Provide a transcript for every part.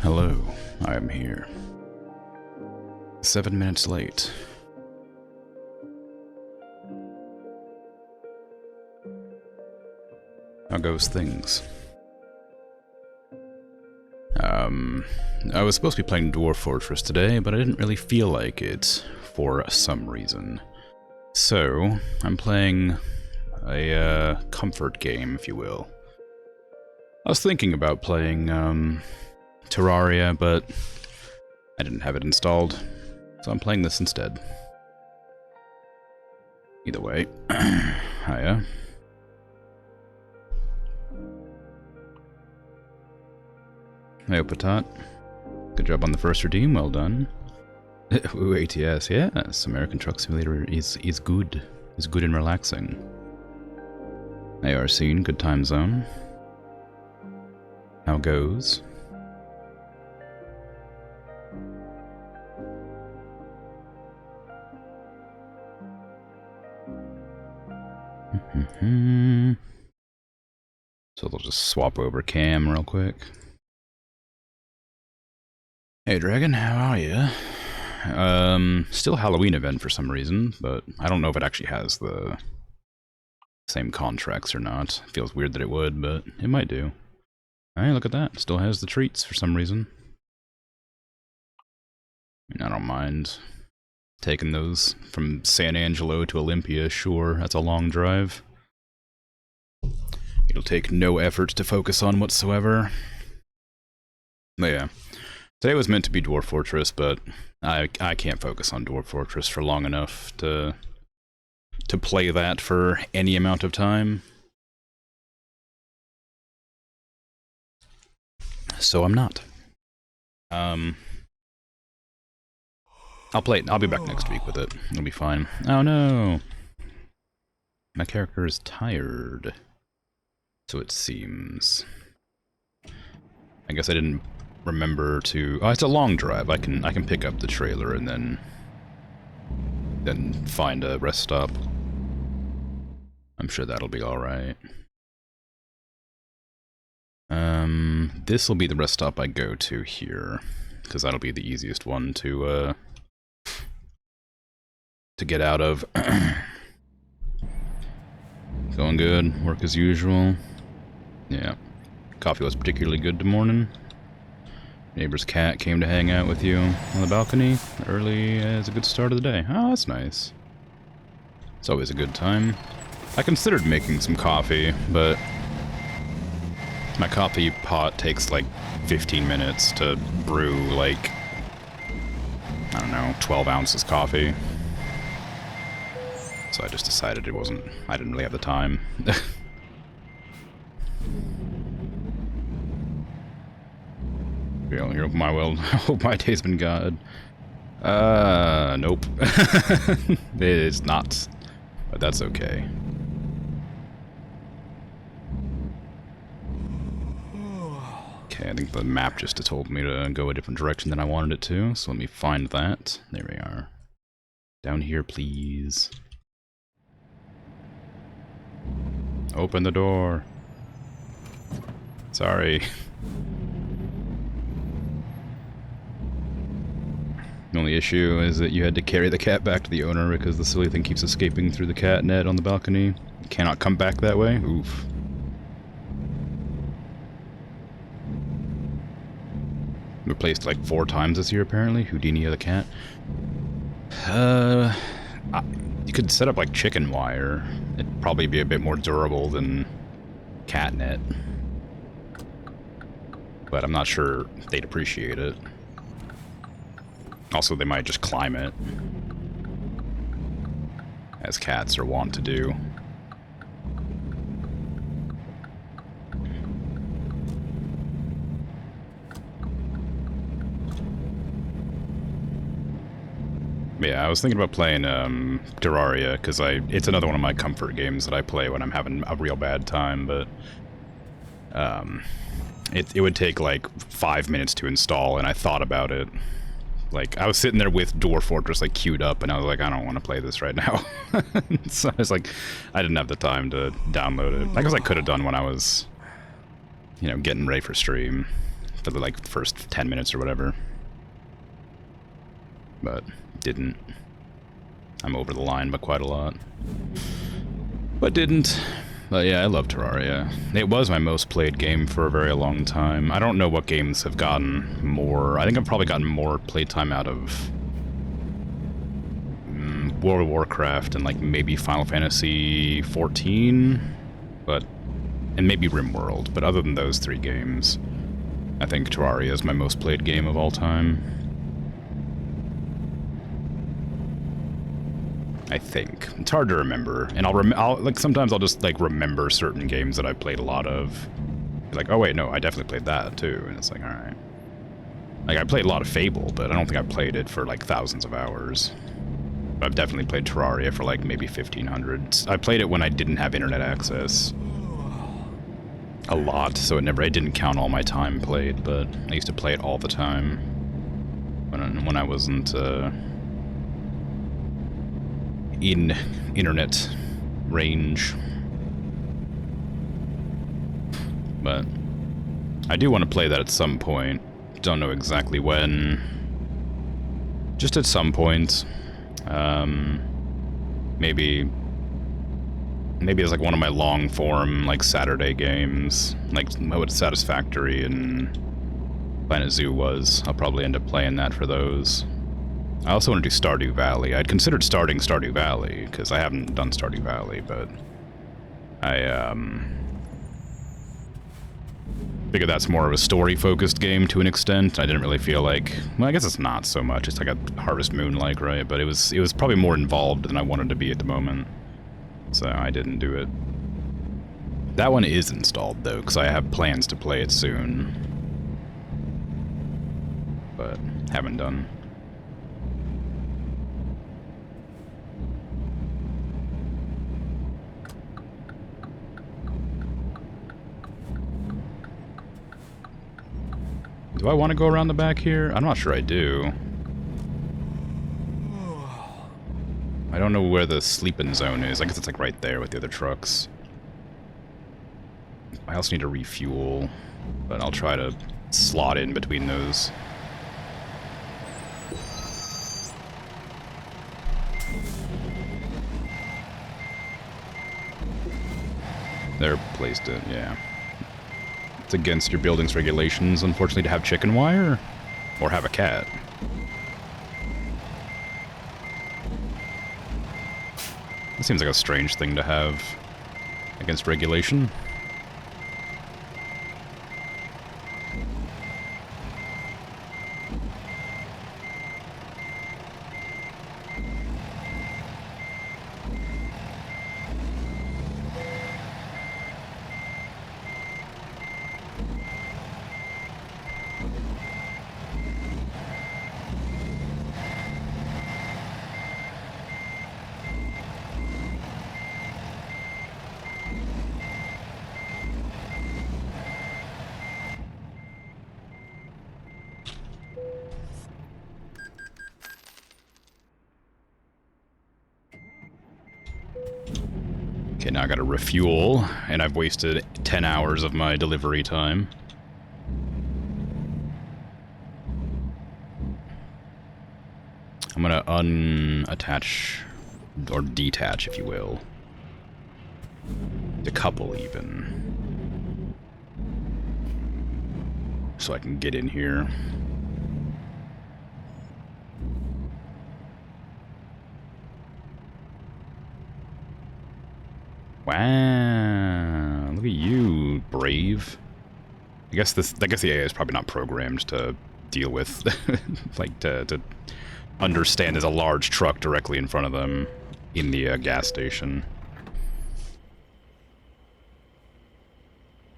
Hello, I am here. 7 minutes late. How goes things? I was supposed to be playing Dwarf Fortress today, but I didn't really feel like it for some reason. So, I'm playing a comfort game, if you will. I was thinking about playing Terraria, but I didn't have it installed, so I'm playing this instead. Either way, hiya. Hey, Patat. Good job on the first redeem, well done. Ooh, ATS, yes, American Truck Simulator is good. Is good and relaxing. AR scene, good time zone. How goes? So they'll just swap over cam real quick. Hey Dragon, how are you? Still Halloween event for some reason, but I don't know if it actually has the same contracts or not. Feels weird that it would, but it might do. Hey, look at that. Still has the treats for some reason. I don't mind taking those from San Angelo to Olympia, sure, that's a long drive. It'll take no effort to focus on whatsoever. But yeah. Today was meant to be Dwarf Fortress, but I can't focus on Dwarf Fortress for long enough to play that for any amount of time. So I'm not. I'll play it. I'll be back next week with it. It'll be fine. Oh no! My character is tired. So it seems. I guess I didn't remember to... Oh, it's a long drive. I can pick up the trailer and then find a rest stop. I'm sure that'll be alright. This will be the rest stop I go to here, because that'll be the easiest one to get out of. Going good, work as usual. Yeah. Coffee was particularly good this morning. Neighbor's cat came to hang out with you on the balcony early as a good start of the day. Oh, that's nice. It's always a good time. I considered making some coffee, but my coffee pot takes like 15 minutes to brew like, I don't know, 12 ounces coffee. So I just decided I didn't really have the time. Here, hope my world, hope my day's been good. Nope. It is not, but that's okay. Okay, I think the map just told me to go a different direction than I wanted it to, so let me find that. There we are. Down here, please. Open the door. Sorry. The only issue is that you had to carry the cat back to the owner because the silly thing keeps escaping through the cat net on the balcony. You cannot come back that way? Oof. Replaced like 4 times this year apparently. Houdini of the cat. You could set up like chicken wire. It'd probably be a bit more durable than catnet. But I'm not sure they'd appreciate it. Also, they might just climb it. As cats are wont to do. Yeah, I was thinking about playing Terraria, because it's another one of my comfort games that I play when I'm having a real bad time, but it would take like 5 minutes to install, and I thought about it. Like, I was sitting there with Dwarf Fortress like queued up, and I was like, I don't want to play this right now. So I was like, I didn't have the time to download it. I guess I could have done when I was, you know, getting ready for stream. for the like first 10 minutes or whatever. But didn't. I'm over the line by quite a lot. But didn't. But yeah, I love Terraria. It was my most played game for a very long time. I don't know what games have gotten more. I think I've probably gotten more playtime out of World of Warcraft and like maybe Final Fantasy 14, and maybe RimWorld. But other than those 3 games, I think Terraria is my most played game of all time. I think. It's hard to remember, and I'll like sometimes I'll just like remember certain games that I've played a lot of. Like, oh wait, no, I definitely played that too, and it's like, all right. Like I played a lot of Fable, but I don't think I played it for like thousands of hours. But I've definitely played Terraria for like maybe 1,500. I played it when I didn't have internet access. A lot, so it didn't count all my time played, but I used to play it all the time when I wasn't in internet range. But I do want to play that at some point. Don't know exactly when. Just at some point. Maybe it's like one of my long form like Saturday games, like what Satisfactory and Planet Zoo was. I'll probably end up playing that for those. I also want to do Stardew Valley. I'd considered starting Stardew Valley, because I haven't done Stardew Valley, but I figure that's more of a story-focused game to an extent. I didn't really feel like... Well, I guess it's not so much. It's like a Harvest Moon-like, right? But it was probably more involved than I wanted to be at the moment. So I didn't do it. That one is installed, though, because I have plans to play it soon. But haven't done. Do I want to go around the back here? I'm not sure I do. I don't know where the sleeping zone is. I guess it's like right there with the other trucks. I also need to refuel, but I'll try to slot in between those. They're placed it, yeah. It's against your building's regulations, unfortunately, to have chicken wire or have a cat. It seems like a strange thing to have against regulation. Okay, now I gotta refuel, and I've wasted 10 hours of my delivery time. I'm gonna unattach, or detach, if you will. Decouple, even. So I can get in here. Wow, look at you, brave. I guess the AI is probably not programmed to deal with, like, to understand there's a large truck directly in front of them in the gas station.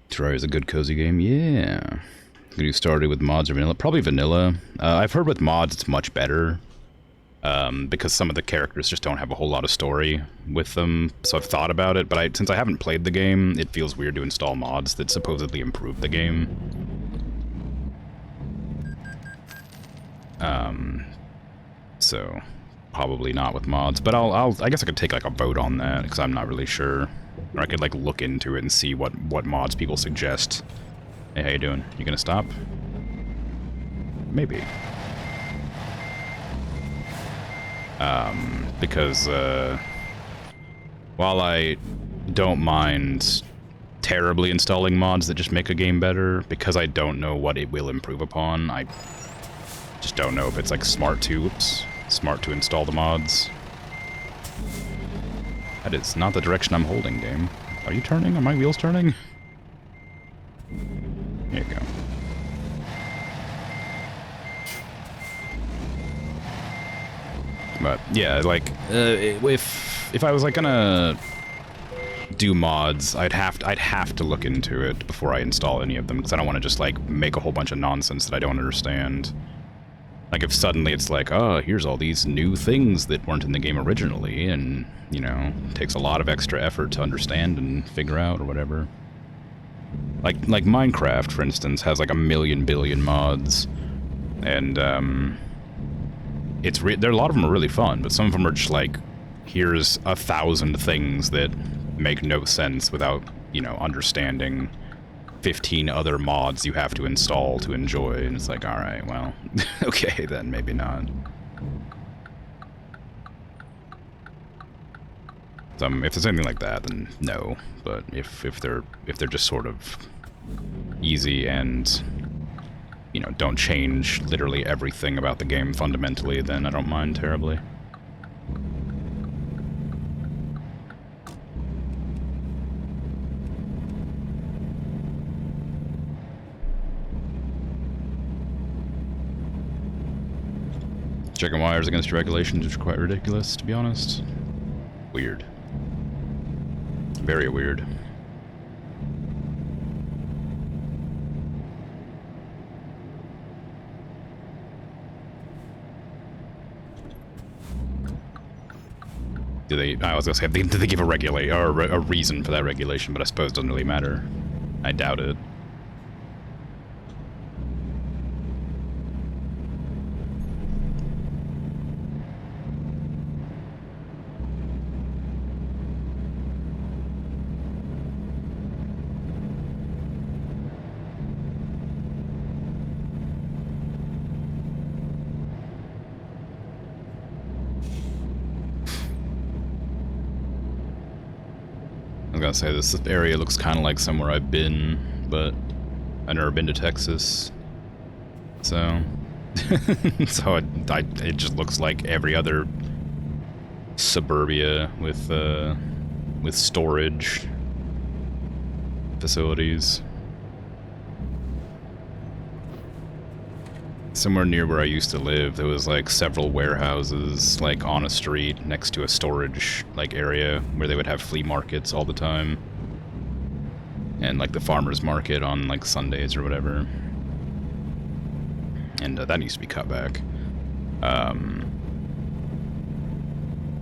Terraria is a good cozy game, yeah. Could you start it with mods or vanilla? Probably vanilla. I've heard with mods it's much better. Because some of the characters just don't have a whole lot of story with them, so I've thought about it, but since I haven't played the game, it feels weird to install mods that supposedly improve the game. So probably not with mods, but I guess I could take like a vote on that, because I'm not really sure. Or I could like look into it and see what mods people suggest. Hey, how you doing? You gonna stop? Maybe. Because, while I don't mind terribly installing mods that just make a game better, because I don't know what it will improve upon, I just don't know if it's, like, smart to install the mods. That is not the direction I'm holding, game. Are you turning? Are my wheels turning? There you go. But yeah, like if I was like gonna do mods, I'd have to look into it before I install any of them, because I don't want to just like make a whole bunch of nonsense that I don't understand. Like if suddenly it's like, oh, here's all these new things that weren't in the game originally, and you know, takes a lot of extra effort to understand and figure out or whatever. Like Minecraft, for instance, has like a million billion mods, and a lot of them are really fun, but some of them are just like, here's 1,000 things that make no sense without, you know, understanding 15 other mods you have to install to enjoy, and it's like, alright, well, okay, then maybe not. If there's anything like that, then no, but if they're just sort of easy and, you know, don't change literally everything about the game fundamentally, then I don't mind terribly. Chicken wires against regulations is quite ridiculous, to be honest. Weird. Very weird. I was gonna say, did they give a a reason for that regulation, but I suppose it doesn't really matter. I doubt it. I was gonna say, this area looks kind of like somewhere I've been, but I've never been to Texas, so it just looks like every other suburbia with storage facilities. Somewhere near where I used to live, there was like several warehouses like on a street next to a storage like area where they would have flea markets all the time. And like the farmer's market on like Sundays or whatever. And that needs to be cut back. And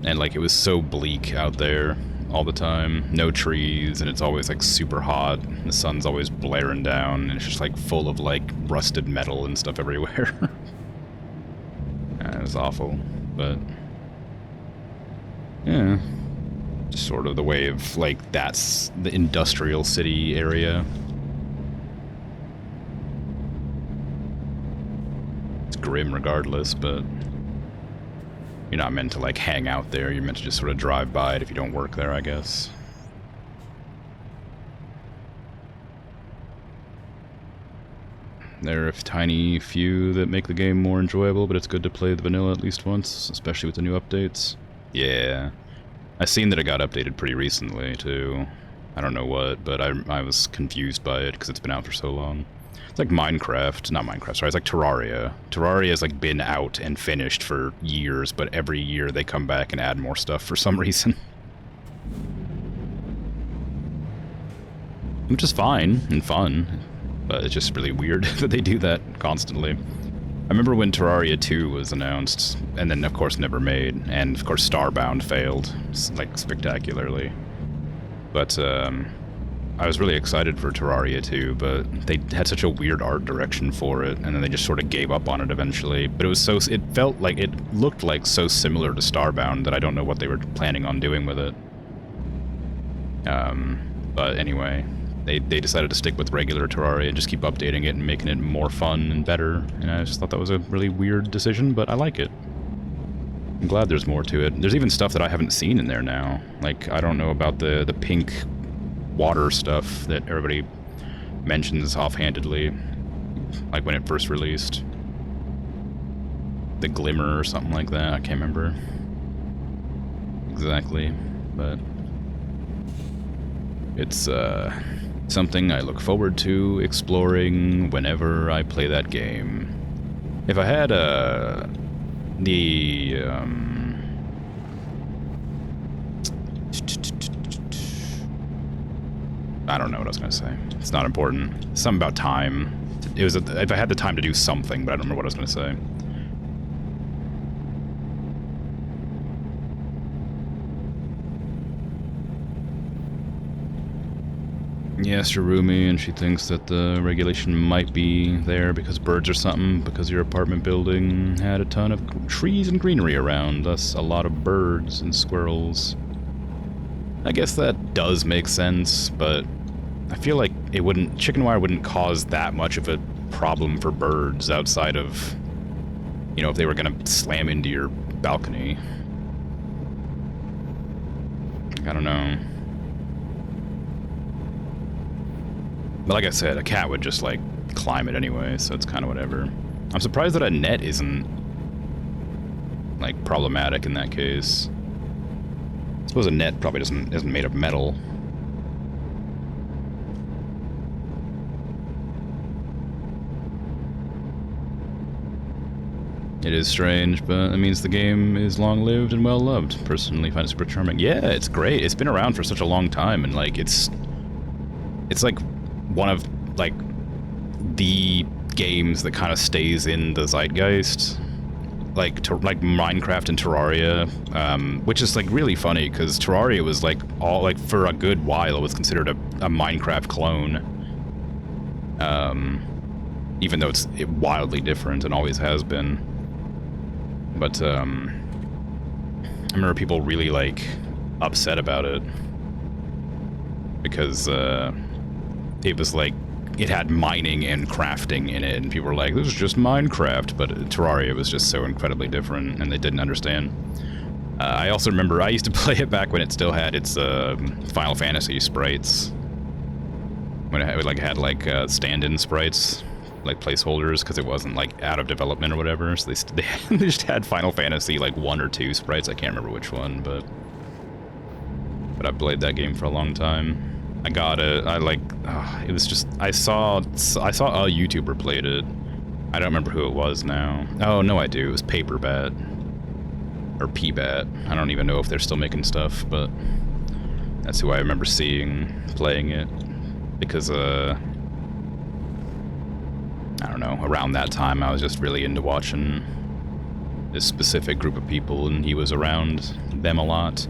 like it was so bleak out there all the time. No trees, and it's always like super hot. The sun's always blaring down, and it's just like full of like rusted metal and stuff everywhere. It was awful, but yeah, just sort of the way of like that's the industrial city area. It's grim regardless, but you're not meant to, like, hang out there. You're meant to just sort of drive by it if you don't work there, I guess. There are a tiny few that make the game more enjoyable, but it's good to play the vanilla at least once, especially with the new updates. Yeah. I've seen that it got updated pretty recently, too. I don't know what, but I was confused by it because it's been out for so long. It's like Minecraft, not Minecraft, sorry, it's like Terraria. Terraria has like been out and finished for years, but every year they come back and add more stuff for some reason. Which is fine and fun, but it's just really weird that they do that constantly. I remember when Terraria 2 was announced, and then of course never made, and of course Starbound failed, like spectacularly. But I was really excited for Terraria 2, but they had such a weird art direction for it, and then they just sort of gave up on it eventually. But it felt like, it looked like so similar to Starbound that I don't know what they were planning on doing with it. But anyway, they decided to stick with regular Terraria and just keep updating it and making it more fun and better. And I just thought that was a really weird decision, but I like it. I'm glad there's more to it. There's even stuff that I haven't seen in there now. Like, I don't know about the pink water stuff that everybody mentions offhandedly, like when it first released. The Glimmer or something like that, I can't remember exactly, but it's something I look forward to exploring whenever I play that game. If I had I don't know what I was gonna say. It's not important. Something about time. It was if I had the time to do something, but I don't remember what I was gonna say. He asked her roomie, and she thinks that the regulation might be there because birds or something, because your apartment building had a ton of trees and greenery around, thus a lot of birds and squirrels. I guess that does make sense, but I feel like it wouldn't, chicken wire wouldn't cause that much of a problem for birds outside of, you know, if they were gonna slam into your balcony. I don't know. But like I said, a cat would just, like, climb it anyway, so it's kind of whatever. I'm surprised that a net isn't, like, problematic in that case. I suppose a net probably isn't made of metal. It is strange, but it means the game is long-lived and well-loved. Personally, find it super charming. Yeah, it's great. It's been around for such a long time, and, like, it's like one of, like, the games that kind of stays in the zeitgeist, like Minecraft and Terraria, which is, like, really funny, because Terraria was, like, for a good while, it was considered a Minecraft clone, even though it's wildly different and always has been. But, I remember people really, like, upset about it, because, it was like, it had mining and crafting in it, and people were like, this is just Minecraft, but Terraria was just so incredibly different, and they didn't understand. I also remember I used to play it back when it still had its Final Fantasy sprites. When it had stand-in sprites, like placeholders, because it wasn't, like, out of development or whatever, so they just had Final Fantasy, like, 1 or 2 sprites, I can't remember which one, but I played that game for a long time. I got it. It was just, I saw a YouTuber played it. I don't remember who it was now. Oh, no, I do. It was Paperbat. Or P-Bat. I don't even know if they're still making stuff, but that's who I remember seeing playing it. Because, I don't know, around that time I was just really into watching this specific group of people, and he was around them a lot.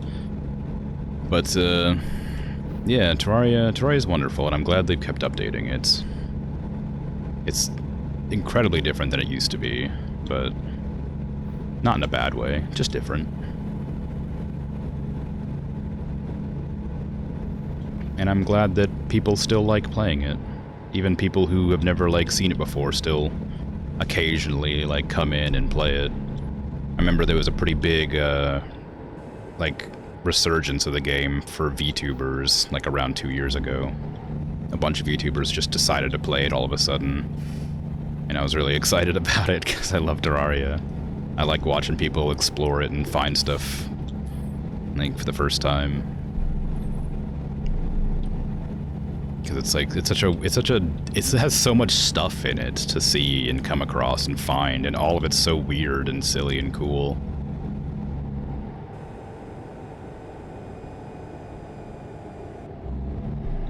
But, yeah, Terraria is wonderful, and I'm glad they've kept updating it. It's incredibly different than it used to be, but not in a bad way, just different. And I'm glad that people still like playing it. Even people who have never, like, seen it before still occasionally, like, come in and play it. I remember there was a pretty big, like, resurgence of the game for VTubers, like, around 2 years ago. A bunch of VTubers just decided to play it all of a sudden. And I was really excited about it, because I love Terraria. I like watching people explore it and find stuff, like, for the first time. Because it's like, it has so much stuff in it to see and come across and find, and all of it's so weird and silly and cool.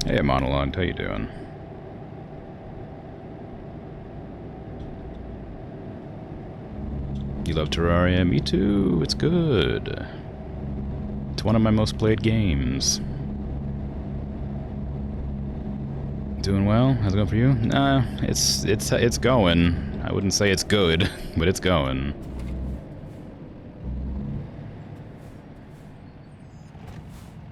Hey, Monologue, how you doing? You love Terraria? Me too, it's good. It's one of my most played games. Doing well? How's it going for you? Nah, it's going. I wouldn't say it's good, but it's going.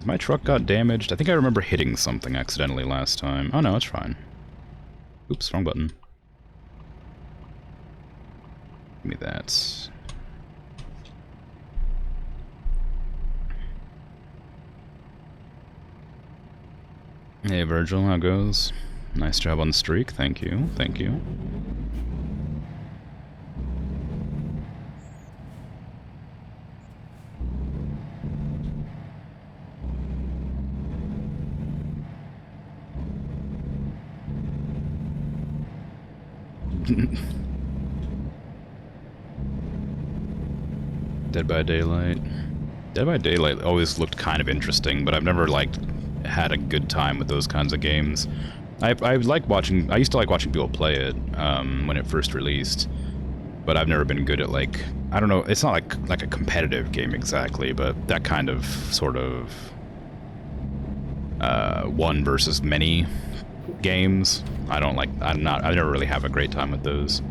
My truck got damaged. I think I remember hitting something accidentally last time. Oh no, it's fine. Oops, wrong button. Give me that. Hey Virgil, how goes? Nice job on the streak, thank you, thank you. Dead by Daylight. Dead by Daylight always looked kind of interesting, but I've never, like, had a good time with those kinds of games. I like watching... I used to like watching people play it when it first released, but I've never been good at, like... I don't know, it's not like a competitive game exactly, but that kind of, sort of... one versus many games. I never really have a great time with those,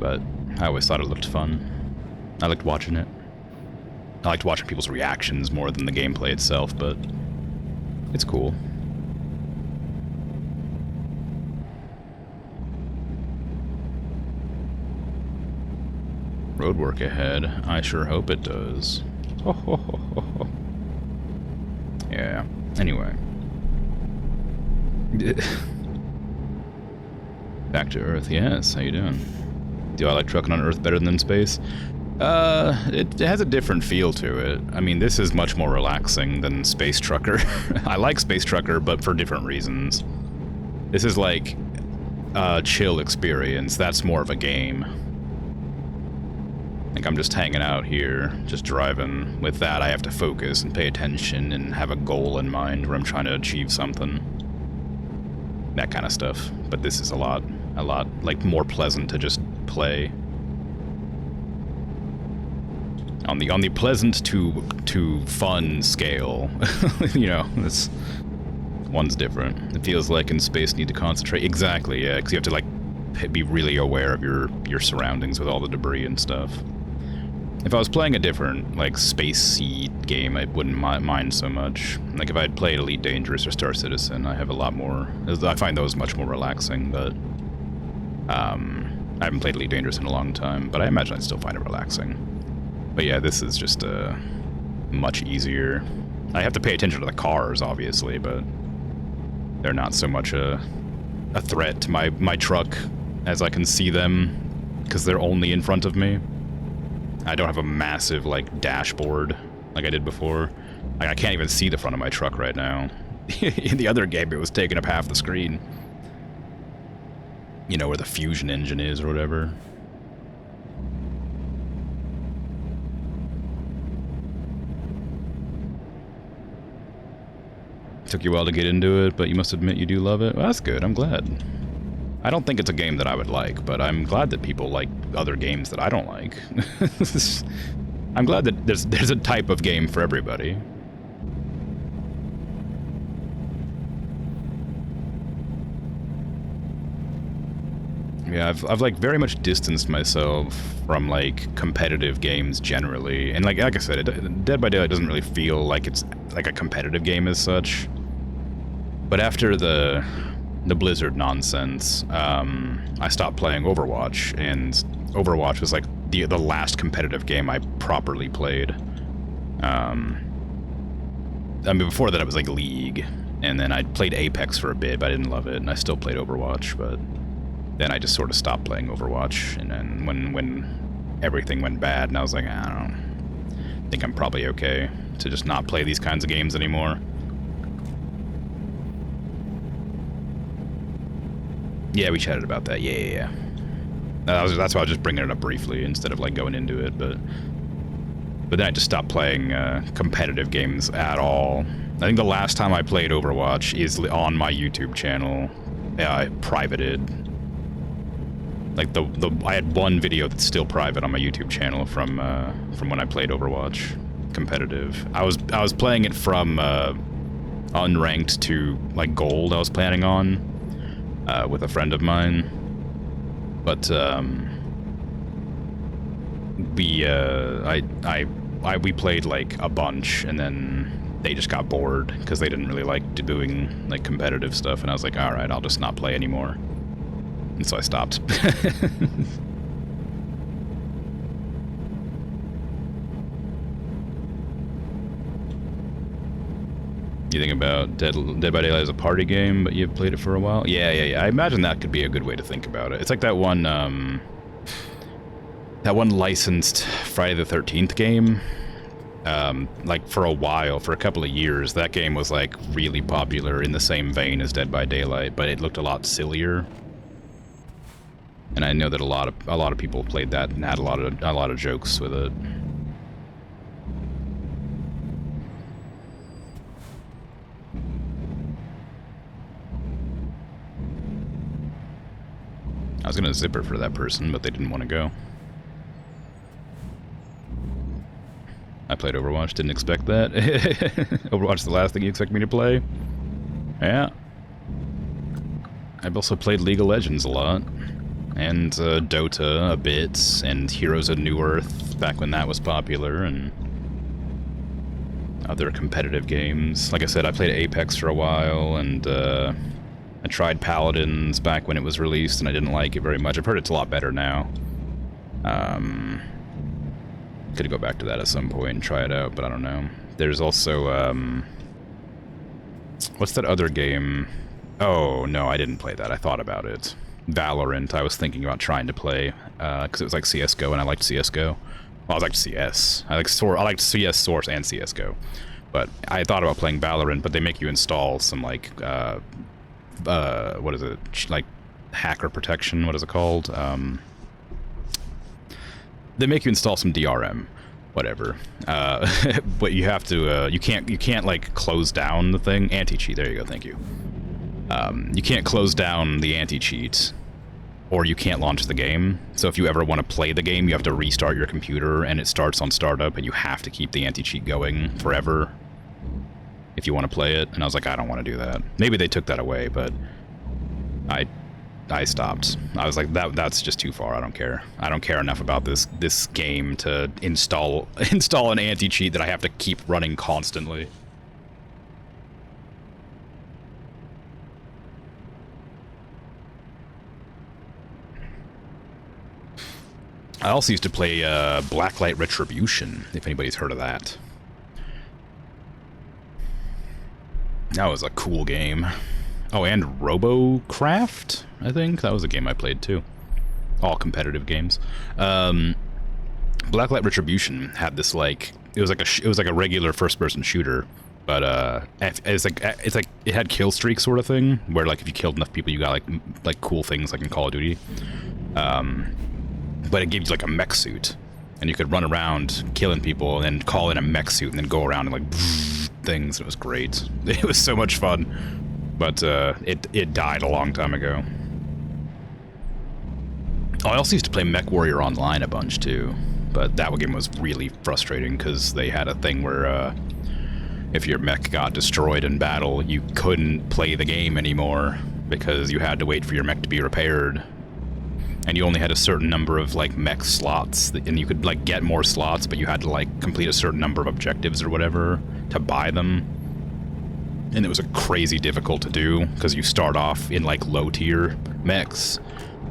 but I always thought it looked fun. I liked watching it. I liked watching people's reactions more than the gameplay itself, but it's cool. Roadwork ahead. I sure hope it does. Ho, ho, ho, ho, ho. Yeah. Anyway. Back to Earth, yes. How you doing? Do I like trucking on Earth better than in space? It has a different feel to it. I mean, this is much more relaxing than Space Trucker. I like Space Trucker, but for different reasons. This is like a chill experience. That's more of a game. Like, I'm just hanging out here, just driving. With that, I have to focus and pay attention and have a goal in mind where I'm trying to achieve something. That kind of stuff. But this is a lot, like, more pleasant to just play. On the pleasant to fun scale, you know, one's different. It feels like in space you need to concentrate. Exactly, yeah, because you have to, like, be really aware of your surroundings with all the debris and stuff. If I was playing a different, like, spacey game, I wouldn't mind so much. Like, if I'd played Elite Dangerous or Star Citizen, I have a lot more... I find those much more relaxing, but... I haven't played Elite Dangerous in a long time, but I imagine I'd still find it relaxing. But yeah, this is just much easier. I have to pay attention to the cars, obviously, but they're not so much a threat to my truck as I can see them, because they're only in front of me. I don't have a massive, like, dashboard like I did before. Like, I can't even see the front of my truck right now. In the other game, it was taking up half the screen. You know, where the fusion engine is or whatever. Took you a while to get into it, but you must admit you do love it. Well, that's good, I'm glad. I don't think it's a game that I would like, but I'm glad that people like other games that I don't like. I'm glad that there's a type of game for everybody. Yeah, I've like very much distanced myself from like competitive games generally, and like I said, Dead by Daylight doesn't really feel like it's like a competitive game as such. But after the Blizzard nonsense, I stopped playing Overwatch, and Overwatch was like the last competitive game I properly played. I mean, before that it was like League, and then I played Apex for a bit, but I didn't love it, and I still played Overwatch, but then I just sort of stopped playing Overwatch, and then when everything went bad, and I was like, I don't think I'm probably okay to just not play these kinds of games anymore. Yeah, we chatted about that. Yeah. That's why I was just bringing it up briefly instead of like going into it. But then I just stopped playing competitive games at all. I think the last time I played Overwatch is on my YouTube channel. I privated. Like I had one video that's still private on my YouTube channel from when I played Overwatch competitive. I was playing it from unranked to like gold. I was planning on. With a friend of mine, but we played like a bunch, and then they just got bored because they didn't really like doing like competitive stuff, and I was like, all right, I'll just not play anymore. And so I stopped. You think about Dead by Daylight as a party game, but you've played it for a while? Yeah. I imagine that could be a good way to think about it. It's like that one licensed Friday the 13th game. Like for a while, for a couple of years, that game was like really popular in the same vein as Dead by Daylight, but it looked a lot sillier. And I know that a lot of people played that and had a lot of jokes with it. I was gonna zipper for that person, but they didn't want to go. I played Overwatch, didn't expect that. Overwatch is the last thing you expect me to play. Yeah. I've also played League of Legends a lot. And Dota a bit, and Heroes of New Earth back when that was popular, and other competitive games. Like I said, I played Apex for a while, and I tried Paladins back when it was released, and I didn't like it very much. I've heard it's a lot better now. Could go back to that at some point and try it out, but I don't know. There's also, what's that other game? Oh, no, I didn't play that. I thought about it. Valorant, I was thinking about trying to play, because it was like CSGO, and I liked CSGO. Well, I liked CS. I liked CS Source and CSGO. But I thought about playing Valorant, but they make you install some, like, what is it? Like, hacker protection, what is it called? They make you install some DRM, whatever. But you have to, you can't, like, close down the thing. Anti-cheat, there you go, thank you. You can't close down the anti-cheat, or you can't launch the game. So if you ever want to play the game, you have to restart your computer, and it starts on startup, and you have to keep the anti-cheat going forever if you want to play it. And I was like, I don't want to do that. Maybe they took that away, but I stopped. I was like, that's just too far. I don't care. I don't care enough about this game to install an anti-cheat that I have to keep running constantly. I also used to play Blacklight Retribution, if anybody's heard of that. That was a cool game. Oh, and RoboCraft, I think? That was a game I played, too. All competitive games. Blacklight Retribution had this, like... It was like a regular first-person shooter, but it's like it had kill streak sort of thing, where, like, if you killed enough people, you got, like cool things, like in Call of Duty. But it gave you like a mech suit, and you could run around killing people and then call in a mech suit and then go around and like things. It was great. It was so much fun, but it died a long time ago. Oh, I also used to play Mech Warrior Online a bunch too, but that game was really frustrating because they had a thing where if your mech got destroyed in battle, you couldn't play the game anymore because you had to wait for your mech to be repaired. And you only had a certain number of, like, mech slots, and you could, like, get more slots, but you had to, like, complete a certain number of objectives or whatever to buy them. And it was crazy difficult to do, because you start off in, like, low-tier mechs.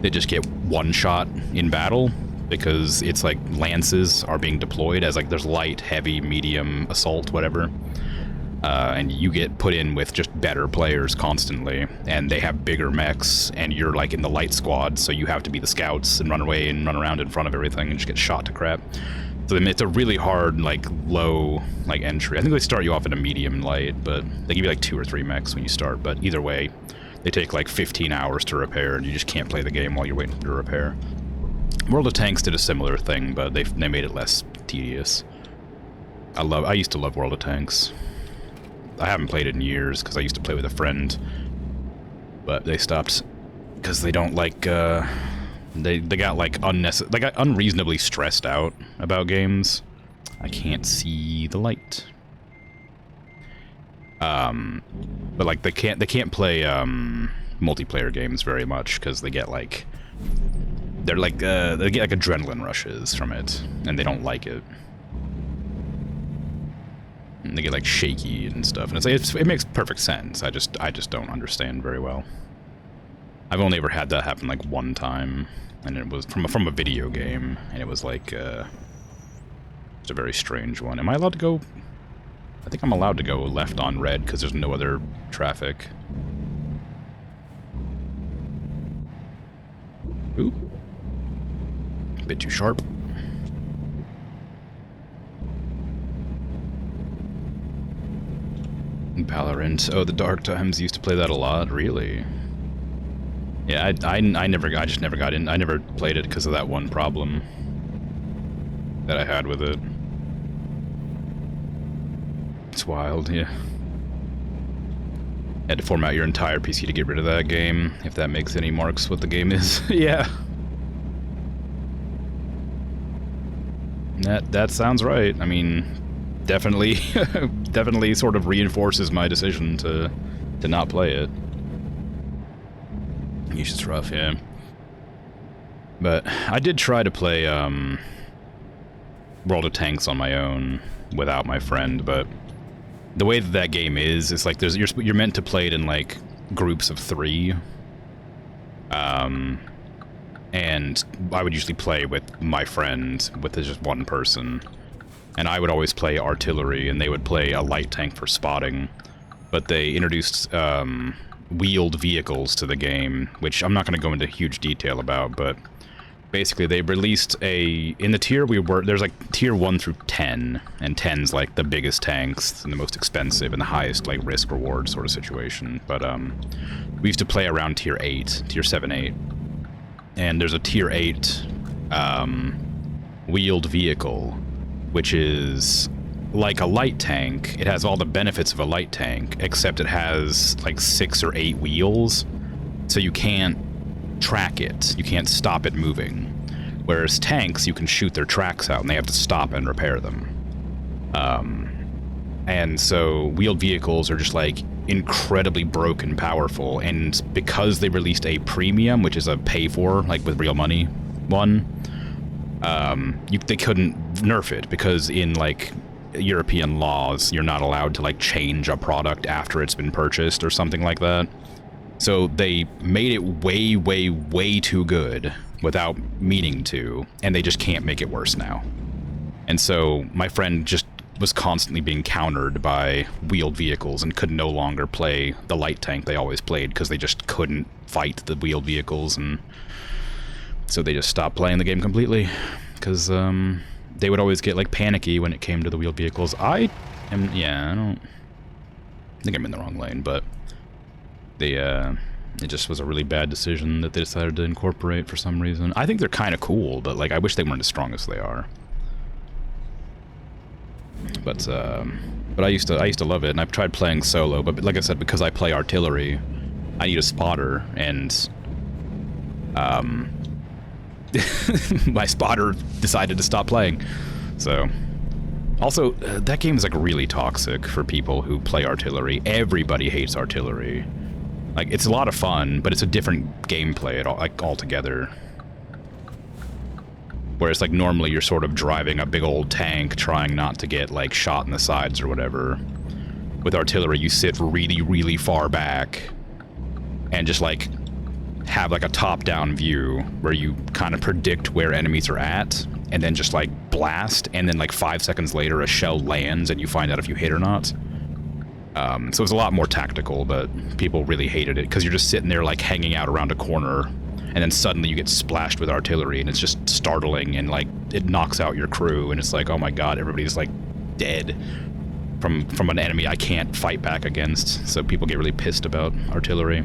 They just get one shot in battle, because it's, like, lances are being deployed as, like, there's light, heavy, medium, assault, whatever. And you get put in with just better players constantly, and they have bigger mechs, and you're like in the light squad, so you have to be the scouts and run away and run around in front of everything and just get shot to crap. So it's a really hard, like, low, like, entry. I think they start you off at a medium light, but they give you like 2 or 3 mechs when you start, but either way, they take like 15 hours to repair, and you just can't play the game while you're waiting to repair. World of Tanks did a similar thing, but they made it less tedious. I used to love World of Tanks. I haven't played it in years because I used to play with a friend, but they stopped because they don't like they got like they got unreasonably stressed out about games. I can't see the light. But like they can't play multiplayer games very much because they get like they get like adrenaline rushes from it, and they don't like it. And they get like shaky and stuff, and it makes perfect sense. I just don't understand very well. I've only ever had that happen like one time, and it was from a video game, and it was like just a very strange one. Am I allowed to go? I think I'm allowed to go left on red because there's no other traffic. Ooh, a bit too sharp. Valorant. Oh, the Dark Times used to play that a lot. Really? Yeah, I just never got in. I never played it because of that one problem that I had with it. It's wild, yeah. Had to format your entire PC to get rid of that game, if that makes any marks what the game is. Yeah. That sounds right. I mean, definitely definitely sort of reinforces my decision to not play it. It's rough, yeah. But I did try to play World of Tanks on my own without my friend, but the way that game is like you're meant to play it in like groups of 3. And I would usually play with my friend, with just one person. And I would always play artillery, and they would play a light tank for spotting. But they introduced wheeled vehicles to the game, which I'm not going to go into huge detail about, but basically they released in the tier there's like tier 1 through 10, and 10's like the biggest tanks and the most expensive and the highest like risk reward sort of situation. But we used to play around tier 8, tier 7, 8. And there's a tier 8 wheeled vehicle, which is like a light tank. It has all the benefits of a light tank, except it has like 6 or 8 wheels, so you can't track it. You can't stop it moving. Whereas tanks, you can shoot their tracks out and they have to stop and repair them. And so wheeled vehicles are just like incredibly broken powerful, and because they released a premium, which is a pay for, like with real money one, they couldn't nerf it, because in like European laws, you're not allowed to like change a product after it's been purchased or something like that. So they made it way, way, way too good without meaning to, and they just can't make it worse now. And so my friend just was constantly being countered by wheeled vehicles and could no longer play the light tank they always played because they just couldn't fight the wheeled vehicles, and so they just stopped playing the game completely because they would always get like panicky when it came to the wheeled vehicles. I don't think I'm in the wrong lane, but it just was a really bad decision that they decided to incorporate for some reason. I think they're kind of cool, but like I wish they weren't as strong as they are. But I used to love it, and I've tried playing solo, but like I said, because I play artillery, I need a spotter, and my spotter decided to stop playing. So also, that game is like really toxic for people who play artillery. Everybody hates artillery. Like, it's a lot of fun, but it's a different gameplay altogether. Whereas, like, normally you're sort of driving a big old tank trying not to get, like, shot in the sides or whatever. With artillery, you sit really, really far back and just, like, have, like, a top-down view where you kind of predict where enemies are at and then just, like, blast, and then, like, 5 seconds later a shell lands and you find out if you hit or not. So it's a lot more tactical, but people really hated it because you're just sitting there, like, hanging out around a corner, and then suddenly you get splashed with artillery, and it's just startling, and like it knocks out your crew, and it's like, oh my god, everybody's like dead from an enemy I can't fight back against. So people get really pissed about artillery,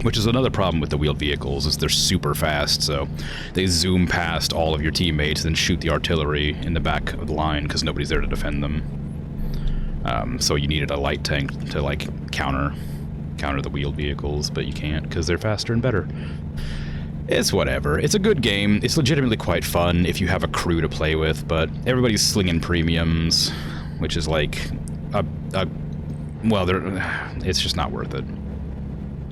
which is another problem with the wheeled vehicles, is they're super fast, so they zoom past all of your teammates and shoot the artillery in the back of the line because nobody's there to defend them. So you needed a light tank to like counter the wheeled vehicles, but you can't because they're faster and better. It's whatever. It's a good game. It's legitimately quite fun if you have a crew to play with, but everybody's slinging premiums, which is like it's just not worth it.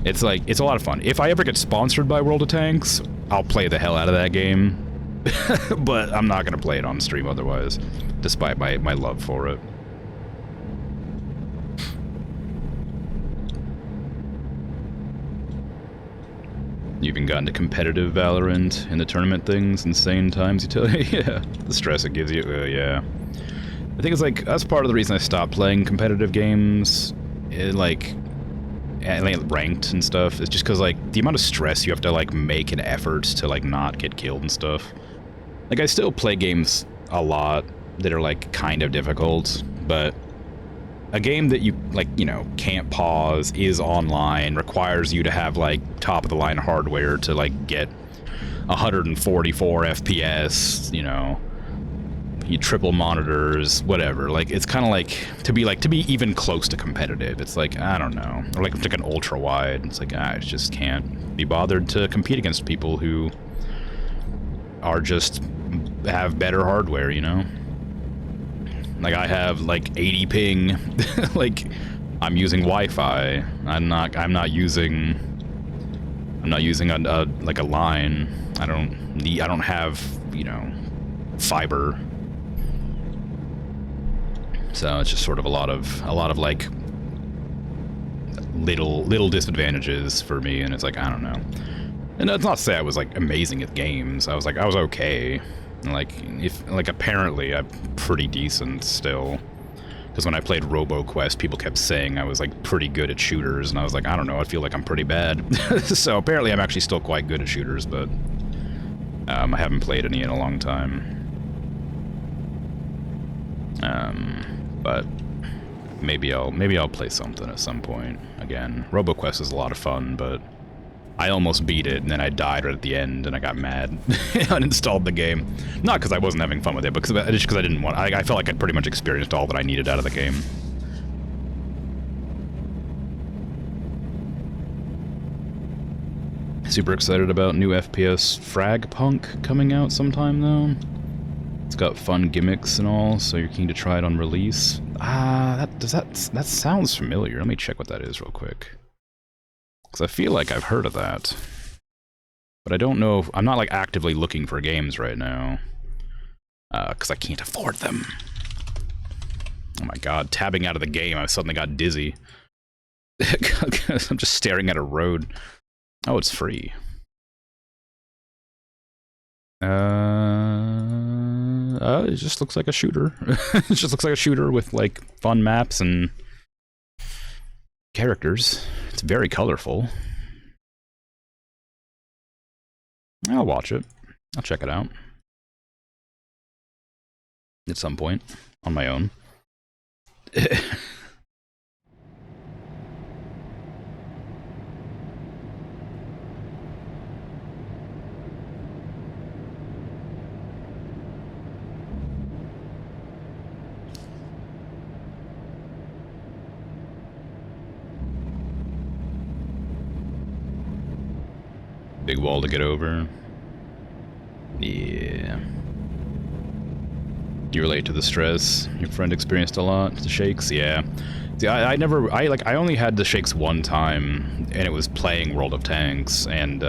It's like, it's a lot of fun. If I ever get sponsored by World of Tanks, I'll play the hell out of that game. But I'm not gonna play it on stream otherwise, despite my love for it. You even got into competitive Valorant in the tournament things, insane times you tell yeah, the stress it gives you, yeah. I think it's like, that's part of the reason I stopped playing competitive games, like ranked and stuff, is just because, like, the amount of stress you have to, like, make an effort to, like, not get killed and stuff. Like, I still play games a lot that are, like, kind of difficult, but a game that you, like, you know, can't pause, is online, requires you to have, like, top-of-the-line hardware to, like, get 144 FPS, you know, you triple monitors, whatever. Like, it's kind of like, to be even close to competitive, it's like, I don't know. Or like an ultra-wide, it's like, I just can't be bothered to compete against people who are just, have better hardware, you know? Like, I have, like, 80 ping, like, I'm using Wi-Fi, I'm not using a like a line. I don't have, you know, fiber. So it's just sort of a lot of like little disadvantages for me, and it's like, I don't know. And that's not to say I was like amazing at games. I was okay. Like, apparently I'm pretty decent still. Because when I played RoboQuest, people kept saying I was like pretty good at shooters, and I was like, I don't know, I feel like I'm pretty bad. So apparently I'm actually still quite good at shooters, but I haven't played any in a long time. But maybe I'll play something at some point again. RoboQuest is a lot of fun, but I almost beat it, and then I died right at the end, and I got mad. Uninstalled the game. Not because I wasn't having fun with it, but just because I didn't want... I felt like I'd pretty much experienced all that I needed out of the game. Super excited about new FPS Fragpunk coming out sometime, though. It's got fun gimmicks and all, so you're keen to try it on release. That sounds familiar. Let me check what that is real quick. Because I feel like I've heard of that. But I don't know if... I'm not, like, actively looking for games right now. Because I can't afford them. Oh my god, tabbing out of the game, I suddenly got dizzy. I'm just staring at a road. Oh, it's free. It just looks like a shooter. It just looks like a shooter with, like, fun maps and characters. It's very colorful. I'll watch it. I'll check it out. At some point. On my own. Big wall to get over. Yeah. You relate to the stress your friend experienced a lot? The shakes? Yeah. See, I only had the shakes one time, and it was playing World of Tanks, and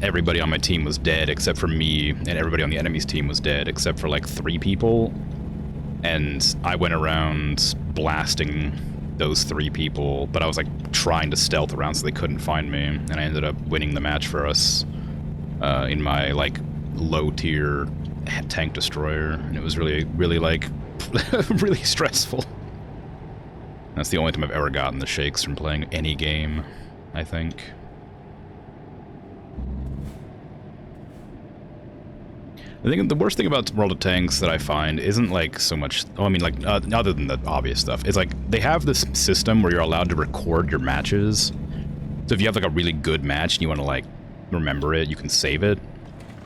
everybody on my team was dead except for me, and everybody on the enemy's team was dead except for like 3 people. And I went around blasting those 3 people, but I was like trying to stealth around so they couldn't find me, and I ended up winning the match for us in my like low tier tank destroyer, and it was really like really stressful. That's the only time I've ever gotten the shakes from playing any game, I think. I think the worst thing about World of Tanks that I find isn't like so much, oh, I mean, like, other than the obvious stuff, it's like they have this system where you're allowed to record your matches. So if you have like a really good match and you want to like remember it, you can save it.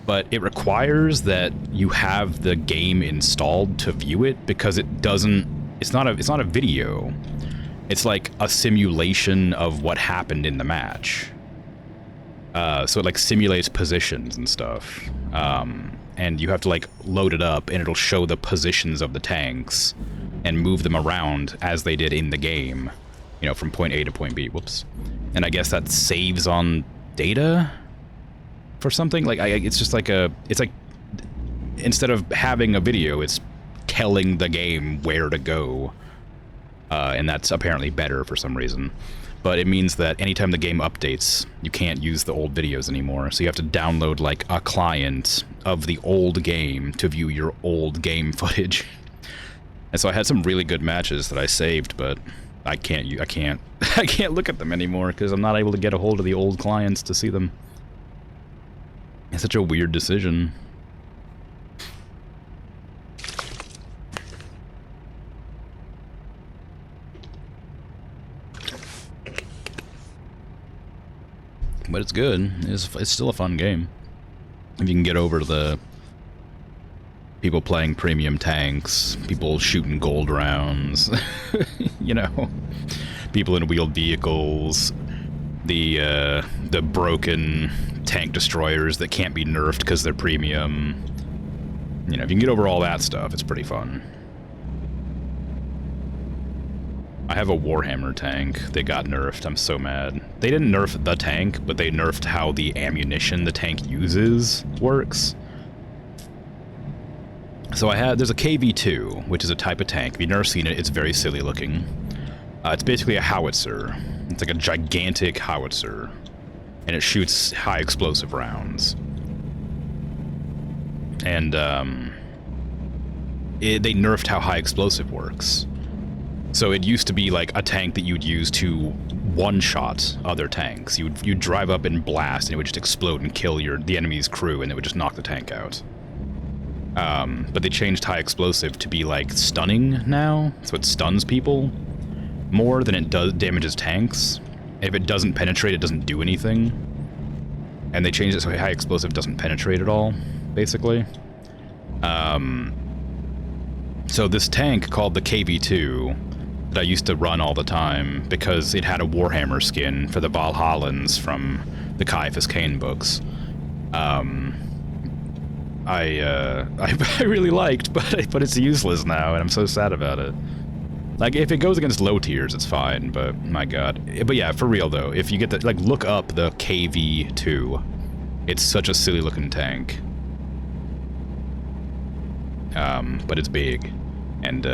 But it requires that you have the game installed to view it, because it doesn't, it's not a video. It's like a simulation of what happened in the match. So it like simulates positions and stuff. And you have to like load it up, and it'll show the positions of the tanks and move them around as they did in the game, you know, from point A to point B. Whoops. And I guess that saves on data for something. Like, it's just like it's like, instead of having a video, it's telling the game where to go. and that's apparently better for some reason. But it means that anytime the game updates, you can't use the old videos anymore. So you have to download like a client of the old game to view your old game footage. And so I had some really good matches that I saved, but I can't I can't look at them anymore because I'm not able to get a hold of the old clients to see them. It's such a weird decision. But it's good. It's still a fun game. If you can get over the people playing premium tanks, people shooting gold rounds, you know, people in wheeled vehicles, the broken tank destroyers that can't be nerfed because they're premium. You know, if you can get over all that stuff, it's pretty fun. I have a Warhammer tank. They got nerfed. I'm so mad. They didn't nerf the tank, but they nerfed how the ammunition the tank uses works. So there's a KV-2, which is a type of tank. If you've never seen it, it's very silly looking. It's basically a howitzer. It's like a gigantic howitzer. And it shoots high explosive rounds. And, they nerfed how high explosive works. So it used to be like a tank that you'd use to one-shot other tanks. You'd drive up and blast, and it would just explode and kill the enemy's crew, and it would just knock the tank out. But they changed high explosive to be like stunning now, so it stuns people more than it damages tanks. If it doesn't penetrate, it doesn't do anything. And they changed it so high explosive doesn't penetrate at all, basically. So this tank called the KV-2 that I used to run all the time because it had a Warhammer skin for the Valhallans from the Caiaphas Cain books. I really liked, but it's useless now, and I'm so sad about it. Like, if it goes against low tiers, it's fine, but my god. But yeah, for real though, if you get the, like, look up the KV-2. It's such a silly looking tank. But it's big. And,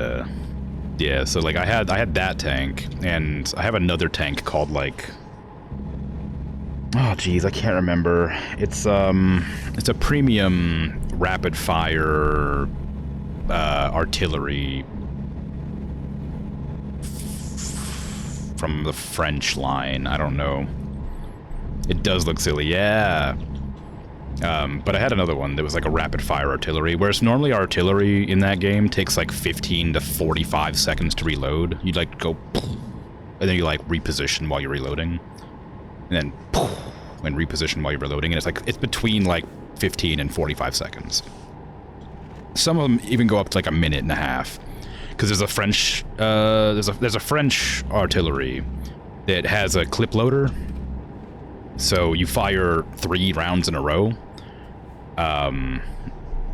yeah, so like I had that tank, and I have another tank called like, oh geez, I can't remember. It's a premium rapid fire artillery from the French line. I don't know. It does look silly, yeah. But I had another one that was like a rapid-fire artillery, whereas normally artillery in that game takes like 15 to 45 seconds to reload. You'd like go, and then you like reposition while you're reloading, and then and reposition while you're reloading, and it's between like 15 and 45 seconds. Some of them even go up to like a minute and a half, because there's a French there's a French artillery that has a clip loader. So you fire 3 rounds in a row.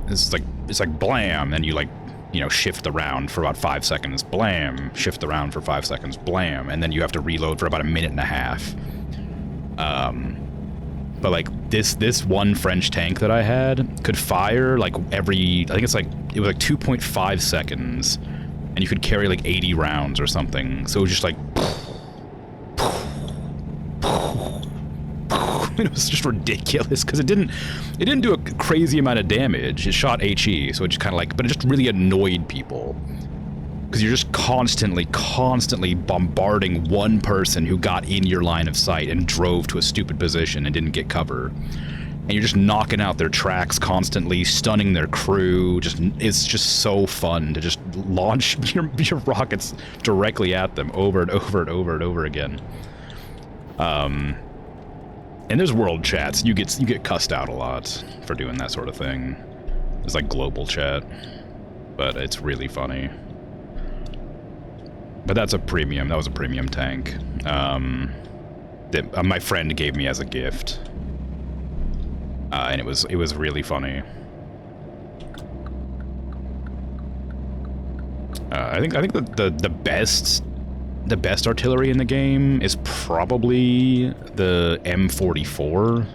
It's like blam, and you like, you know, shift the round for about 5 seconds, blam, shift the round for 5 seconds, blam, and then you have to reload for about a minute and a half. But like this one French tank that I had could fire like every, I think it was like 2.5 seconds, and you could carry like 80 rounds or something. So it was just like, it was just ridiculous because it didn't do a crazy amount of damage. It shot HE, so it just kind of like, but it just really annoyed people because you're just constantly bombarding one person who got in your line of sight and drove to a stupid position and didn't get cover, and you're just knocking out their tracks constantly, stunning their crew. It's just so fun to just launch your rockets directly at them over and over and over and over again. And there's world chats. You get cussed out a lot for doing that sort of thing. There's like global chat, but it's really funny. But that was a premium tank that my friend gave me as a gift, and it was really funny. I think the best artillery in the game is probably the M44.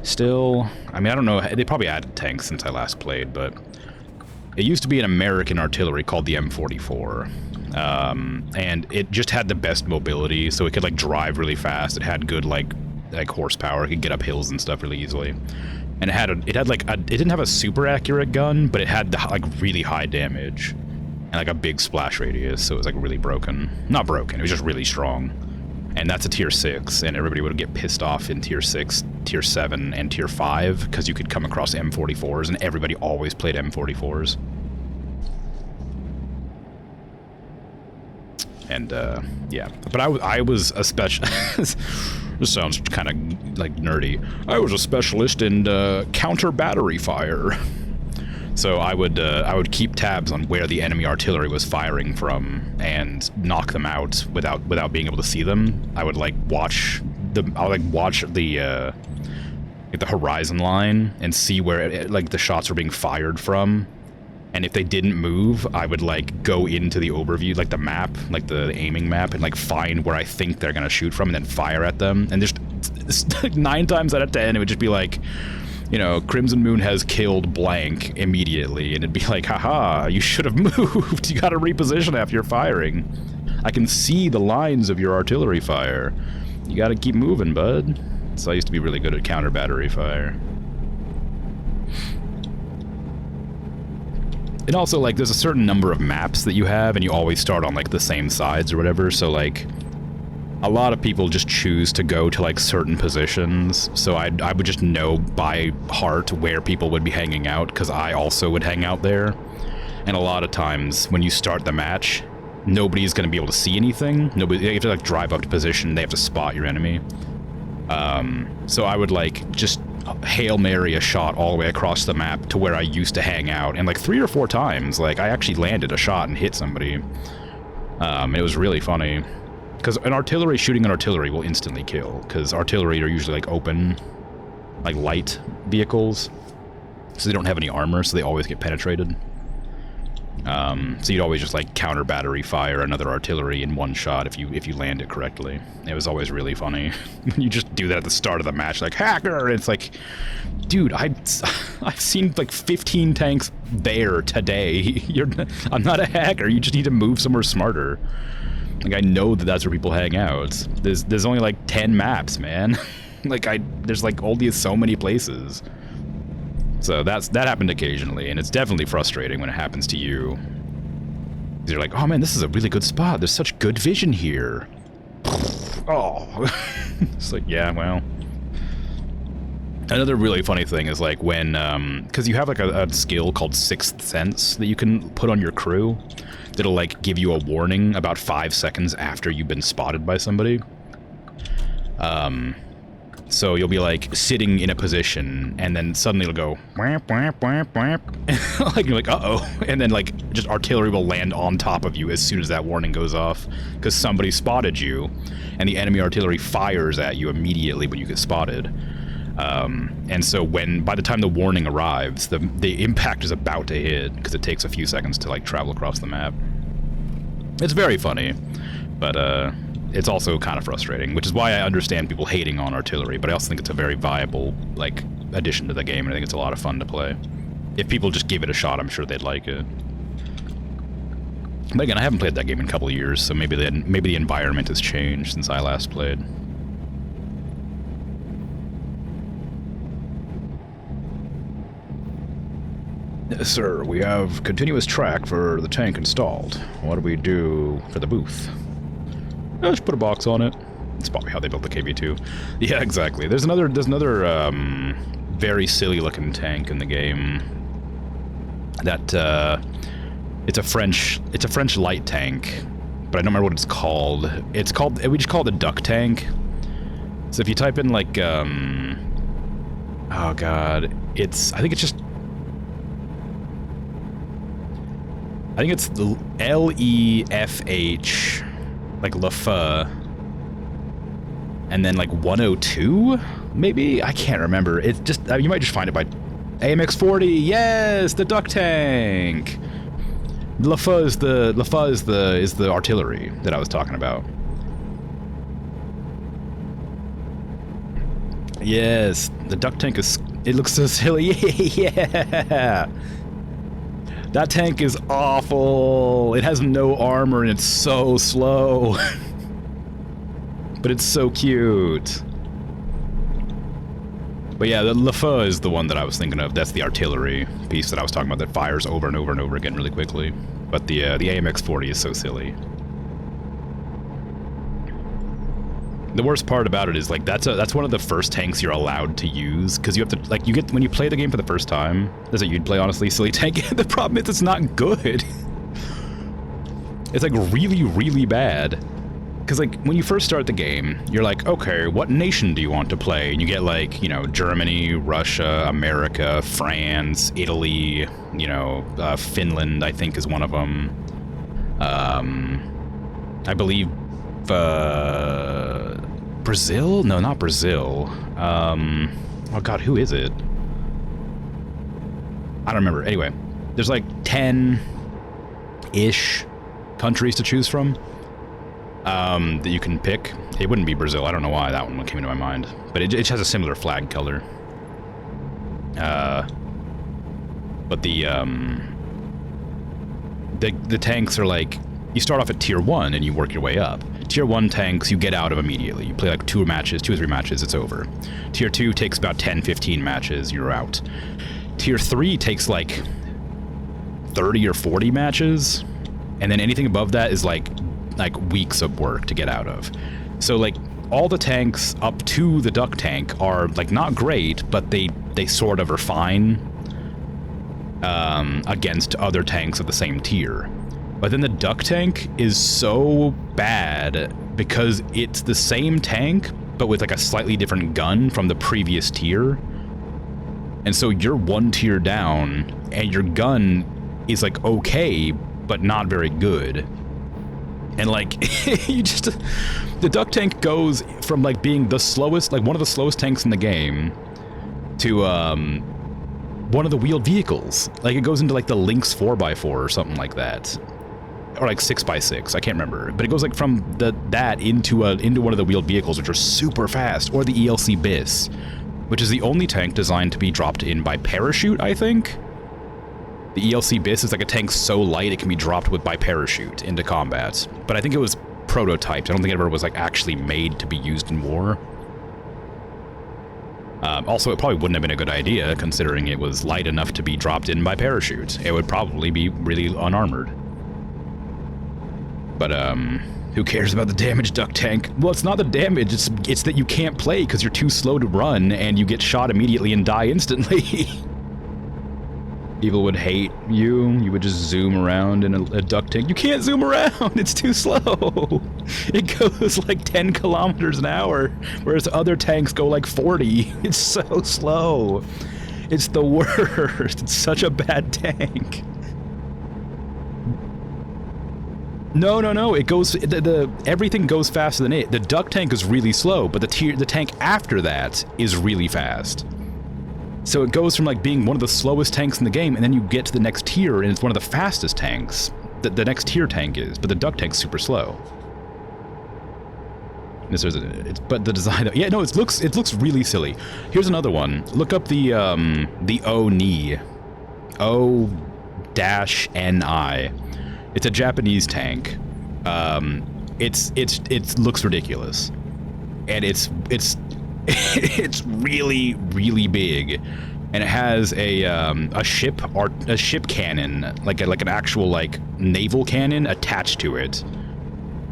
Still, I mean, I don't know, they probably added tanks since I last played, but it used to be an American artillery called the M44, and it just had the best mobility, so it could like drive really fast. It had good like horsepower. It could get up hills and stuff really easily. And it didn't have a super accurate gun, but it had the, like really high damage and like a big splash radius, so it was like really broken. Not broken, it was just really strong. And that's a tier 6, and everybody would get pissed off in tier 6, tier 7, and tier 5, because you could come across M44s, and everybody always played M44s. And, yeah. But I was a specialist... This sounds kind of, like, nerdy. I was a specialist in, counter battery fire. So I would keep tabs on where the enemy artillery was firing from and knock them out without being able to see them. I would like watch the horizon line and see where like the shots were being fired from. And if they didn't move, I would like go into the overview, like the map, like the aiming map, and like find where I think they're gonna shoot from and then fire at them. And just like 9 times out of 10, it would just be like, you know, Crimson Moon has killed blank immediately, and it'd be like, haha, you should have moved. You gotta reposition after you're firing. I can see the lines of your artillery fire. You gotta keep moving, bud. So I used to be really good at counter battery fire. And also, like, there's a certain number of maps that you have, and you always start on, like, the same sides or whatever, so, like, a lot of people just choose to go to, like, certain positions, so I would just know by heart where people would be hanging out, because I also would hang out there. And a lot of times, when you start the match, nobody's going to be able to see anything. You have to, like, drive up to position, they have to spot your enemy. So I would, like, just Hail Mary a shot all the way across the map to where I used to hang out, and, like, 3 or 4 times, like, I actually landed a shot and hit somebody. It was really funny. Because shooting an artillery will instantly kill, because artillery are usually, like, open, like, light vehicles. So they don't have any armor, so they always get penetrated. So you'd always just, like, counter battery fire another artillery in one shot if you land it correctly. It was always really funny. You just do that at the start of the match, like, hacker! And it's like, dude, I've seen, like, 15 tanks there today. I'm not a hacker, you just need to move somewhere smarter. Like, I know that that's where people hang out. There's only, like, 10 maps, man. Like, there's, like, only so many places. So that happened occasionally, and it's definitely frustrating when it happens to you. You're like, oh man, this is a really good spot. There's such good vision here. Oh. It's like, yeah, well. Another really funny thing is, like, when, because you have, like, a skill called Sixth Sense that you can put on your crew that'll, like, give you a warning about 5 seconds after you've been spotted by somebody. So you'll be, like, sitting in a position, and then suddenly it'll go, whamp, whamp, whamp, whamp. Like, you're like, uh-oh. And then, like, just artillery will land on top of you as soon as that warning goes off, because somebody spotted you, and the enemy artillery fires at you immediately when you get spotted. And so by the time the warning arrives, the impact is about to hit, because it takes a few seconds to, like, travel across the map. It's very funny, but, it's also kind of frustrating, which is why I understand people hating on artillery, but I also think it's a very viable, like, addition to the game, and I think it's a lot of fun to play. If people just give it a shot, I'm sure they'd like it. But again, I haven't played that game in a couple of years, so maybe the environment has changed since I last played. Sir, we have continuous track for the tank installed. What do we do for the booth? Just put a box on it. That's probably how they built the KV-2. Yeah, exactly. There's another very silly looking tank in the game. That it's a French light tank, but I don't remember what it's called. We just call it the duck tank. So if you type in, like, oh god, I think it's the LEFH, like LaFa, and then like 102, maybe? I can't remember. It's just, you might just find it by AMX-40. Yes, the duck tank. LaFa is the artillery that I was talking about. Yes, the duck tank it looks so silly. Yeah. That tank is awful. It has no armor and it's so slow. But it's so cute. But yeah, the Le Feu is the one that I was thinking of. That's the artillery piece that I was talking about that fires over and over and over again really quickly. But the AMX-40 is so silly. The worst part about it is like that's one of the first tanks you're allowed to use because you have to like when you play the game for the first time. That's what you'd play, honestly. Silly tank. The problem is it's not good. It's like really, really bad. Because like when you first start the game, you're like, okay, what nation do you want to play? And you get like, you know, Germany, Russia, America, France, Italy, you know, Finland, I think is one of them. I believe Brazil? No, not Brazil. Oh god, who is it? I don't remember. Anyway, there's like 10-ish countries to choose from that you can pick. It wouldn't be Brazil. I don't know why that one came into my mind. But it has a similar flag color. But the tanks are like, you start off at tier 1 and you work your way up. Tier 1 tanks you get out of immediately. You play like 2 or 3 matches, it's over. Tier 2 takes about 10-15 matches, you're out. Tier 3 takes like 30 or 40 matches, and then anything above that is like weeks of work to get out of. So like all the tanks up to the duck tank are like not great, but they sort of are fine against other tanks of the same tier. But then the duck tank is so bad because it's the same tank, but with like a slightly different gun from the previous tier. And so you're 1 tier down, and your gun is like okay, but not very good. And like, the duck tank goes from like being the slowest, like one of the slowest tanks in the game, to one of the wheeled vehicles. Like it goes into like the Lynx 4x4 or something like that. Or like 6x6, I can't remember. But it goes like from that into one of the wheeled vehicles, which are super fast, or the ELC BIS, which is the only tank designed to be dropped in by parachute, I think. The ELC BIS is like a tank so light it can be dropped by parachute into combat. But I think it was prototyped. I don't think it ever was like actually made to be used in war. Also, it probably wouldn't have been a good idea, considering it was light enough to be dropped in by parachute. It would probably be really unarmored. But, who cares about the damaged duck tank? Well, it's not the damage, it's that you can't play because you're too slow to run and you get shot immediately and die instantly. People would hate you. You would just zoom around in a duck tank. You can't zoom around, it's too slow. It goes like 10 kilometers an hour, whereas other tanks go like 40. It's so slow. It's the worst. It's such a bad tank. No. It goes. Everything goes faster than it. The duck tank is really slow, but the tank after that is really fast. So it goes from like being one of the slowest tanks in the game, and then you get to the next tier, and it's one of the fastest tanks. The next tier tank is, but the duck tank's super slow. But the design, yeah, no, it looks really silly. Here's another one. Look up the O-Ni, O-Ni. It's a Japanese tank. It looks ridiculous, and it's really, really big, and it has a ship cannon, like an actual like naval cannon attached to it,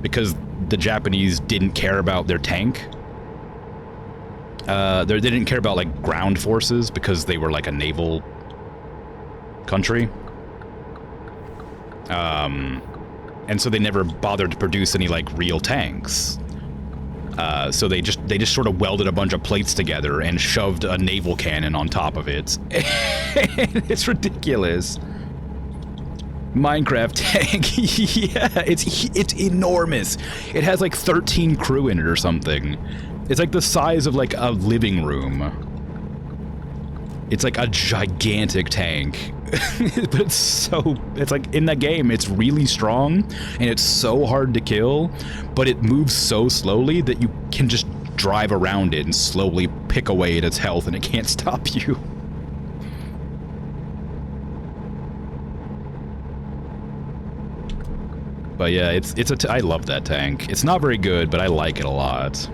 because the Japanese didn't care about their tank. They didn't care about like ground forces because they were like a naval country. And so they never bothered to produce any like real tanks. So they just sort of welded a bunch of plates together and shoved a naval cannon on top of it. It's ridiculous. Minecraft tank. Yeah, it's enormous. It has like 13 crew in it or something. It's like the size of like a living room. It's like a gigantic tank. But it's like in that game, it's really strong and it's so hard to kill, but it moves so slowly that you can just drive around it and slowly pick away at its health and it can't stop you. But yeah, I love that tank. It's not very good, but I like it a lot.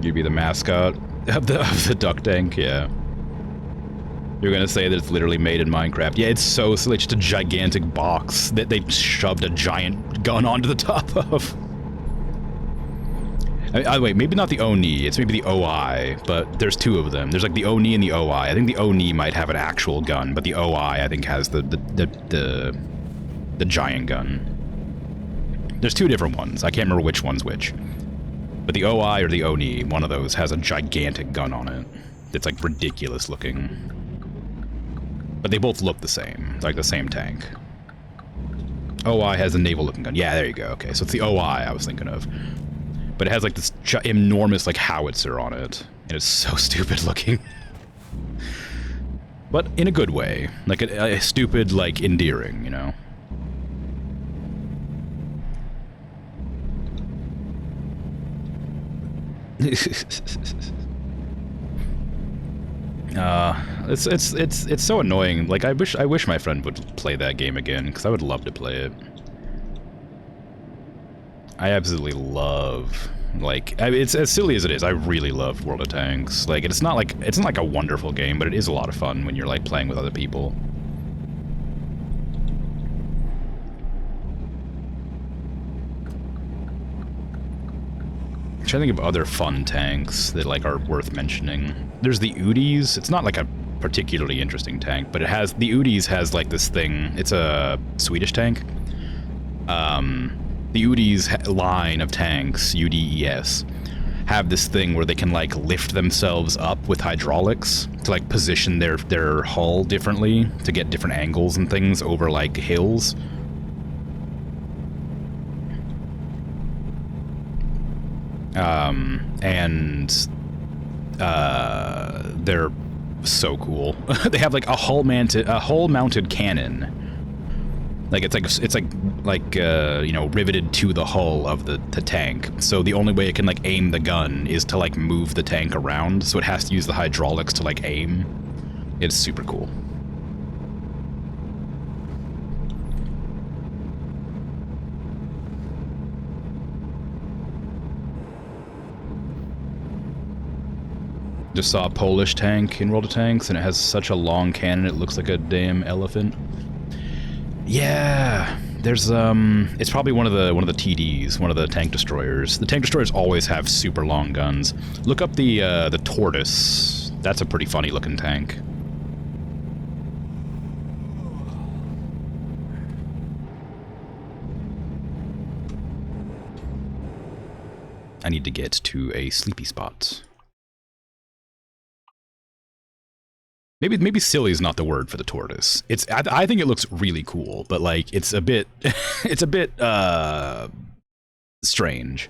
You'd be the mascot of the duck tank, yeah. You're gonna say that it's literally made in Minecraft. Yeah, it's so silly, just a gigantic box that they shoved a giant gun onto the top of. Wait, maybe not the Oni, it's maybe the OI, but there's two of them. There's like the Oni and the OI. I think the Oni might have an actual gun, but the OI I think has the giant gun. There's two different ones. I can't remember which one's which. But the OI or the Oni, one of those, has a gigantic gun on it. It's like ridiculous looking. But they both look the same, like the same tank. OI has a naval looking gun. Yeah, there you go. Okay, so it's the OI I was thinking of. But it has like this enormous like howitzer on it. And it's so stupid looking. But in a good way. Like a stupid, like endearing, you know? It's so annoying. Like I wish my friend would play that game again, because I would love to play it. I absolutely love, like, it's as silly as it is, I really love World of Tanks. Like, it's not like a wonderful game, but it is a lot of fun when you're like playing with other people. I'm trying to think of other fun tanks that like are worth mentioning. There's the Udis. It's not like a particularly interesting tank, but the Udis has like this thing. It's a Swedish tank. The Udis line of tanks, UDES, have this thing where they can like lift themselves up with hydraulics to like position their hull differently to get different angles and things over like hills. They're so cool. They have like a hull mounted cannon. Like it's like you know, riveted to the hull of the tank. So the only way it can like aim the gun is to like move the tank around. So it has to use the hydraulics to like aim. It's super cool. Just saw a Polish tank in World of Tanks, and it has such a long cannon it looks like a damn elephant. Yeah, there's it's probably one of the TDs, one of the tank destroyers. The tank destroyers always have super long guns. Look up the Tortoise. That's a pretty funny looking tank. I need to get to a sleepy spot. Maybe silly is not the word for the Tortoise. I think it looks really cool, but like it's a bit strange.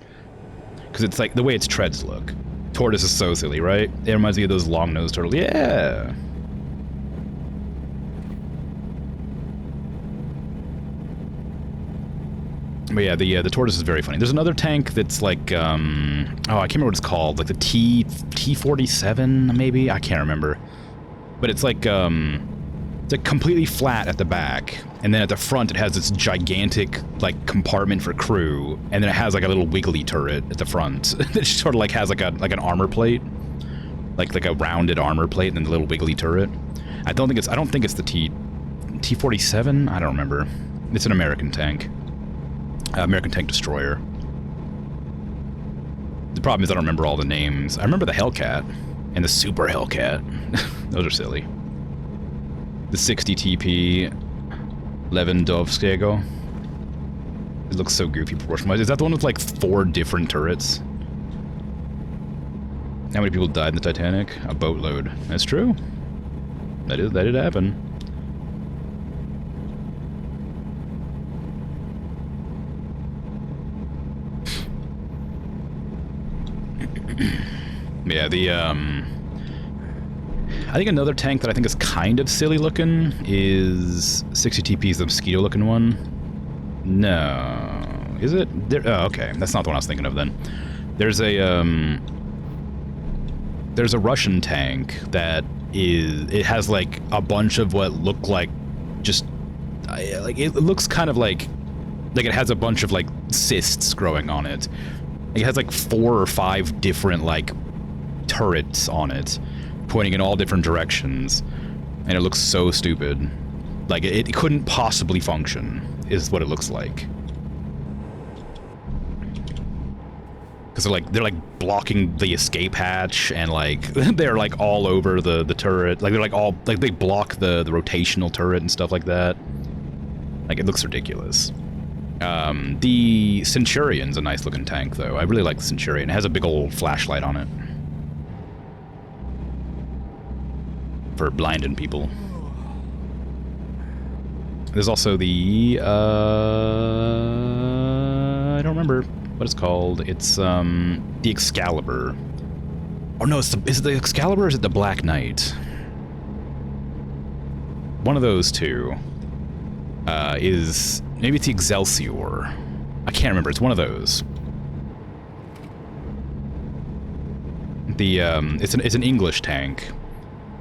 Because it's like the way its treads look. Tortoise is so silly, right? It reminds me of those long-nosed turtles. Yeah. But yeah, the Tortoise is very funny. There's another tank that's like oh, I can't remember what it's called. Like the T-47 maybe? I can't remember. But it's like completely flat at the back, and then at the front it has this gigantic like compartment for crew, and then it has like a little wiggly turret at the front. It sort of like has like an armor plate, like a rounded armor plate, and then the little wiggly turret. I don't think it's the T-47. I don't remember. It's an American tank, American tank destroyer. The problem is I don't remember all the names. I remember the Hellcat. And the Super Hellcat. Those are silly. The 60 TP Lewandowskiego. It looks so goofy proportion-wise. Is that the one with like 4 different turrets? How many people died in the Titanic? A boatload. That's true. That did happen. Yeah, I think another tank that I think is kind of silly looking is 60 TP's the mosquito looking one. No. Is it? Oh, okay. That's not the one I was thinking of then. There's a Russian tank that it has like a bunch of what look like just like it looks kind of like it has a bunch of like cysts growing on it. It has like 4 or 5 different like turrets on it, pointing in all different directions, and it looks so stupid. Like it couldn't possibly function, is what it looks like. Because they're like blocking the escape hatch, and like they're like all over the turret. Like they're like all like they block the rotational turret and stuff like that. Like it looks ridiculous. The Centurion's a nice looking tank though. I really like the Centurion. It has a big old flashlight on it for blinding people. There's also the I don't remember what it's called. It's the Excalibur. Oh no, is it the Excalibur or is it the Black Knight? One of those two. Is maybe it's the Excelsior. I can't remember. It's one of those. The it's an English tank.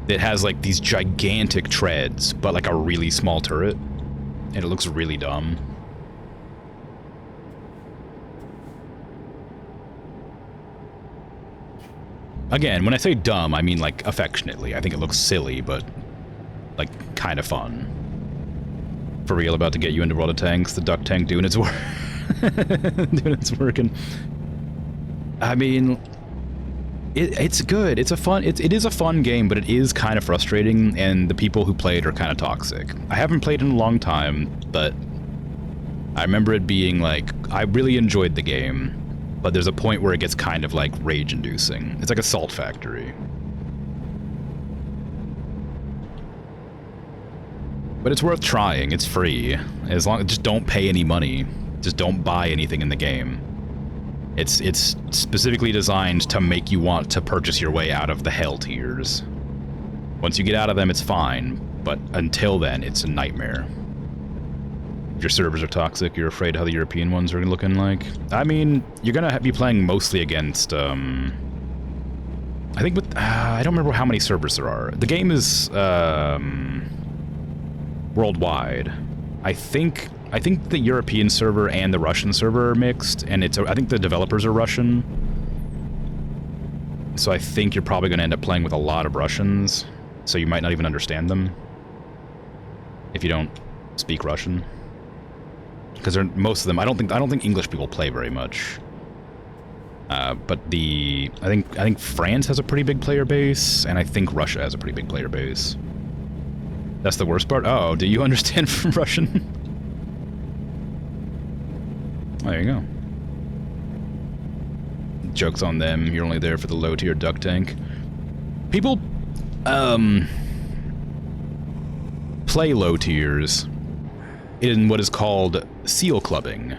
It has like these gigantic treads, but like a really small turret, and it looks really dumb. Again, when I say dumb, I mean like affectionately. I think it looks silly, but like kind of fun. For real, about to get you into World of Tanks, the duck tank doing its work. Doing its working. I mean, it's good. It's a fun. It is a fun game, but it is kind of frustrating, and the people who play it are kind of toxic. I haven't played in a long time, but I remember it being like I really enjoyed the game, but there's a point where it gets kind of like rage-inducing. It's like a salt factory. But it's worth trying. It's free. As long as just don't pay any money. Just don't buy anything in the game. It's specifically designed to make you want to purchase your way out of the hell tiers. Once you get out of them, it's fine, but until then, it's a nightmare. If your servers are toxic, you're afraid how the European ones are looking like. I mean, you're gonna be playing mostly against, I think with, I don't remember how many servers there are. The game is, worldwide. I think the European server and the Russian server are mixed, and I think the developers are Russian. So I think you're probably going to end up playing with a lot of Russians, so you might not even understand them if you don't speak Russian. Because most of them, I don't think English people play very much. But I think France has a pretty big player base, and I think Russia has a pretty big player base. That's the worst part? Oh, do you understand Russian? There you go. Joke's on them. You're only there for the low-tier duck tank. People, play low tiers in what is called seal clubbing,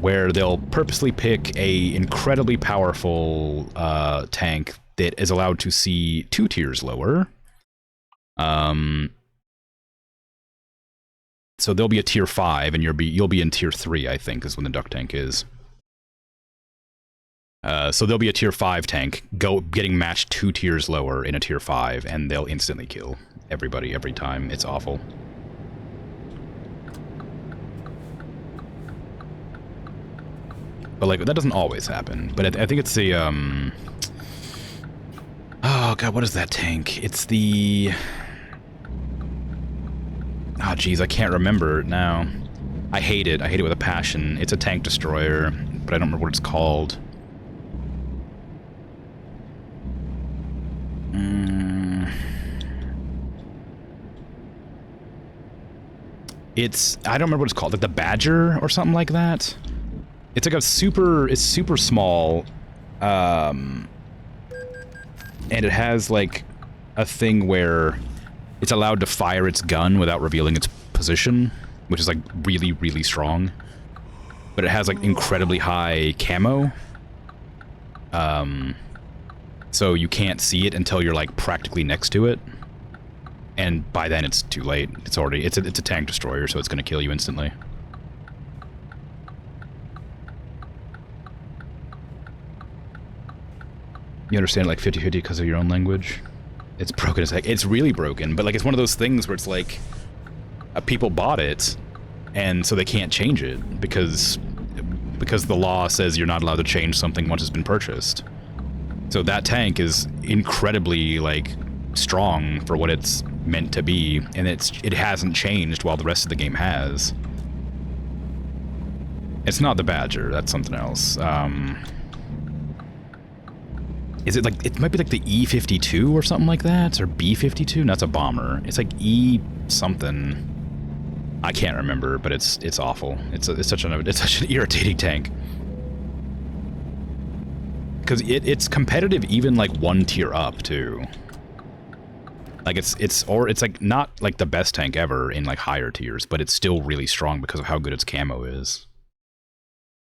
where they'll purposely pick a incredibly powerful tank that is allowed to see 2 tiers lower. So they'll be a tier 5, and you'll be in tier 3, I think, is when the duck tank is. So they'll be a tier 5 tank, getting matched 2 tiers lower in a tier 5, and they'll instantly kill everybody every time. It's awful. But like that doesn't always happen. But I think it's the oh god, what is that tank? It's the oh geez, I can't remember it now. I hate it. I hate it with a passion. It's a tank destroyer, but I don't remember what it's called. I don't remember what it's called, like the Badger or something like that. It's like it's super small, and it has like a thing where it's allowed to fire its gun without revealing its position, which is like really, really strong. But it has like incredibly high camo. So you can't see it until you're like practically next to it. And by then it's too late. It's a tank destroyer, so it's gonna kill you instantly. You understand like 50-50 because of your own language? It's broken as heck. It's really broken, but like it's one of those things where it's like people bought it, and so they can't change it because the law says you're not allowed to change something once it's been purchased. So that tank is incredibly like strong for what it's meant to be, and it hasn't changed while the rest of the game has. It's not the Badger. That's something else. Is it like, it might be like the E-52 or something like that? Or B-52? No, that's a bomber. It's like E something. I can't remember, but it's awful. It's such an irritating tank. Because it's competitive even like one tier up too. Like it's like not like the best tank ever in like higher tiers, but it's still really strong because of how good its camo is.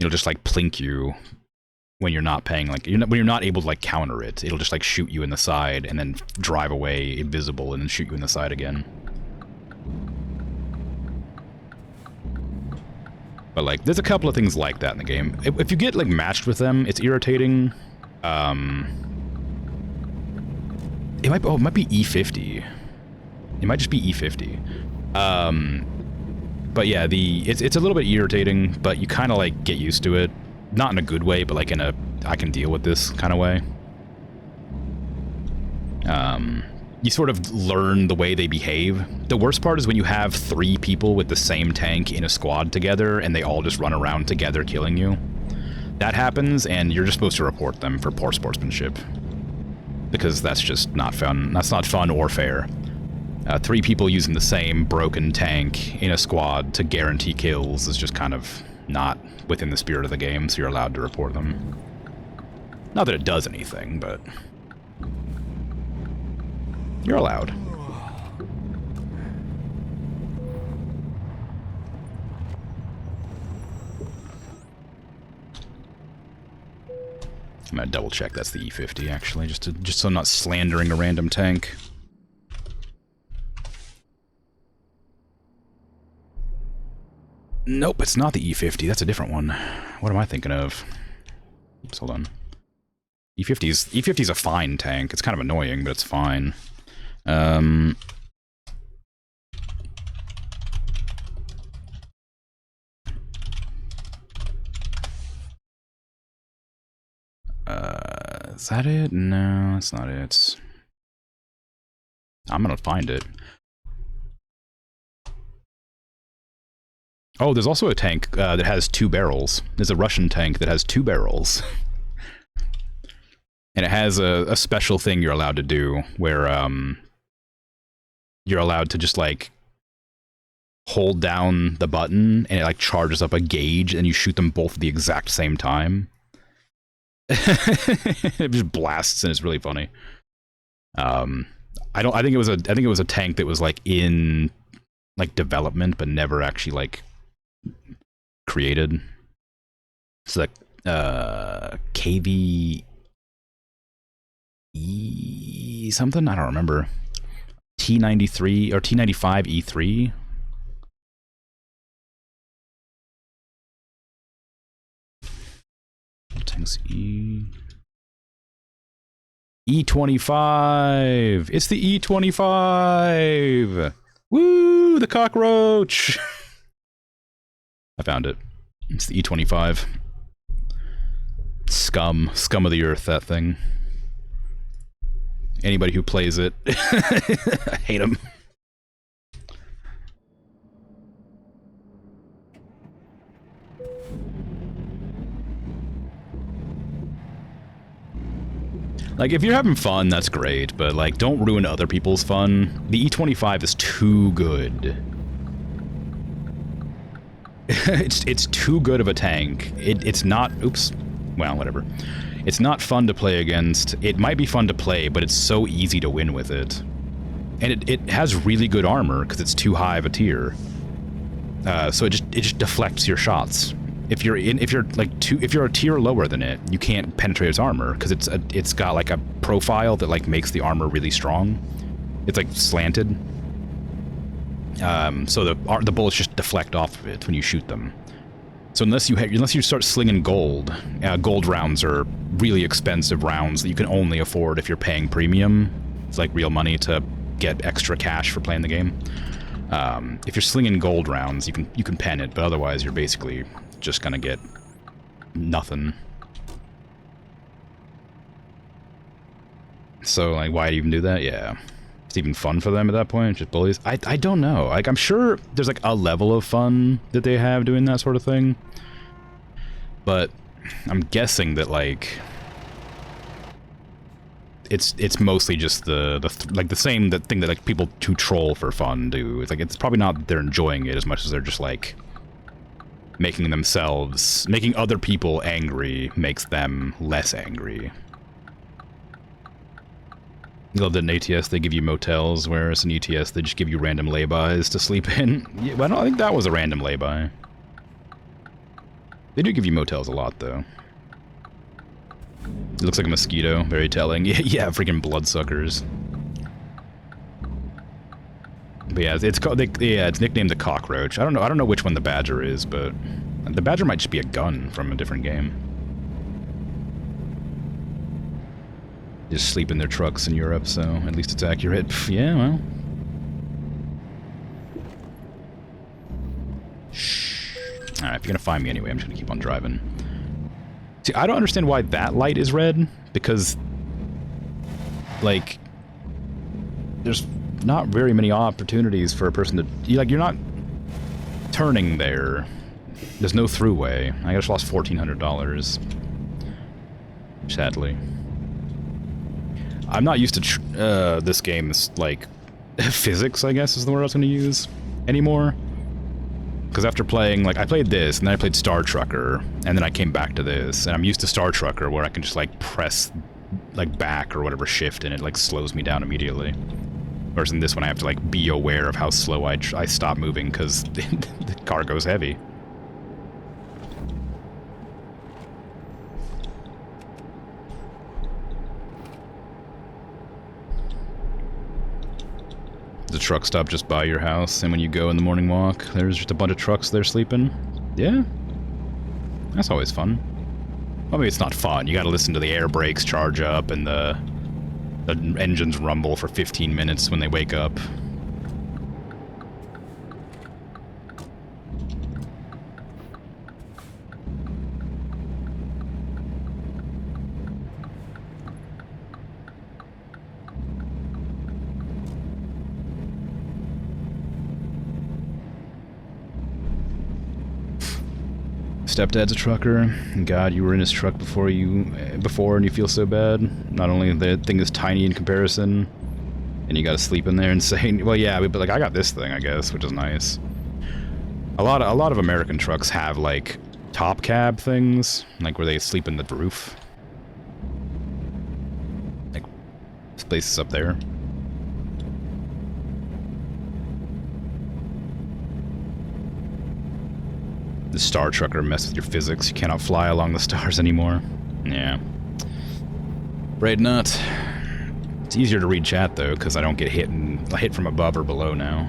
It'll just like plink you when you're not paying, like when you're not able to like counter it. It'll just like shoot you in the side and then drive away invisible and then shoot you in the side again. But like there's a couple of things like that in the game. If you get like matched with them, it's irritating. It might be E50. It might just be E50. But yeah, it's a little bit irritating, but you kind of like get used to it. Not in a good way, but like in a I can deal with this kind of way. You sort of learn the way they behave. The worst part is when you have 3 people with the same tank in a squad together and they all just run around together killing you. That happens, and you're just supposed to report them for poor sportsmanship. Because that's just not fun. That's not fun or fair. 3 people using the same broken tank in a squad to guarantee kills is just kind of not within the spirit of the game, so you're allowed to report them. Not that it does anything, but you're allowed. I'm gonna double check that's the E50 actually, just so I'm not slandering a random tank. Nope, it's not the E50. That's a different one. What am I thinking of? Oops, hold on. E50's a fine tank. It's kind of annoying, but it's fine. Is that it? No, that's not it. I'm gonna find it. Oh, there's also a tank that has 2 barrels. There's a Russian tank that has 2 barrels. And it has a special thing you're allowed to do where you're allowed to just like hold down the button and it like charges up a gauge and you shoot them both at the exact same time. It just blasts and it's really funny. I think it was a tank that was like in like development but never actually like created. It's like KVE something? I don't remember. T93 or T95 E3. Tanks E25. It's the E25. Woo, the cockroach. I found it. It's the E25. Scum of the earth, that thing. Anybody who plays it, I hate them. Like, if you're having fun, that's great, but like, don't ruin other people's fun. The E25 is too good. It's too good of a tank. It's not, oops, well, whatever. It's not fun to play against. It might be fun to play, but it's so easy to win with it. And it has really good armor, because it's too high of a tier. So it just deflects your shots. If you're a tier lower than it, you can't penetrate its armor, because it's got like a profile that like makes the armor really strong. It's like slanted. So the bullets just deflect off of it when you shoot them. So unless you start slinging gold, gold rounds are really expensive rounds that you can only afford if you're paying premium. It's like real money to get extra cash for playing the game. If you're slinging gold rounds, you can pen it, but otherwise you're basically just gonna get nothing. So, like, why even do that? Yeah. It's even fun for them at that point, just bullies. I don't know. Like, I'm sure there's, like, a level of fun that they have doing that sort of thing. But I'm guessing that, like, it's mostly just the same thing that, like, people who troll for fun do. It's like, it's probably not that they're enjoying it as much as they're just, like, making other people angry makes them less angry. You love that in ATS they give you motels, whereas in ETS they just give you random laybys to sleep in. Yeah, well, I think that was a random layby. They do give you motels a lot, though. It looks like a mosquito, very telling. Yeah, freaking bloodsuckers. But yeah, it's nicknamed the cockroach. I don't know which one the badger is, but the badger might just be a gun from a different game. Just sleep in their trucks in Europe, so at least it's accurate. Yeah, well. Shh. Alright, if you're gonna find me anyway, I'm just gonna keep on driving. See, I don't understand why that light is red, because, like, there's not very many opportunities for a person to... Like, you're not turning there. There's no throughway. I just lost $1,400. Sadly. I'm not used to this game's, like, physics, I guess is the word I was going to use, anymore. Because after playing, like, I played this, and then I played Star Trucker, and then I came back to this, and I'm used to Star Trucker, where I can just, like, press, like, back or whatever shift, and it, like, slows me down immediately. Whereas in this one, I have to, like, be aware of how slow I stop moving, because the car goes heavy. The truck stop just by your house, and when you go in the morning walk, there's just a bunch of trucks there sleeping. Yeah. That's always fun. I mean, it's not fun. You gotta listen to the air brakes charge up and the engines rumble for 15 minutes when they wake up. Stepdad's a trucker, and God, you were in his truck before and you feel so bad. Not only the thing is tiny in comparison, and you gotta sleep in there and say, well, yeah, but like I got this thing, I guess, which is nice. A lot of American trucks have like top cab things, like where they sleep in the roof. Like this place is up there. The Star Trucker messed with your physics. You cannot fly along the stars anymore. Yeah. Braid nut. It's easier to read chat though, because I don't get hit from above or below now.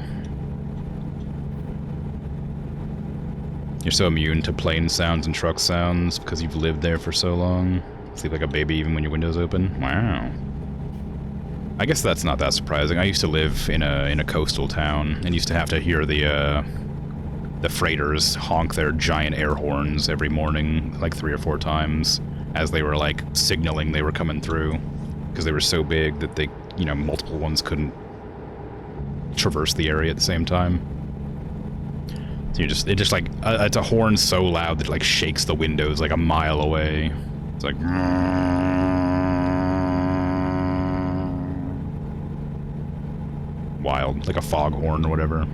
You're so immune to plane sounds and truck sounds because you've lived there for so long. Sleep like a baby even when your window's open. Wow. I guess that's not that surprising. I used to live in a coastal town and used to have to hear the freighters honk their giant air horns every morning, like 3 or 4 times, as they were, like, signaling they were coming through. Because they were so big that they, you know, multiple ones couldn't traverse the area at the same time. So it's a horn so loud that it, like, shakes the windows, like, a mile away. It's like... wild, like a foghorn or whatever.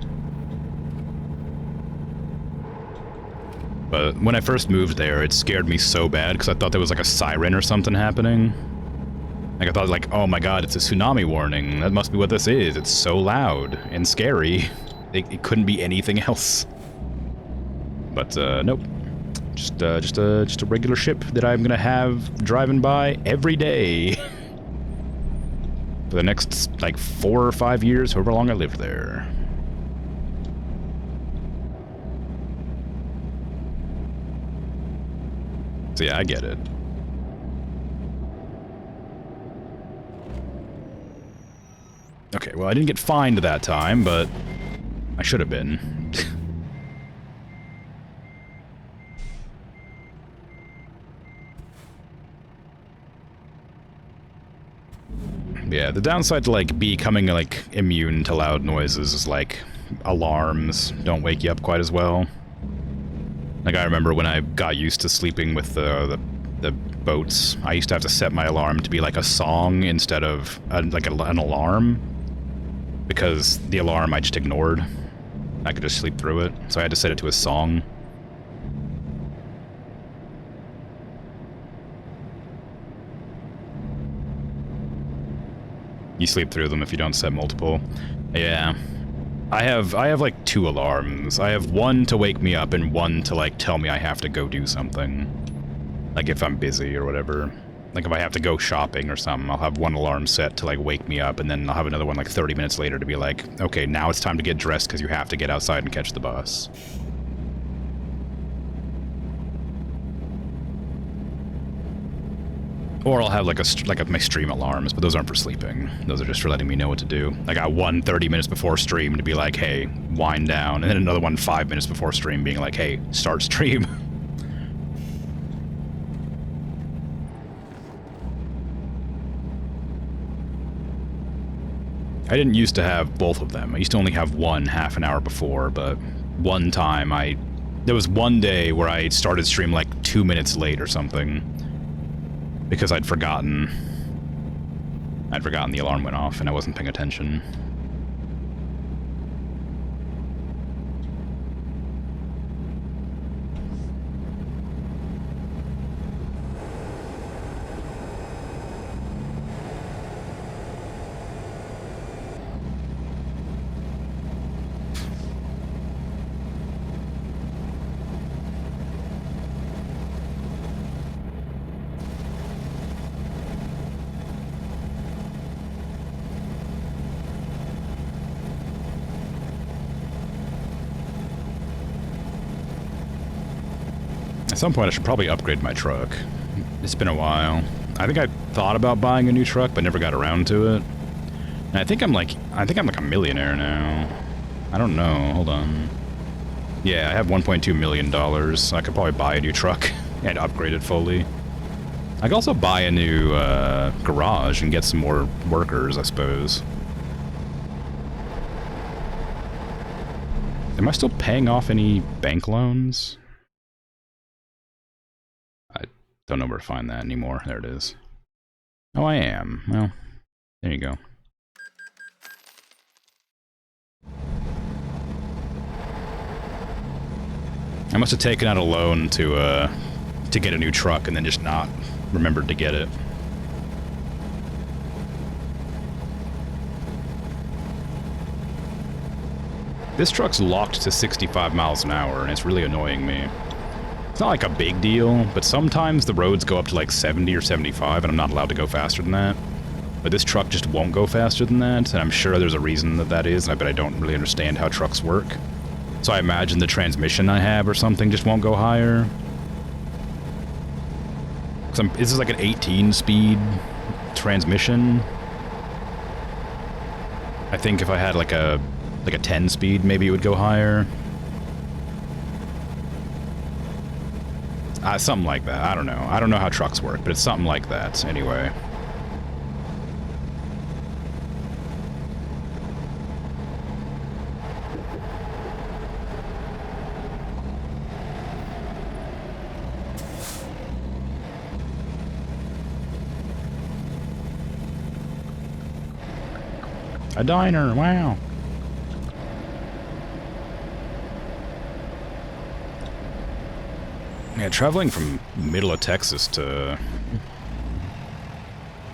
But when I first moved there, it scared me so bad because I thought there was like a siren or something happening. Like I thought like, oh my god, it's a tsunami warning. That must be what this is. It's so loud and scary. It couldn't be anything else. But nope. Just a regular ship that I'm gonna have driving by every day. For the next like 4 or 5 years, however long I lived there. So yeah, I get it. Okay, well, I didn't get fined that time, but I should have been. Yeah, the downside to, like, becoming, like, immune to loud noises is, like, alarms don't wake you up quite as well. Like, I remember when I got used to sleeping with the boats, I used to have to set my alarm to be, like, a song instead of, an alarm. Because the alarm I just ignored. I could just sleep through it, so I had to set it to a song. You sleep through them if you don't set multiple. Yeah. I have like 2 alarms. I have one to wake me up and one to, like, tell me I have to go do something. Like, if I'm busy or whatever. Like, if I have to go shopping or something, I'll have one alarm set to, like, wake me up, and then I'll have another one, like, 30 minutes later to be like, okay, now it's time to get dressed because you have to get outside and catch the bus. Or I'll have, like, my stream alarms, but those aren't for sleeping. Those are just for letting me know what to do. I got one 30 minutes before stream to be like, hey, wind down, and then another one 5 minutes before stream being like, hey, start stream. I didn't used to have both of them. I used to only have one half an hour before, but one time there was one day where I started stream like 2 minutes late or something. Because I'd forgotten the alarm went off and I wasn't paying attention. At some point I should probably upgrade my truck. It's been a while. I think I thought about buying a new truck, but never got around to it. And I think I'm like a millionaire now. I don't know, hold on. Yeah, I have $1.2 million, so I could probably buy a new truck and upgrade it fully. I could also buy a new garage and get some more workers, I suppose. Am I still paying off any bank loans? I don't know where to find that anymore. There it is. Oh, I am. Well, there you go. I must have taken out a loan to get a new truck and then just not remembered to get it. This truck's locked to 65 miles an hour, and it's really annoying me. It's not like a big deal, but sometimes the roads go up to like 70 or 75, and I'm not allowed to go faster than that. But this truck just won't go faster than that, and I'm sure there's a reason that is, and I don't really understand how trucks work. So I imagine the transmission I have or something just won't go higher. This is like an 18-speed transmission. I think if I had like a 10-speed, maybe it would go higher. Something like that. I don't know. I don't know how trucks work, but it's something like that, anyway. A diner, wow. Yeah, traveling from middle of Texas to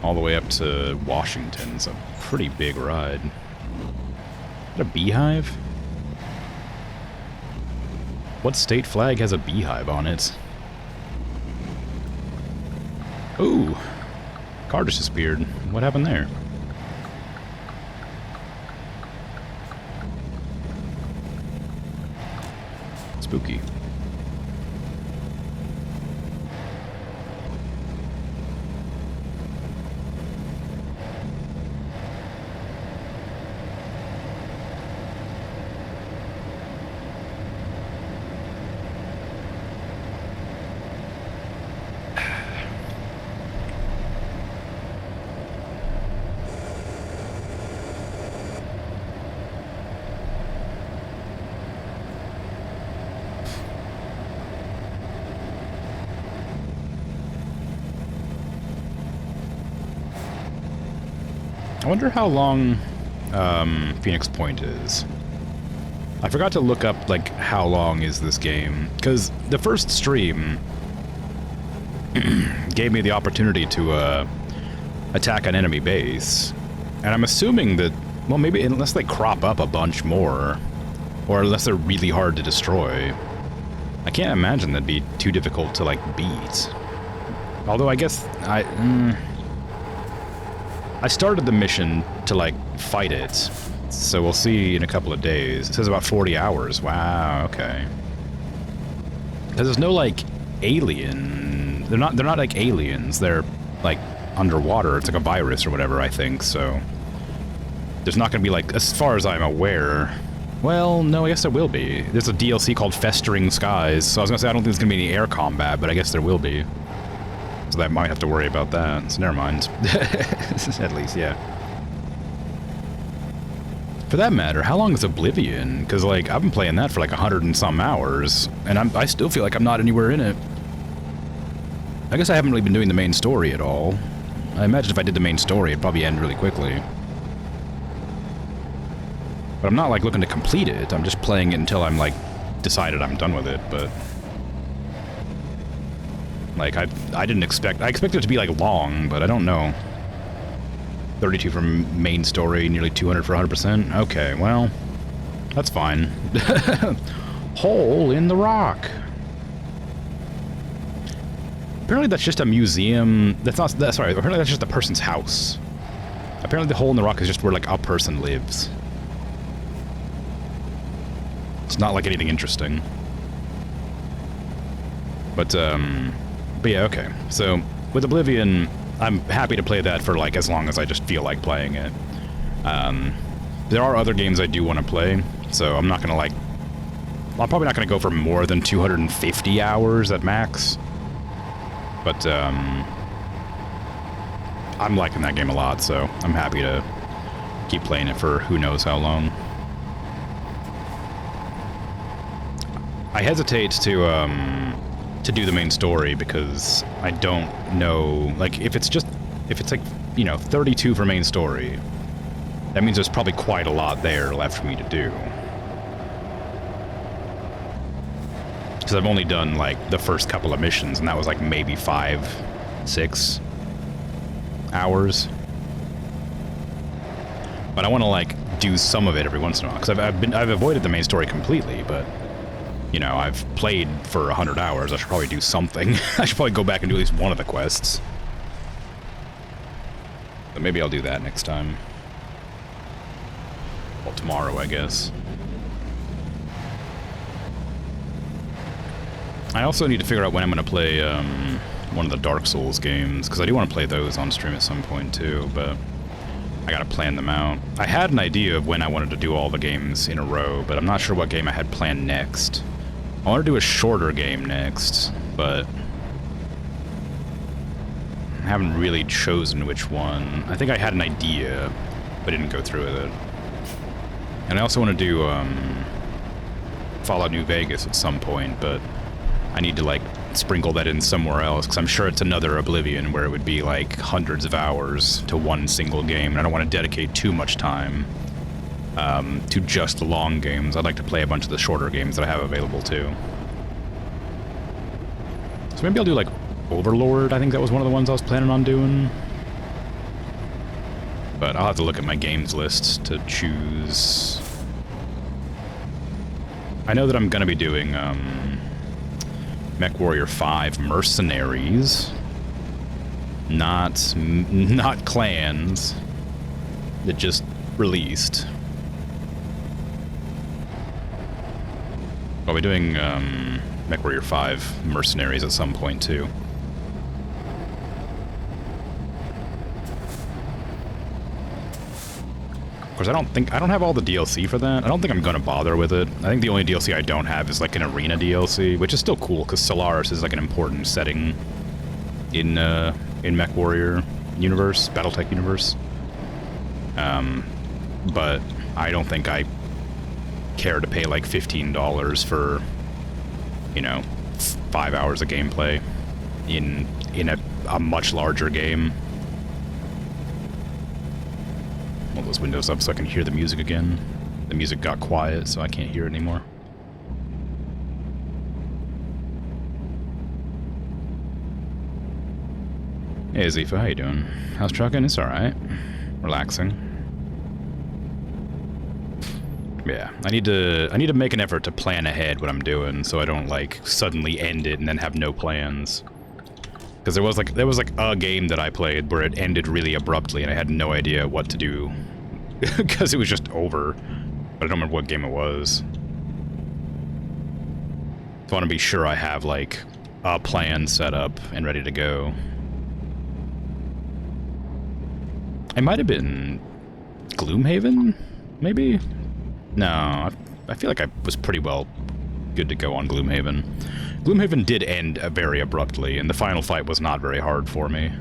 all the way up to Washington's a pretty big ride. Is that a beehive? What state flag has a beehive on it? Ooh, car just disappeared. What happened there? Spooky. wonder how long Phoenix Point is. I forgot to look up, like, how long is this game. Because the first stream gave me the opportunity to attack an enemy base. And I'm assuming that, well, maybe unless they crop up a bunch more, or unless they're really hard to destroy, I can't imagine that'd be too difficult to, like, beat. Although I guess I started the mission to, like, fight it. So we'll see in a couple of days. It says about 40 hours. Wow, okay. Because there's no, like, alien. They're not like aliens. They're, like, underwater. It's like a virus or whatever, I think, so there's not gonna be, like, as far as I'm aware. Well, no, I guess there will be. There's a DLC called Festering Skies, so I was gonna say I don't think there's gonna be any air combat, but I guess there will be. So I might have to worry about that, so never mind. At least, yeah. For that matter, how long is Oblivion? Because, like, I've been playing that for like 100 and some hours, and I still feel like I'm not anywhere in it. I guess I haven't really been doing the main story at all. I imagine if I did the main story, it'd probably end really quickly. But I'm not, like, looking to complete it. I'm just playing it until I'm, like, decided I'm done with it, but... Like, I didn't expect... I expected it to be, like, long, but I don't know. 32 for main story, nearly 200 for 100%? Okay, well... That's fine. Hole in the rock! Apparently that's just a museum... Sorry, apparently that's just a person's house. Apparently the hole in the rock is just where, like, a person lives. It's not like anything interesting. But yeah, okay. So, with Oblivion, I'm happy to play that for, like, as long as I just feel like playing it. There are other games I do want to play, so I'm not gonna, like... I'm probably not gonna go for more than 250 hours at max. But, I'm liking that game a lot, so I'm happy to keep playing it for who knows how long. I hesitate to do the main story because I don't know, like, if it's like, you know, 32 for main story, that means there's probably quite a lot there left for me to do. Because I've only done, like, the first couple of missions, and that was, like, maybe 5, 6 hours. But I want to, like, do some of it every once in a while, because I've avoided the main story completely, but... You know, I've played for 100 hours. I should probably do something. I should probably go back and do at least one of the quests. But maybe I'll do that next time. Well, tomorrow, I guess. I also need to figure out when I'm going to play one of the Dark Souls games, because I do want to play those on stream at some point, too, but I gotta plan them out. I had an idea of when I wanted to do all the games in a row, but I'm not sure what game I had planned next. I want to do a shorter game next, but I haven't really chosen which one. I think I had an idea, but didn't go through with it. And I also want to do Fallout New Vegas at some point, but I need to, like, sprinkle that in somewhere else, because I'm sure it's another Oblivion where it would be, like, hundreds of hours to one single game, and I don't want to dedicate too much time to just the long games. I'd like to play a bunch of the shorter games that I have available, too. So maybe I'll do, like, Overlord. I think that was one of the ones I was planning on doing. But I'll have to look at my games list to choose. I know that I'm going to be doing MechWarrior 5 Mercenaries. Not Clans. That just released. I'll be doing MechWarrior 5 Mercenaries at some point, too. Of course, I don't have all the DLC for that. I don't think I'm gonna bother with it. I think the only DLC I don't have is, like, an arena DLC, which is still cool, because Solaris is, like, an important setting in MechWarrior universe, BattleTech universe. But I don't think I care to pay, like, $15 for, you know, 5 hours of gameplay in a much larger game. those windows up so I can hear the music again. The music got quiet, so I can't hear it anymore. Hey Zifa, how you doing? How's trucking? It's alright. Relaxing. Yeah, I need to make an effort to plan ahead what I'm doing so I don't like suddenly end it and then have no plans. Because there was like a game that I played where it ended really abruptly and I had no idea what to do. Because it was just over. But I don't remember what game it was. So I want to be sure I have like a plan set up and ready to go. It might have been Gloomhaven, maybe? No, I feel like I was pretty well good to go on Gloomhaven. Gloomhaven did end very abruptly, and the final fight was not very hard for me.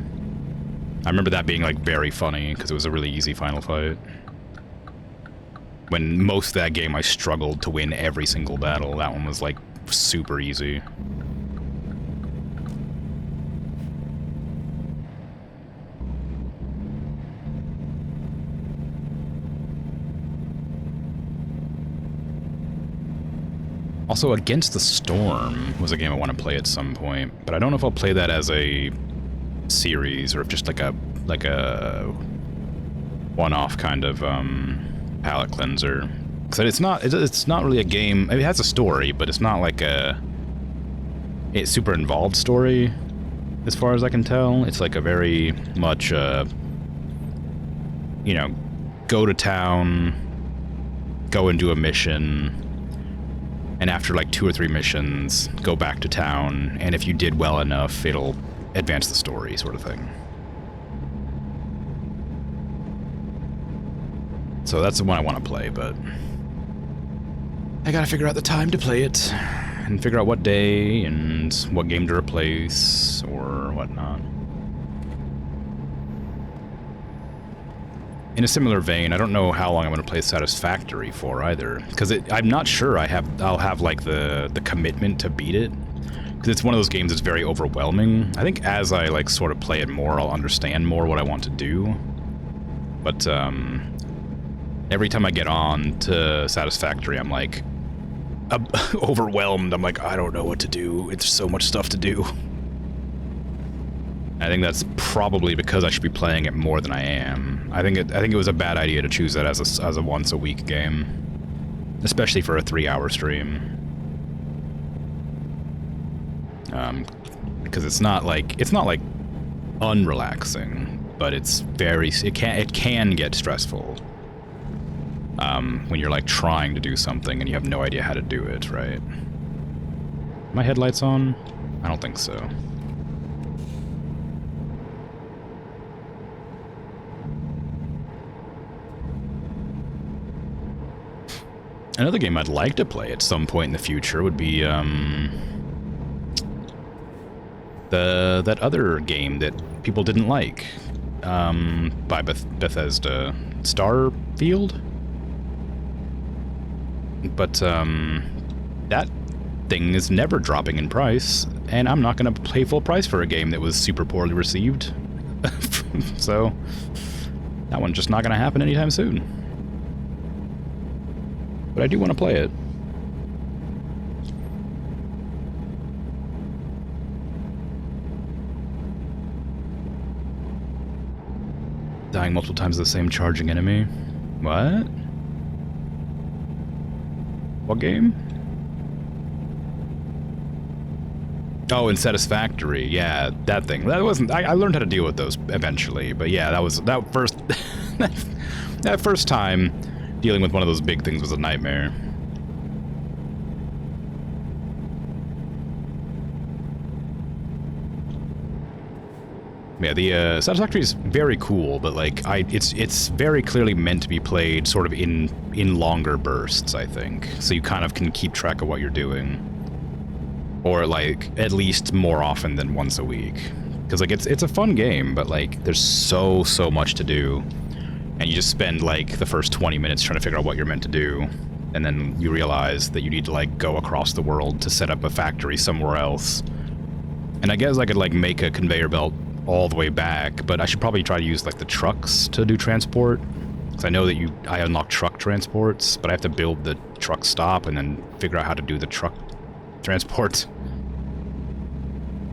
I remember that being like very funny, because it was a really easy final fight. When most of that game I struggled to win every single battle, that one was like super easy. Also, Against the Storm was a game I want to play at some point, but I don't know if I'll play that as a series or if just like a one-off kind of palate cleanser. Because it's not really a game. I mean, it has a story, but it's not like a super involved story, as far as I can tell. It's like a very much you know, go to town, go and do a mission. And after like 2 or 3 missions, go back to town, and if you did well enough, it'll advance the story, sort of thing. So that's the one I want to play, but I gotta figure out the time to play it, and figure out what day, and what game to replace, or whatnot. In a similar vein, I don't know how long I'm going to play Satisfactory for either, because I'm not sure I'll have like the commitment to beat it, because it's one of those games that's very overwhelming. I think as I like sort of play it more, I'll understand more what I want to do. But every time I get on to Satisfactory, I'm like overwhelmed. I'm like, I don't know what to do. It's so much stuff to do. I think that's probably because I should be playing it more than I am. I think it was a bad idea to choose that as a once a week game, especially for a 3-hour stream. Because it's not like unrelaxing, but it can get stressful. When you're like trying to do something and you have no idea how to do it, right? My headlights on? I don't think so. Another game I'd like to play at some point in the future would be that other game that people didn't like by Bethesda, Starfield. But that thing is never dropping in price, and I'm not going to pay full price for a game that was super poorly received. So that one's just not going to happen anytime soon. But I do want to play it. Dying multiple times to the same charging enemy. What? What game? Oh, in Satisfactory. Yeah, that thing. That wasn't. I learned how to deal with those eventually, but yeah, that first that first time dealing with one of those big things was a nightmare. Yeah, the Satisfactory is very cool, but like it's very clearly meant to be played sort of in longer bursts, I think. So you kind of can keep track of what you're doing, or like at least more often than once a week. Because like it's a fun game, but like there's so much to do, and you just spend like the first 20 minutes trying to figure out what you're meant to do, and then you realize that you need to like go across the world to set up a factory somewhere else. And I guess I could like make a conveyor belt all the way back, but I should probably try to use like the trucks to do transport, Because I know that I unlock truck transports, but I have to build the truck stop and then figure out how to do the truck transport.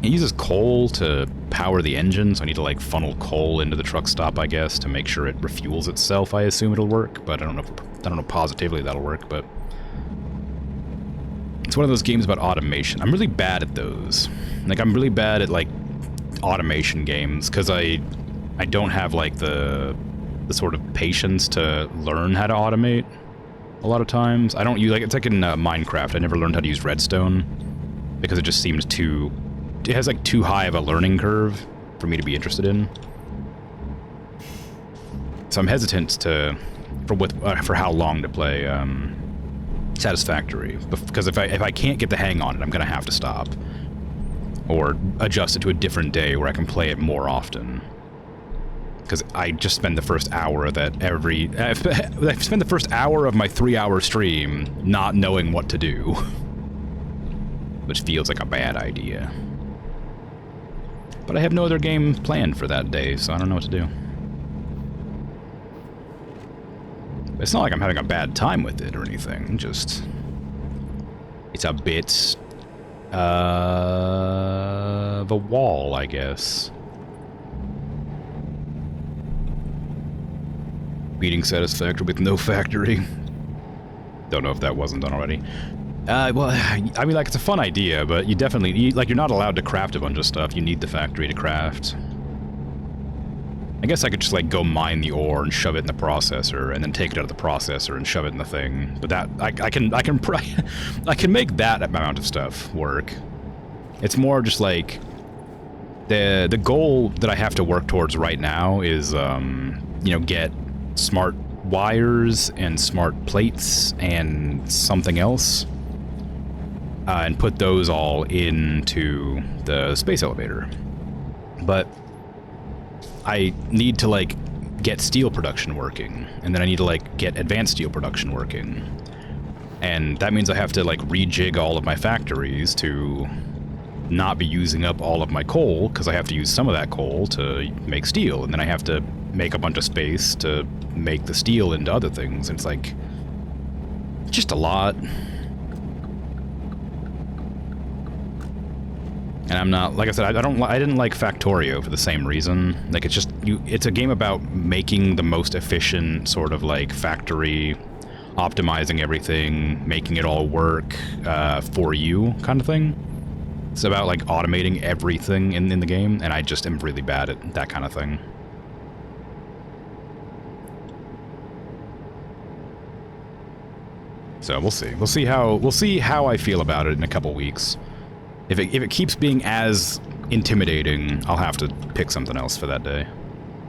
It uses coal to power the engine, so I need to like funnel coal into the truck stop, I guess, to make sure it refuels itself. I assume it'll work, but I don't know positively that'll work, but it's one of those games about automation. I'm really bad at those. Like, I'm really bad at like automation games because I don't have like the sort of patience to learn how to automate a lot of times. I don't use, like, it's like in Minecraft. I never learned how to use redstone because it just seems too... It has like too high of a learning curve for me to be interested in. So I'm hesitant for how long to play Satisfactory, because if I can't get the hang on it, I'm gonna have to stop or adjust it to a different day where I can play it more often. Because I just spend the first hour of that I spend the first hour of my 3-hour stream not knowing what to do, which feels like a bad idea. But I have no other game planned for that day, so I don't know what to do. It's not like I'm having a bad time with it or anything, just... It's a bit... of a wall, I guess. Beating Satisfactory with no factory. Don't know if that wasn't done already. Well, I mean, like, it's a fun idea, but you definitely need, like, you're not allowed to craft a bunch of stuff. You need the factory to craft. I guess I could just, like, go mine the ore and shove it in the processor, and then take it out of the processor and shove it in the thing. But that, I can make that amount of stuff work. It's more just, like, the goal that I have to work towards right now is, you know, get smart wires and smart plates and something else. And put those all into the space elevator. But I need to, like, get steel production working, and then I need to, like, get advanced steel production working. And that means I have to, like, rejig all of my factories to not be using up all of my coal, because I have to use some of that coal to make steel, and then I have to make a bunch of space to make the steel into other things. And it's, like, just a lot. And I'm not, like I said, I didn't like Factorio for the same reason. Like, it's just, it's a game about making the most efficient sort of, like, factory, optimizing everything, making it all work for you, kind of thing. It's about, like, automating everything in the game, and I just am really bad at that kind of thing. So we'll see. We'll see how I feel about it in a couple weeks. If it keeps being as intimidating, I'll have to pick something else for that day.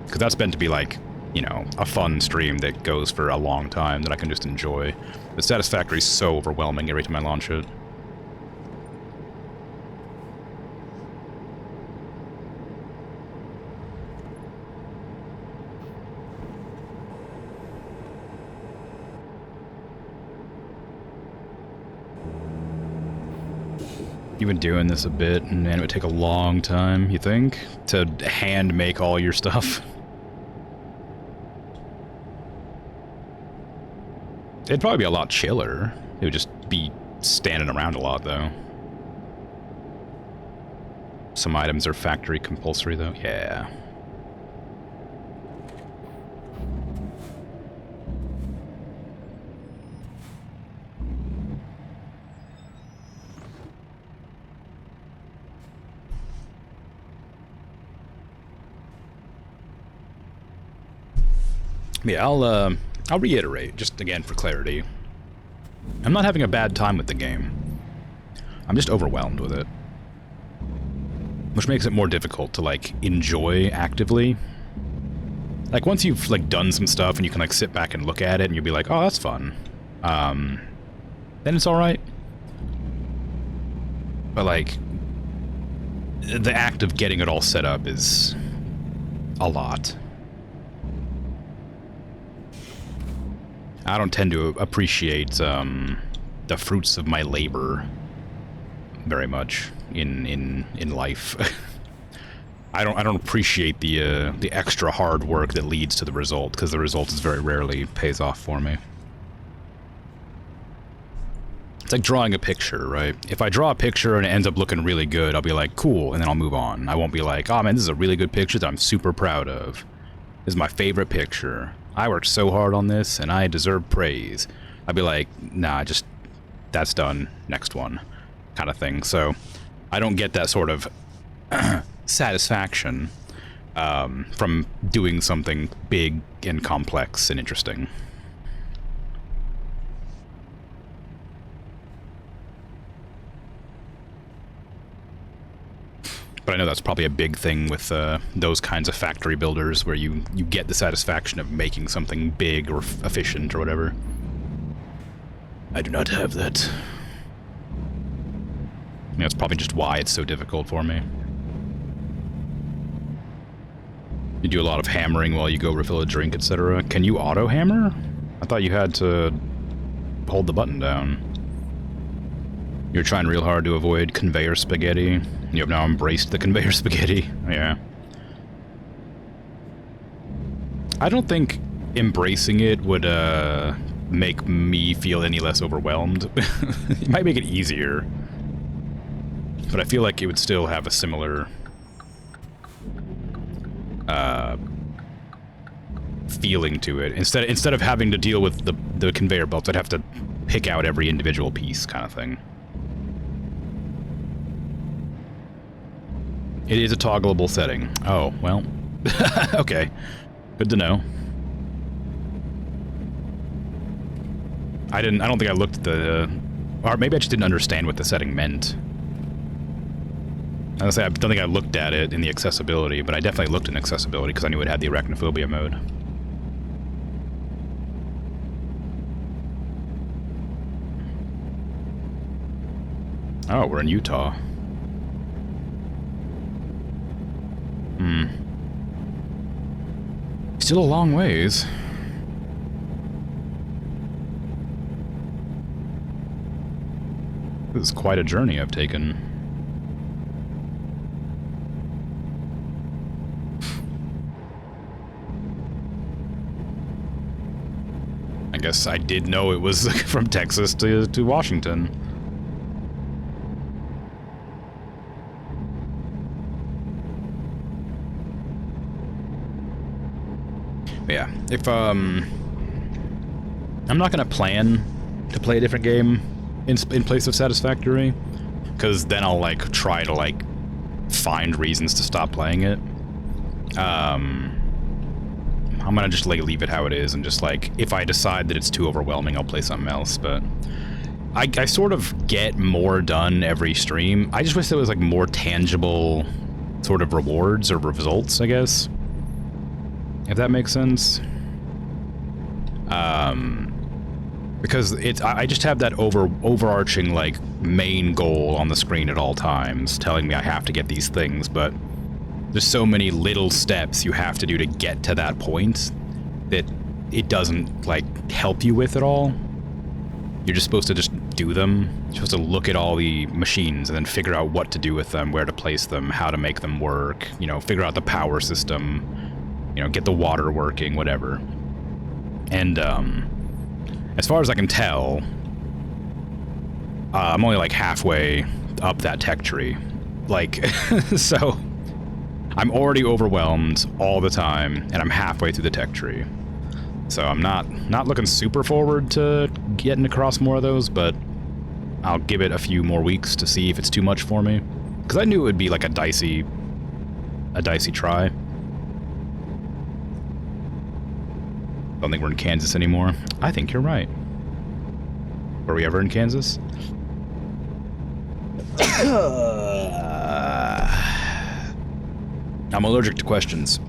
Because that's meant to be, like, you know, a fun stream that goes for a long time that I can just enjoy. The Satisfactory is so overwhelming every time I launch it. You've been doing this a bit, and man, it would take a long time, you think, to hand make all your stuff? It'd probably be a lot chiller. It would just be standing around a lot, though. Some items are factory compulsory, though. Yeah. Yeah, I'll reiterate, just again for clarity. I'm not having a bad time with the game. I'm just overwhelmed with it. Which makes it more difficult to, like, enjoy actively. Like, once you've, like, done some stuff and you can, like, sit back and look at it and you'll be like, oh, that's fun. Then it's alright. But, like, the act of getting it all set up is a lot. I don't tend to appreciate the fruits of my labor very much in life. I don't appreciate the extra hard work that leads to the result, because the result is very rarely pays off for me. It's like drawing a picture, right? If I draw a picture and it ends up looking really good, I'll be like, cool, and then I'll move on. I won't be like, oh man, this is a really good picture that I'm super proud of. This is my favorite picture. I worked so hard on this, and I deserve praise. I'd be like, nah, just, that's done, next one, kind of thing. So, I don't get that sort of satisfaction from doing something big and complex and interesting. But I know that's probably a big thing with those kinds of factory builders, where you get the satisfaction of making something big or efficient or whatever. I do not have that. That's probably just why it's so difficult for me. You do a lot of hammering while you go refill a drink, etc. Can you auto-hammer? I thought you had to hold the button down. You're trying real hard to avoid conveyor spaghetti. You have now embraced the conveyor spaghetti. Yeah. I don't think embracing it would make me feel any less overwhelmed. It might make it easier. But I feel like it would still have a similar feeling to it. Instead of having to deal with the conveyor belts, I'd have to pick out every individual piece, kind of thing. It is a toggleable setting. Oh, well. Okay. Good to know. I don't think I looked at the... Or maybe I just didn't understand what the setting meant. I don't think I looked at it in the accessibility, but I definitely looked in accessibility because I knew it had the arachnophobia mode. Oh, we're in Utah. Still a long ways. This is quite a journey I've taken. I guess I did know it was from Texas to Washington. But yeah, if I'm not gonna plan to play a different game in place of Satisfactory, because then I'll like try to like find reasons to stop playing it. I'm gonna just like leave it how it is, and just like if I decide that it's too overwhelming, I'll play something else. But I sort of get more done every stream. I just wish there was like more tangible sort of rewards or results, I guess. If that makes sense. Because I just have that overarching like main goal on the screen at all times, telling me I have to get these things, but there's so many little steps you have to do to get to that point that it doesn't like help you with at all. You're just supposed to just do them. You're supposed to look at all the machines and then figure out what to do with them, where to place them, how to make them work, you know, figure out the power system, you know, get the water working, whatever. And as far as I can tell, I'm only like halfway up that tech tree. Like, so I'm already overwhelmed all the time, and I'm halfway through the tech tree. So I'm not looking super forward to getting across more of those, but I'll give it a few more weeks to see if it's too much for me. Because I knew it would be like a dicey try. Don't think we're in Kansas anymore. I think you're right. Were we ever in Kansas? I'm allergic to questions.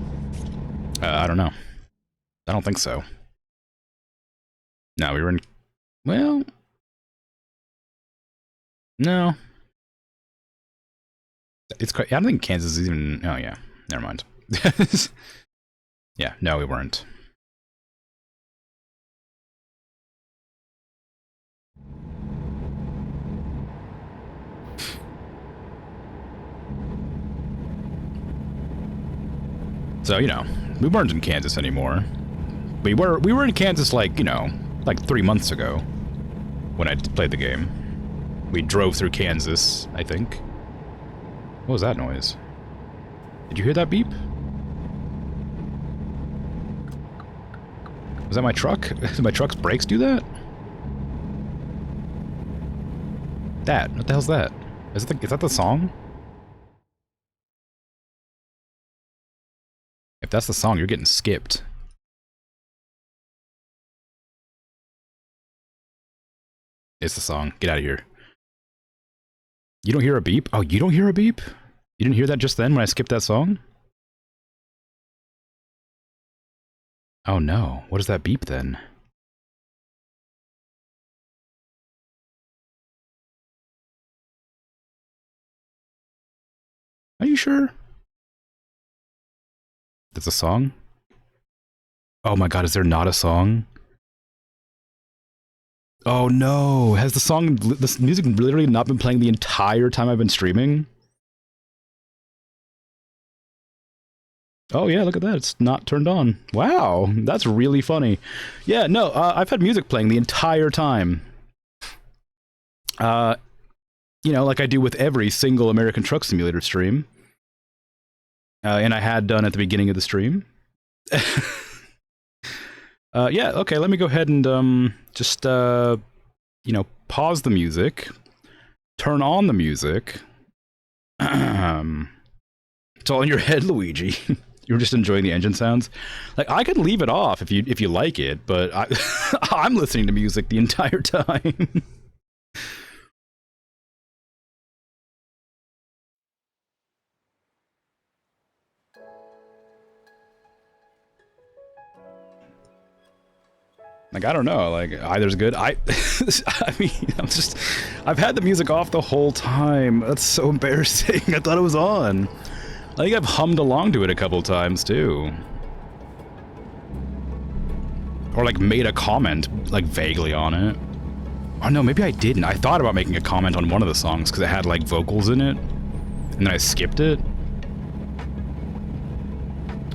I don't know. I don't think so. No, we were in... Well... No. It's... I don't think Kansas is even... Oh, yeah. Never mind. Yeah, no, we weren't. So, you know, we weren't in Kansas anymore. We were in Kansas, like, you know, like 3 months ago when I played the game. We drove through Kansas, I think. What was that noise? Did you hear that beep? Was that my truck? Did my truck's brakes do that? What the hell's that? Is that the song? If that's the song, you're getting skipped. It's the song. Get out of here. You don't hear a beep? Oh, you don't hear a beep? You didn't hear that just then when I skipped that song? Oh no. What is that beep then? Are you sure? That's a song? Oh my god, is there not a song? Oh no! Has this music literally not been playing the entire time I've been streaming? Oh yeah, look at that, it's not turned on. Wow, that's really funny. Yeah, no, I've had music playing the entire time. You know, like I do with every single American Truck Simulator stream. And I had done at the beginning of the stream. Yeah, okay, let me go ahead and just, you know, pause the music, turn on the music. It's all in your head, Luigi. You're just enjoying the engine sounds. Like, I could leave it off if you like it, but I'm listening to music the entire time. Like, I don't know, like, either's good. I mean, I've had the music off the whole time. That's so embarrassing. I thought it was on. I think I've hummed along to it a couple times, too. Or, like, made a comment, like, vaguely on it. Oh, no, maybe I didn't. I thought about making a comment on one of the songs, because it had, like, vocals in it. And then I skipped it.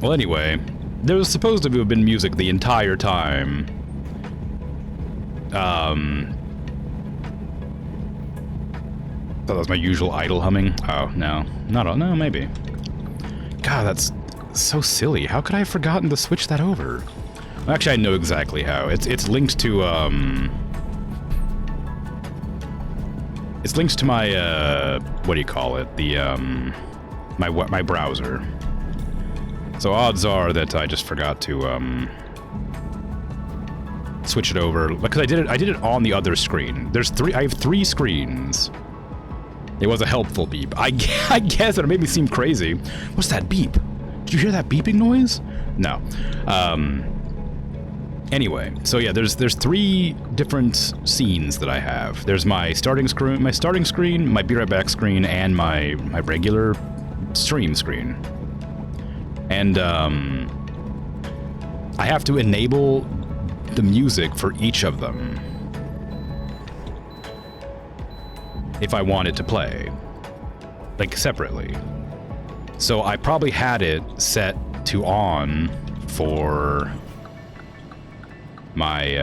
Well, anyway, there was supposed to have been music the entire time. Thought that was my usual idle humming. Oh, no. No, maybe. God, that's so silly. How could I have forgotten to switch that over? Actually, I know exactly how. It's linked to, it's linked to my, what do you call it? The, my browser. So odds are that I just forgot to, switch it over, because I did it on the other screen. I have 3 screens. It was a helpful beep. I guess it made me seem crazy. What's that beep? Did you hear that beeping noise? No. Anyway, so yeah, there's 3 different scenes that I have. There's my starting screen, my Be Right Back screen, and my regular stream screen. And I have to enable the music for each of them if I want it to play, like, separately. So I probably had it set to on for my,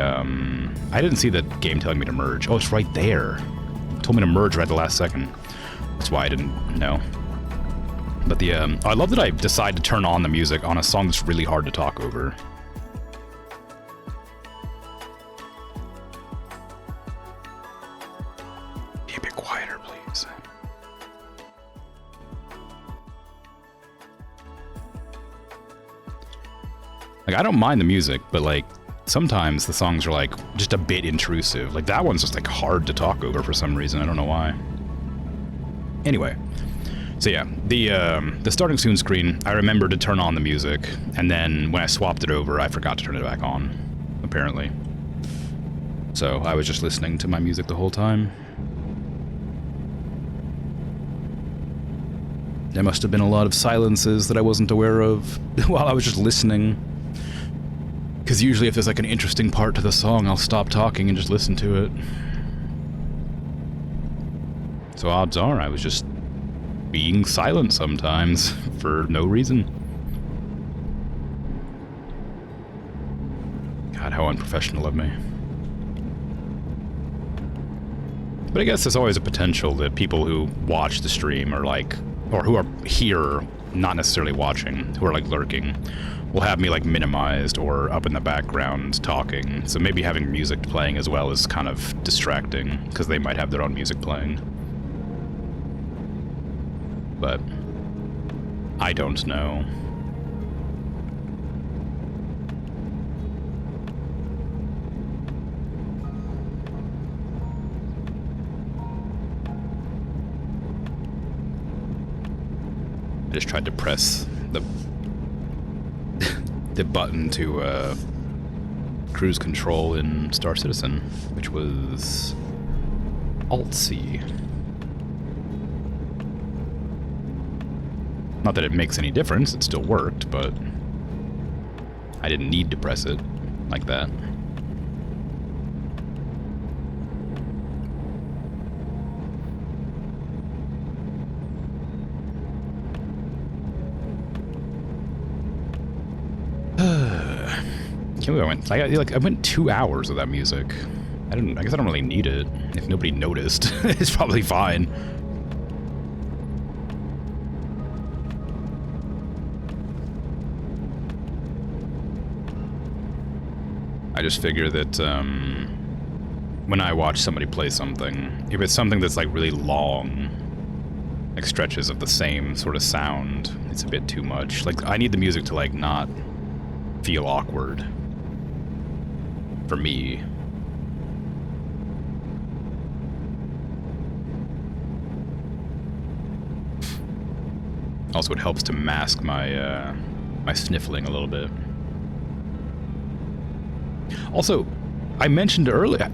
I didn't see the game telling me to merge. Oh, it's right there. It told me to merge right at the last second. That's why I didn't know. But the, I love that I decide to turn on the music on a song that's really hard to talk over. Be a bit quieter, please. Like, I don't mind the music, but, like, sometimes the songs are, like, just a bit intrusive. Like, that one's just, like, hard to talk over for some reason. I don't know why. Anyway. So yeah, the starting soon screen, I remembered to turn on the music, and then when I swapped it over, I forgot to turn it back on, apparently. So I was just listening to my music the whole time. There must have been a lot of silences that I wasn't aware of while I was just listening. Because usually if there's like an interesting part to the song, I'll stop talking and just listen to it. So odds are I was just being silent sometimes for no reason. God, how unprofessional of me. But I guess there's always a potential that people who watch the stream are like, or who are here, not necessarily watching, who are like lurking, will have me like minimized or up in the background talking. So maybe having music playing as well is kind of distracting, because they might have their own music playing. But I don't know. I just tried to press the button to cruise control in Star Citizen, which was Alt-C. Not that it makes any difference, it still worked, but I didn't need to press it like that. Can't believe I went 2 hours of that music. I guess I don't really need it. If nobody noticed, it's probably fine. I just figure that when I watch somebody play something, if it's something that's like really long, like stretches of the same sort of sound, it's a bit too much. Like, I need the music to like not feel awkward for me. Also, it helps to mask my my sniffling a little bit. Also, I mentioned earlier,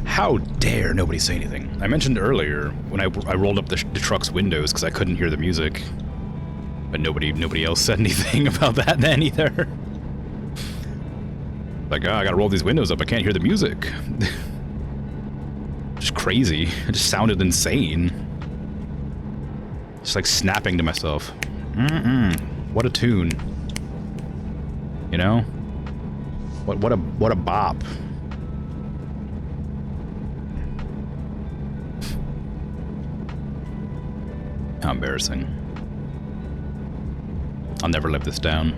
how dare nobody say anything? I mentioned earlier when I rolled up the truck's windows because I couldn't hear the music, but nobody else said anything about that then either. Like, oh, I gotta roll these windows up, I can't hear the music. Just crazy. It just sounded insane. Just like snapping to myself. What a tune. You know? What a bop. How embarrassing. I'll never live this down.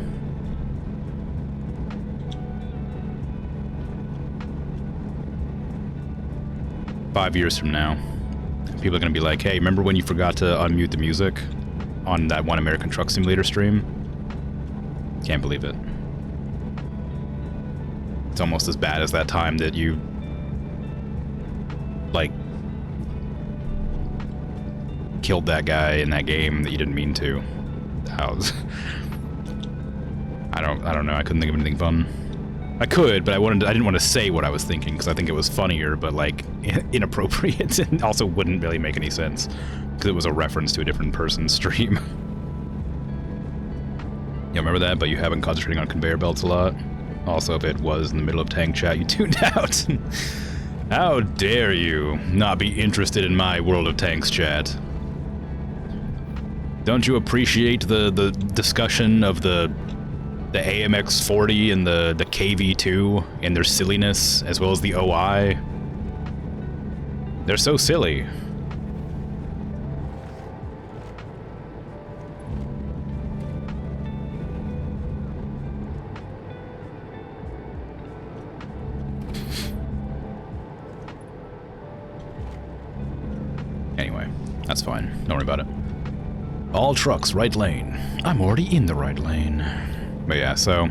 "5 years from now, people are gonna be like, hey, remember when you forgot to unmute the music on that one American Truck Simulator stream? Can't believe it. It's almost as bad as that time that you, like, killed that guy in that game that you didn't mean to. I don't know, I couldn't think of anything fun. I could, but I didn't want to say what I was thinking, because I think it was funnier, but, like, inappropriate, and also wouldn't really make any sense, because it was a reference to a different person's stream. You remember that, but you have been concentrating on conveyor belts a lot? Also, if it was in the middle of tank chat, you tuned out. How dare you not be interested in my World of Tanks chat? Don't you appreciate the discussion of the AMX-40 and the KV-2 and their silliness, as well as the OI? They're so silly. Anyway, that's fine. Don't worry about it. All trucks, right lane. I'm already in the right lane. But yeah, so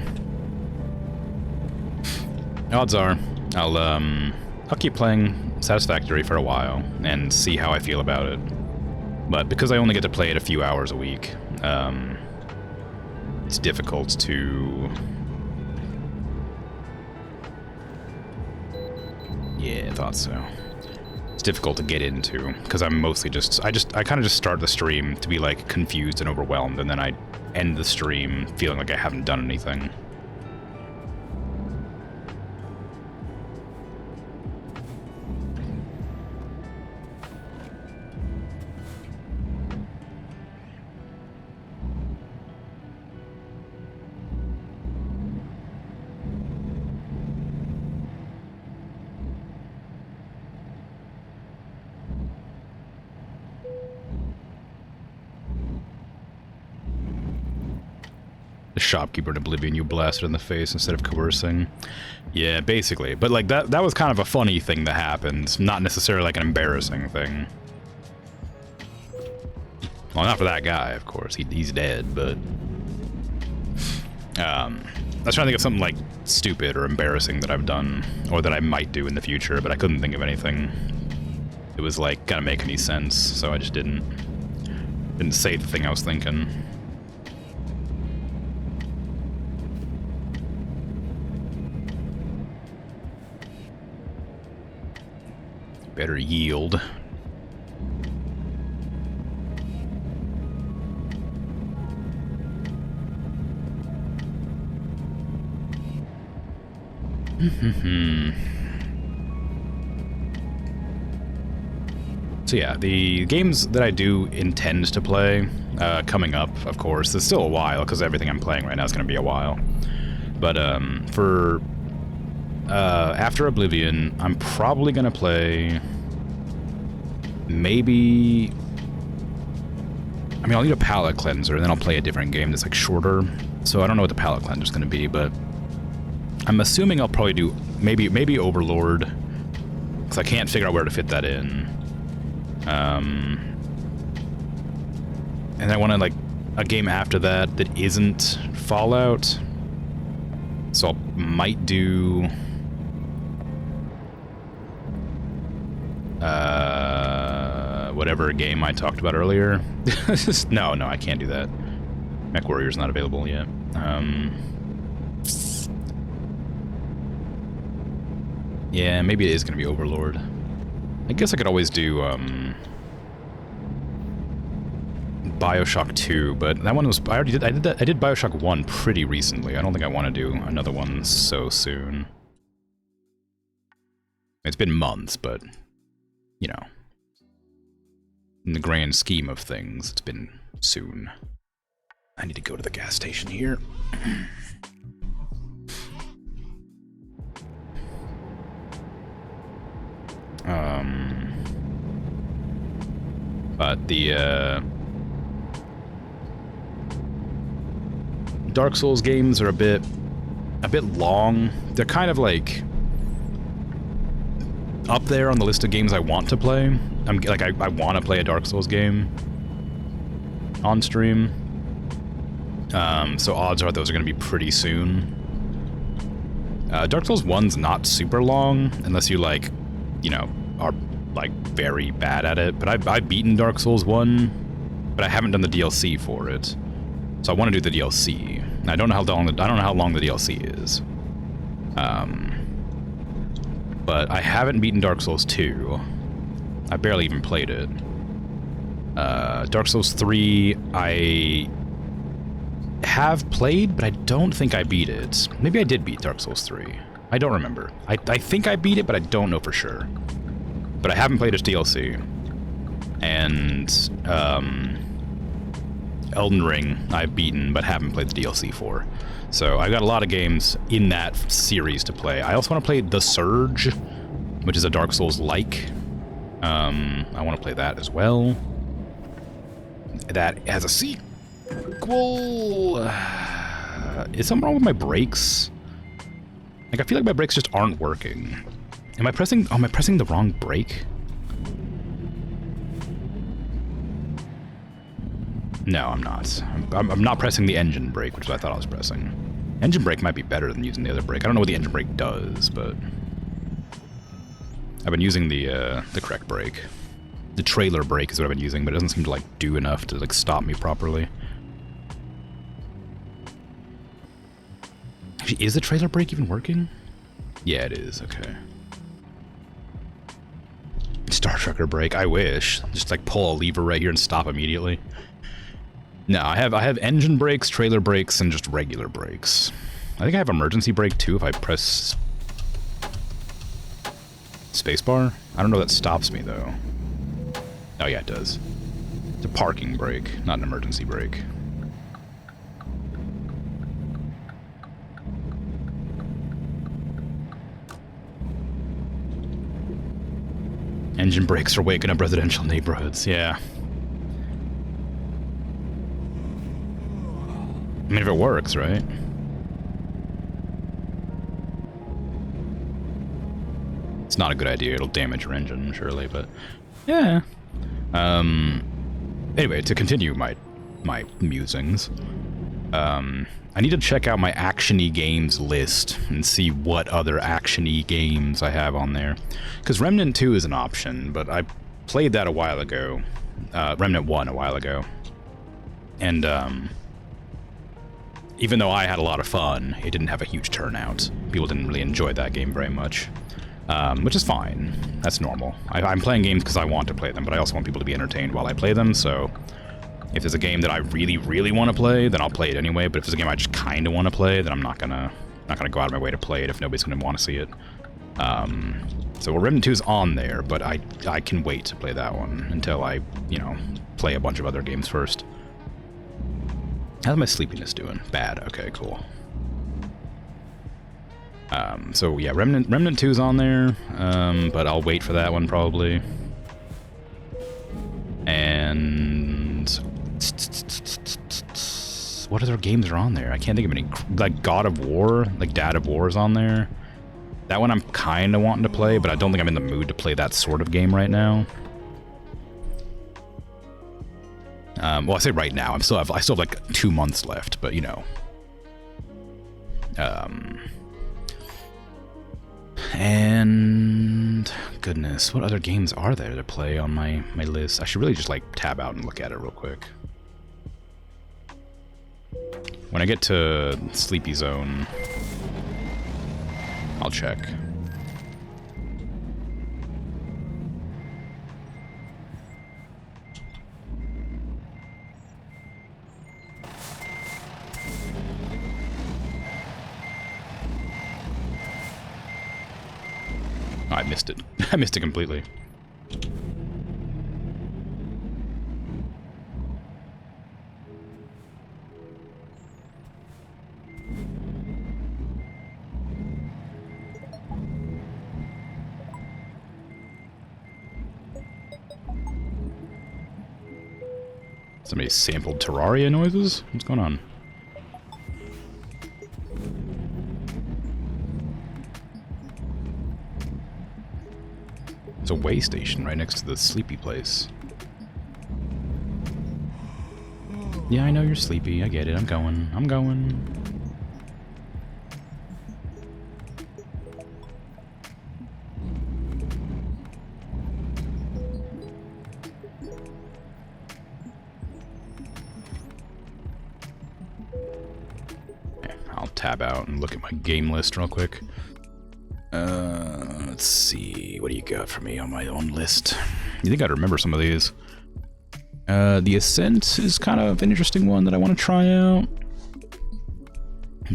odds are I'll keep playing Satisfactory for a while and see how I feel about it. But because I only get to play it a few hours a week, it's difficult to... Yeah, I thought so. It's difficult to get into, because I'm mostly I kind of just start the stream to be, like, confused and overwhelmed, and then I end the stream feeling like I haven't done anything. The shopkeeper in Oblivion you blasted in the face instead of coercing. Yeah, basically. But like that was kind of a funny thing that happened, not necessarily like an embarrassing thing. Well, not for that guy, of course. He's dead, but I was trying to think of something like stupid or embarrassing that I've done, or that I might do in the future, but I couldn't think of anything. It was like gonna make any sense, so I just didn't say the thing I was thinking. Better yield. So yeah, the games that I do intend to play coming up, of course, there's still a while, because everything I'm playing right now is going to be a while. But for after Oblivion, I'm probably going to play maybe... I mean, I'll need a palate cleanser, and then I'll play a different game that's like shorter. So I don't know what the palate cleanser is going to be, but I'm assuming I'll probably do maybe Overlord, because I can't figure out where to fit that in. And I want to like a game after that that isn't Fallout. So I might do whatever game I talked about earlier. No, I can't do that. MechWarrior's not available yet. Yeah, maybe it is going to be Overlord. I guess I could always do BioShock 2, but that one was... I did BioShock 1 pretty recently. I don't think I want to do another one so soon. It's been months, but, you know, in the grand scheme of things, it's been soon. I need to go to the gas station here. But the Dark Souls games are a bit long. They're kind of like up there on the list of games I want to play. I want to play a Dark Souls game on stream. So odds are those are going to be pretty soon. Dark Souls 1's not super long, unless you like, you know, are like very bad at it. But I've beaten Dark Souls 1, but I haven't done the DLC for it. So I want to do the DLC. And I don't know how long the DLC is. But I haven't beaten Dark Souls 2. I barely even played it. Dark Souls 3, I have played, but I don't think I beat it. Maybe I did beat Dark Souls 3. I don't remember. I think I beat it, but I don't know for sure. But I haven't played its DLC. And Elden Ring I've beaten, but haven't played the DLC for. So I've got a lot of games in that series to play. I also want to play The Surge, which is a Dark Souls-like. I want to play that as well. That has a sequel. Is something wrong with my brakes? Like, I feel like my brakes just aren't working. Am I pressing the wrong brake? No, I'm not. I'm not pressing the engine brake, which is what I thought I was pressing. Engine brake might be better than using the other brake. I don't know what the engine brake does, but I've been using the correct brake. The trailer brake is what I've been using, but it doesn't seem to like do enough to like stop me properly. Actually, is the trailer brake even working? Yeah, it is. Okay. Star Trekker brake. I wish. Just like pull a lever right here and stop immediately. No, I have engine brakes, trailer brakes, and just regular brakes. I think I have emergency brake too if I press spacebar. I don't know if that stops me though. Oh yeah, it does. It's a parking brake, not an emergency brake. Engine brakes are waking up residential neighborhoods, yeah. I mean, if it works, right? It's not a good idea. It'll damage your engine, surely, but yeah. Anyway, to continue my musings, I need to check out my action-y games list and see what other action-y games I have on there. Because Remnant 2 is an option, but I played that a while ago. Remnant 1 a while ago. And even though I had a lot of fun, it didn't have a huge turnout. People didn't really enjoy that game very much. Which is fine. That's normal. I'm playing games because I want to play them, but I also want people to be entertained while I play them, so if there's a game that I really, really want to play, then I'll play it anyway, but if there's a game I just kind of want to play, then I'm not gonna go out of my way to play it if nobody's gonna want to see it. So Remnant 2 is on there, but I can wait to play that one until I, you know, play a bunch of other games first. How's my sleepiness doing? Bad. Okay, cool. So yeah, Remnant 2 is on there, but I'll wait for that one probably. And what other games are on there? I can't think of any. Like God of War, like Dad of War is on there. That one I'm kind of wanting to play, but I don't think I'm in the mood to play that sort of game right now. Well, I say right now. I still have like 2 months left, but you know. And goodness, what other games are there to play on my list? I should really just like tab out and look at it real quick. When I get to Sleepy Zone, I'll check. Oh, I missed it. I missed it completely. Somebody sampled Terraria noises? What's going on? There's a way station right next to the sleepy place. Yeah, I know you're sleepy. I get it. I'm going. I'm going. I'll tab out and look at my game list real quick. Let's see. What do you got for me on my own list? You think I'd remember some of these? The Ascent is kind of an interesting one that I want to try out.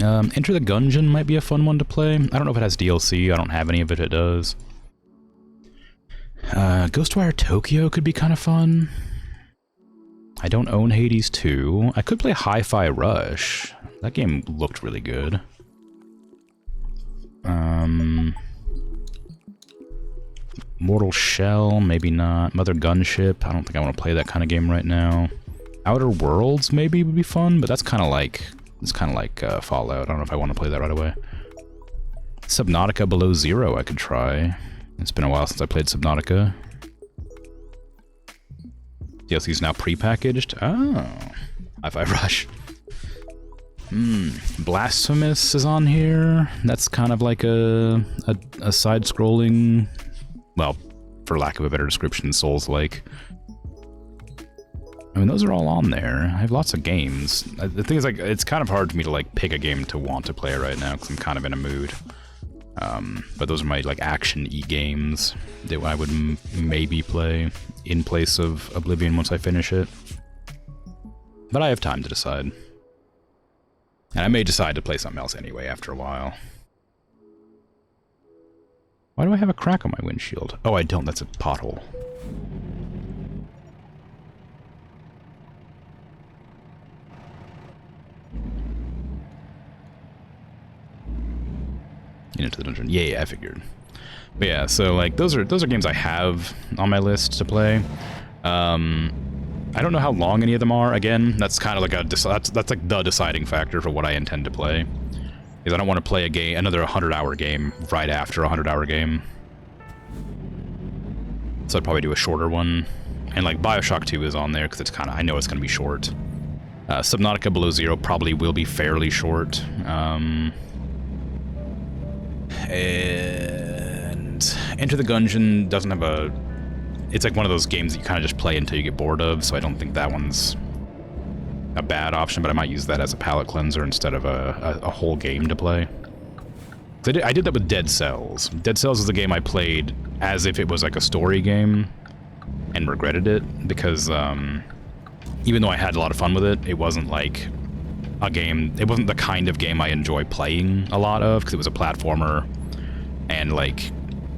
Enter the Gungeon might be a fun one to play. I don't know if it has DLC. I don't have any of it. It does. Ghostwire Tokyo could be kind of fun. I don't own Hades 2. I could play Hi-Fi Rush. That game looked really good. Mortal Shell, maybe not. Mother Gunship, I don't think I want to play that kind of game right now. Outer Worlds maybe would be fun, but that's kind of like Fallout. I don't know if I want to play that right away. Subnautica Below Zero I could try. It's been a while since I played Subnautica. DLC is now prepackaged. Oh, Hi-Fi Rush. Blasphemous is on here. That's kind of like a side-scrolling, well, for lack of a better description, Souls-like. I mean, those are all on there. I have lots of games. The thing is, like, it's kind of hard for me to like pick a game to want to play right now because I'm kind of in a mood. But those are my like action-y games that I would maybe play in place of Oblivion once I finish it. But I have time to decide. And I may decide to play something else anyway after a while. Why do I have a crack on my windshield? Oh, I don't. That's a pothole. Into the dungeon. Yeah, I figured. But yeah, so like those are games I have on my list to play. I don't know how long any of them are. Again, that's kind of like that's like the deciding factor for what I intend to play. Is I don't want to play a game, another 100-hour game right after a 100-hour game. So I'd probably do a shorter one. And like BioShock 2 is on there because it's kind of, I know it's going to be short. Subnautica Below Zero probably will be fairly short. And Enter the Gungeon doesn't have a... It's like one of those games that you kind of just play until you get bored of, so I don't think that one's a bad option, but I might use that as a palate cleanser instead of a whole game to play. I did that with Dead Cells. Dead Cells is a game I played as if it was like a story game, and regretted it, because even though I had a lot of fun with it, it wasn't like a game, it wasn't the kind of game I enjoy playing a lot of, because it was a platformer and like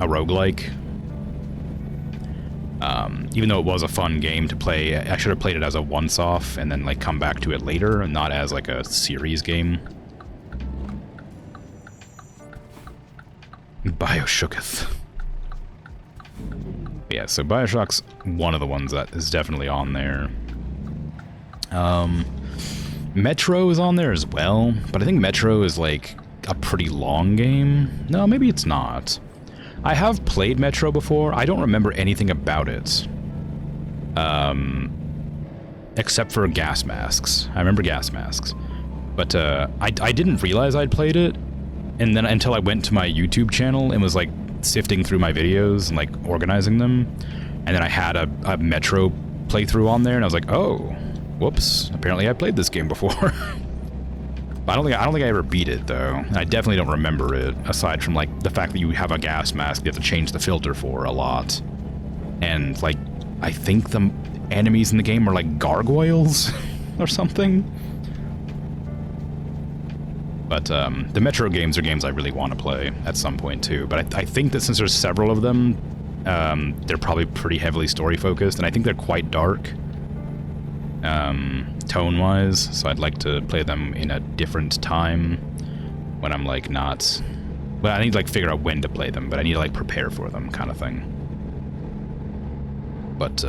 a roguelike. Even though it was a fun game to play, I should have played it as a once-off and then like come back to it later, and not as like a series game. BioShooketh. Yeah, so BioShock's one of the ones that is definitely on there. Metro is on there as well, but I think Metro is like a pretty long game. No, maybe it's not. I have played Metro before. I don't remember anything about it. Except for gas masks. I remember gas masks. But I didn't realize I'd played it, and then until I went to my YouTube channel and was like sifting through my videos and like organizing them, and then I had a Metro playthrough on there, and I was like, oh, whoops, apparently I played this game before. I don't think I ever beat it though. I definitely don't remember it, aside from like the fact that you have a gas mask you have to change the filter for a lot, and like I think the enemies in the game are like gargoyles or something. But the Metro games are games I really want to play at some point too. But I think that since there's several of them, they're probably pretty heavily story focused, and I think they're quite dark, tone-wise. So I'd like to play them in a different time when I'm like not. Well, I need to like figure out when to play them, but I need to like prepare for them, kind of thing. But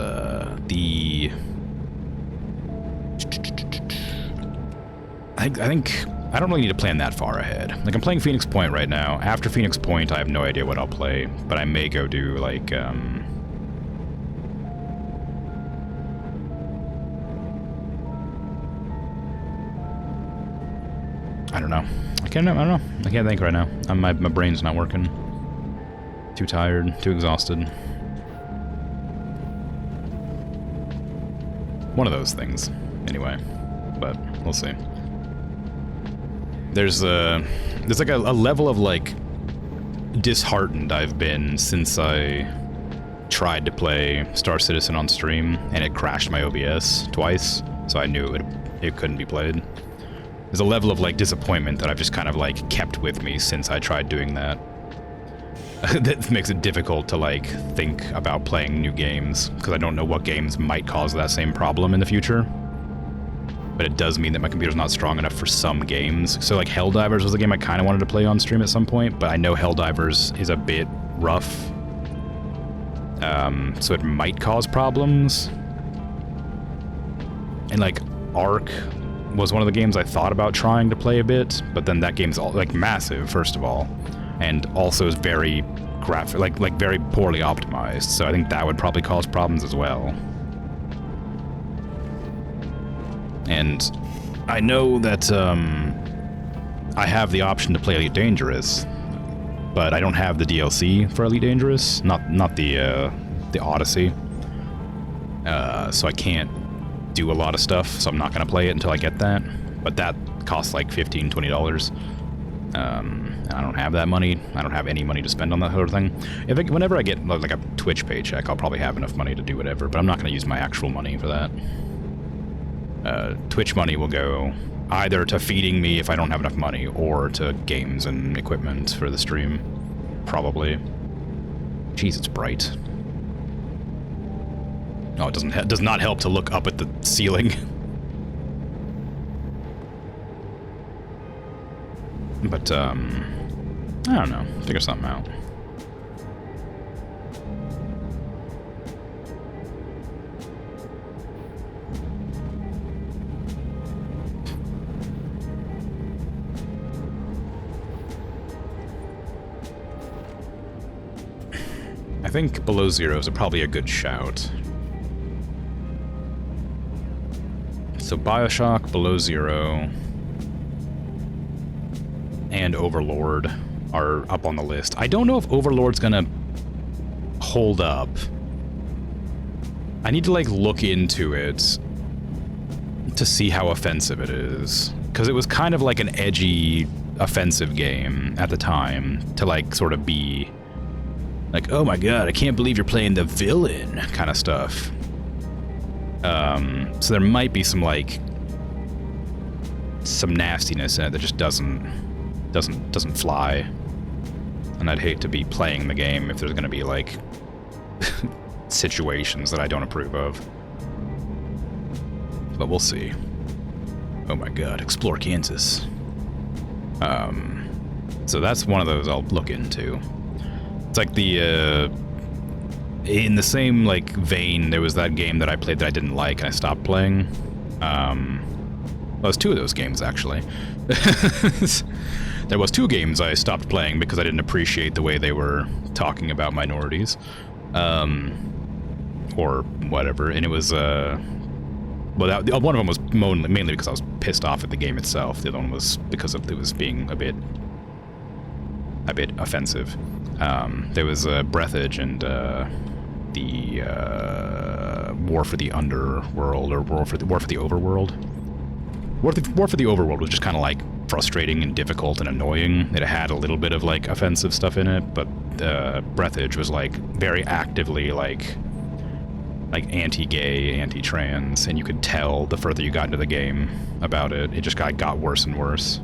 I think I don't really need to plan that far ahead. Like, I'm playing Phoenix Point right now. After Phoenix Point, I have no idea what I'll play, but I may go do, like, I don't know. I don't know. I can't think right now. My brain's not working. Too tired, too exhausted. One of those things, anyway. But we'll see. There's like a level of like disheartened I've been since I tried to play Star Citizen on stream and it crashed my OBS twice, so I knew it couldn't be played. There's a level of like disappointment that I've just kind of like kept with me since I tried doing that. That makes it difficult to like think about playing new games, because I don't know what games might cause that same problem in the future. But it does mean that my computer's not strong enough for some games. So like Helldivers was a game I kind of wanted to play on stream at some point, but I know Helldivers is a bit rough. So it might cause problems. And like Ark was one of the games I thought about trying to play a bit, but then that game's all, like massive, first of all, and also is very graphic, like very poorly optimized. So I think that would probably cause problems as well. And I know that I have the option to play Elite Dangerous, but I don't have the DLC for Elite Dangerous, not the Odyssey. So I can't do a lot of stuff, so I'm not going to play it until I get that. But that costs like $15, $20. I don't have that money. I don't have any money to spend on that sort of thing. Whenever I get like a Twitch paycheck, I'll probably have enough money to do whatever, but I'm not going to use my actual money for that. Twitch money will go either to feeding me if I don't have enough money, or to games and equipment for the stream. Probably. Jeez, it's bright. No, it does not help to look up at the ceiling. But, I don't know. Figure something out. I think below zero is probably a good shout. So Bioshock, Below Zero, and Overlord are up on the list. I don't know if Overlord's gonna hold up. I need to, like, look into it to see how offensive it is. Because it was kind of like an edgy, offensive game at the time to, like, sort of be like, oh my god, I can't believe you're playing the villain kind of stuff. So there might be some, like, some nastiness in it that just doesn't fly. And I'd hate to be playing the game if there's going to be, like, situations that I don't approve of. But we'll see. Oh my god, explore Kansas. So that's one of those I'll look into. It's like the, in the same, like, vein, there was that game that I played that I didn't like and I stopped playing. Well, there's two of those games, actually. There was two games I stopped playing because I didn't appreciate the way they were talking about minorities. Or whatever, and it was, well, one of them was mainly because I was pissed off at the game itself. The other one was because of it was being a bit offensive. There was Breathage and the War for the Underworld, or War for the Overworld. War for the Overworld was just kind of like frustrating and difficult and annoying. It had a little bit of, like, offensive stuff in it, but Breathage was, like, very actively, like anti-gay, anti-trans, and you could tell the further you got into the game about it. It just got worse and worse.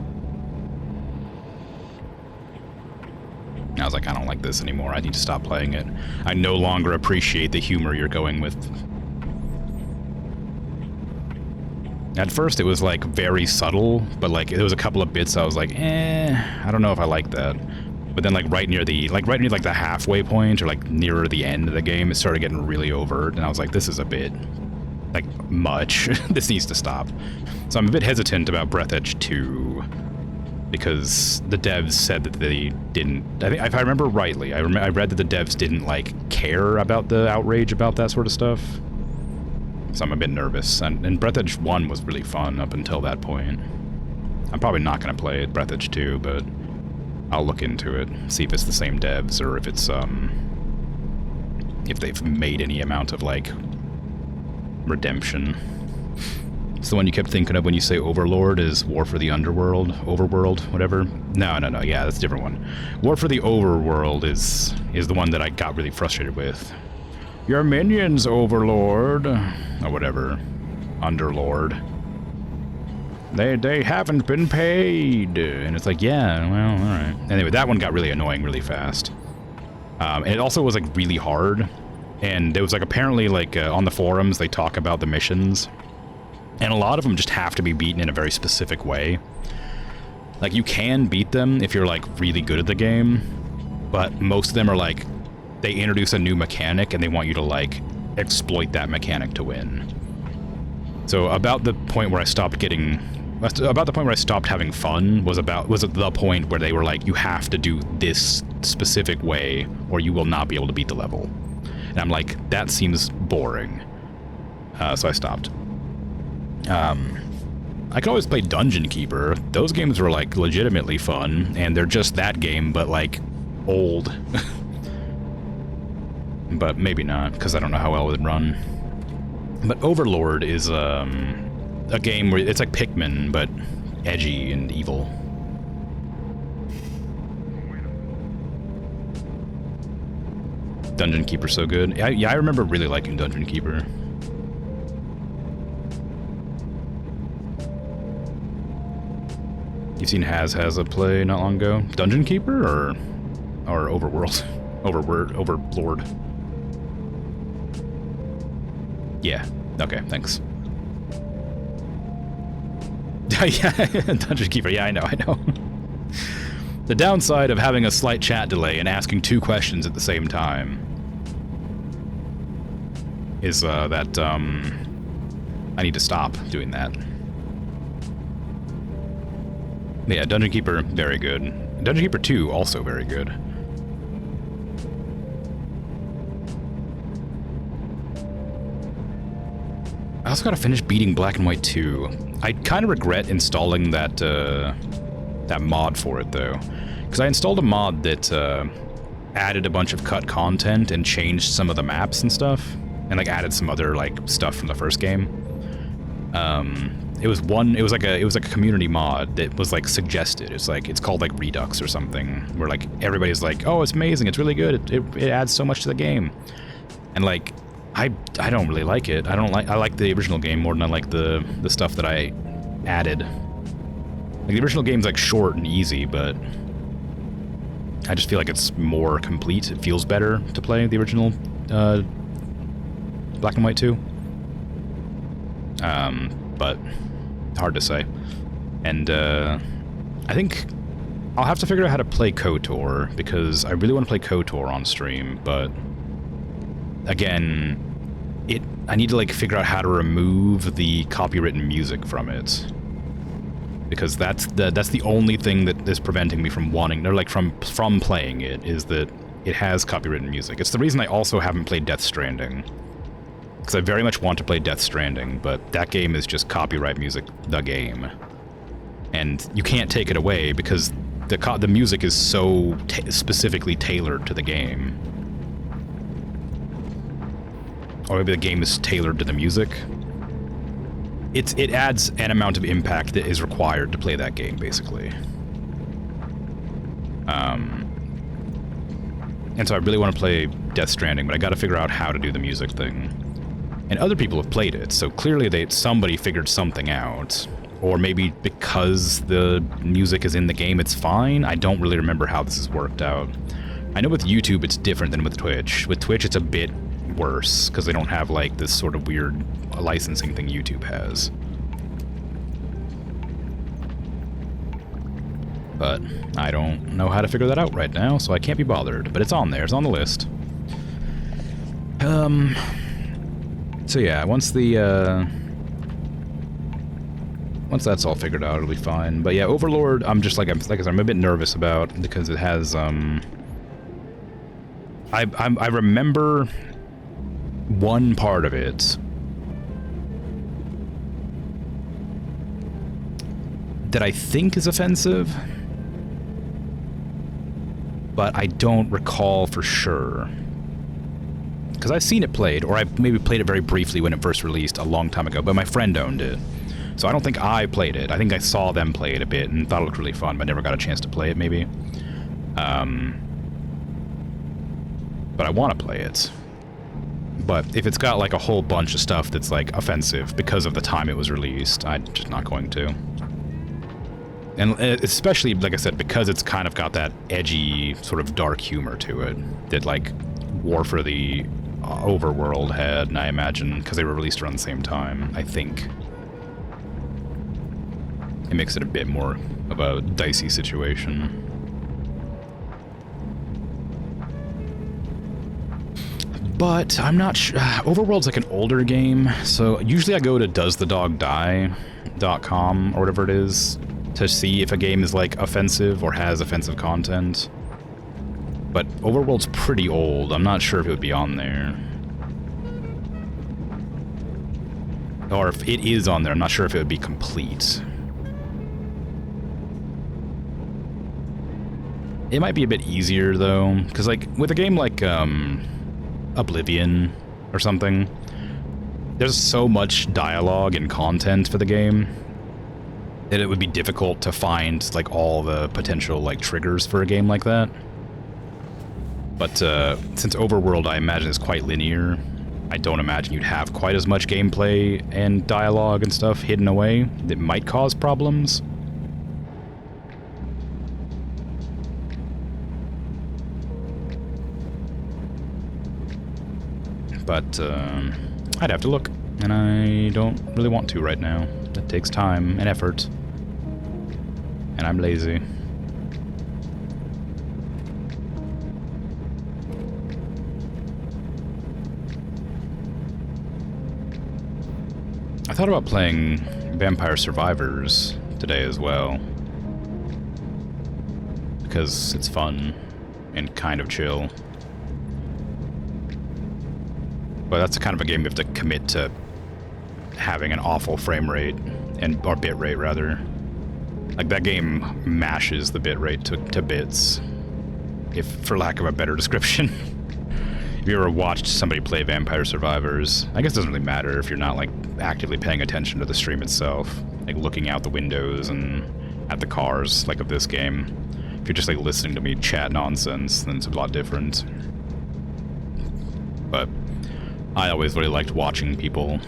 I was like, I don't like this anymore. I need to stop playing it. I no longer appreciate the humor you're going with. At first, it was, like, very subtle, but, like, there was a couple of bits I was like, I don't know if I like that. But then, like, right near the halfway point, or, like, nearer the end of the game, it started getting really overt, and I was like, this is a bit, like, much. This needs to stop. So I'm a bit hesitant about Breathedge 2, because the devs said that they didn't... I think, if I remember rightly, I read that the devs didn't, like, care about the outrage about that sort of stuff. So I'm a bit nervous. And Breathedge 1 was really fun up until that point. I'm probably not going to play it, Breathedge 2, but I'll look into it, see if it's the same devs, or if it's, if they've made any amount of, like, redemption. It's the one you kept thinking of when you say Overlord is War for the Underworld, Overworld, whatever. No, yeah, that's a different one. War for the Overworld is the one that I got really frustrated with. Your minions, Overlord, or whatever, Underlord. They haven't been paid, and it's like, yeah, well, all right. Anyway, that one got really annoying really fast. And it also was, like, really hard. And there was, like, apparently, like, on the forums, they talk about the missions. And a lot of them just have to be beaten in a very specific way. Like, you can beat them if you're, like, really good at the game. But most of them are, like, they introduce a new mechanic and they want you to, like, exploit that mechanic to win. So about the point where I stopped having fun was at the point where they were like, you have to do this specific way or you will not be able to beat the level. And I'm like, that seems boring. So I stopped. I could always play Dungeon Keeper. Those games were, like, legitimately fun, and they're just that game, but, like, old. But maybe not, because I don't know how well it would run. But Overlord is a game where it's like Pikmin, but edgy and evil. Dungeon Keeper's so good. Yeah, I remember really liking Dungeon Keeper. You've seen Has-Has play not long ago? Dungeon Keeper or Overworld? Overlord. Yeah. Okay, thanks. Yeah, Dungeon Keeper. Yeah, I know. The downside of having a slight chat delay and asking two questions at the same time is that I need to stop doing that. Yeah, Dungeon Keeper, very good. Dungeon Keeper 2, also very good. also gotta finish beating Black and White 2. I kind of regret installing that that mod for it, though. Because I installed a mod that added a bunch of cut content and changed some of the maps and stuff. And, like, added some other, like, stuff from the first game. It was like a community mod that was, like, suggested. It's called, like, Redux or something. Where, like, everybody's like, oh, it's amazing, it's really good, it adds so much to the game. And, like, I don't really like it. I like the original game more than I like the stuff that I added. Like, the original game's, like, short and easy, but I just feel like it's more complete. It feels better to play the original Black and White 2. But hard to say. And I think I'll have to figure out how to play KOTOR, because I really want to play KOTOR on stream, but again, I need to, like, figure out how to remove the copywritten music from it. Because that's the only thing that is preventing me from wanting, or, like, from playing it, is that it has copywritten music. It's the reason I also haven't played Death Stranding. Because I very much want to play Death Stranding, but that game is just copyright music, the game. And you can't take it away because the music is so specifically tailored to the game. Or maybe the game is tailored to the music. It adds an amount of impact that is required to play that game, basically. And so I really want to play Death Stranding, but I gotta figure out how to do the music thing. And other people have played it, so clearly somebody figured something out. Or maybe because the music is in the game, it's fine. I don't really remember how this has worked out. I know with YouTube it's different than with Twitch. With Twitch it's a bit worse, because they don't have, like, this sort of weird licensing thing YouTube has. But I don't know how to figure that out right now, so I can't be bothered. But it's on there, it's on the list. So yeah, once that's all figured out, it'll be fine. But yeah, Overlord, I'm just, like I said, I'm a bit nervous about, because it has, I remember one part of it that I think is offensive, but I don't recall for sure. Because I've seen it played, or I maybe played it very briefly when it first released a long time ago, but my friend owned it. So I don't think I played it. I think I saw them play it a bit and thought it looked really fun, but never got a chance to play it, maybe. But I want to play it. But if it's got, like, a whole bunch of stuff that's, like, offensive because of the time it was released, I'm just not going to. And especially, like I said, because it's kind of got that edgy, sort of dark humor to it that, like, War for the Overworld had, and I imagine, because they were released around the same time, I think. It makes it a bit more of a dicey situation. But I'm not sure. Overworld's like an older game, so usually I go to doesthedogdie.com or whatever it is to see if a game is, like, offensive or has offensive content. But Overworld's pretty old. I'm not sure if it would be on there. Or if it is on there, I'm not sure if it would be complete. It might be a bit easier, though, because, like, with a game like Oblivion or something, there's so much dialogue and content for the game that it would be difficult to find, like, all the potential, like, triggers for a game like that. But since Overworld, I imagine, is quite linear, I don't imagine you'd have quite as much gameplay and dialogue and stuff hidden away that might cause problems. But I'd have to look, and I don't really want to right now. That takes time and effort, and I'm lazy. I thought about playing Vampire Survivors today as well, because it's fun and kind of chill. But that's the kind of a game you have to commit to having an awful frame rate, or bit rate rather. Like, that game mashes the bit rate to bits, if for lack of a better description. If you ever watched somebody play Vampire Survivors, I guess it doesn't really matter if you're not, like, actively paying attention to the stream itself, like looking out the windows and at the cars, like of this game. If you're just, like, listening to me chat nonsense, then it's a lot different. But I always really liked watching people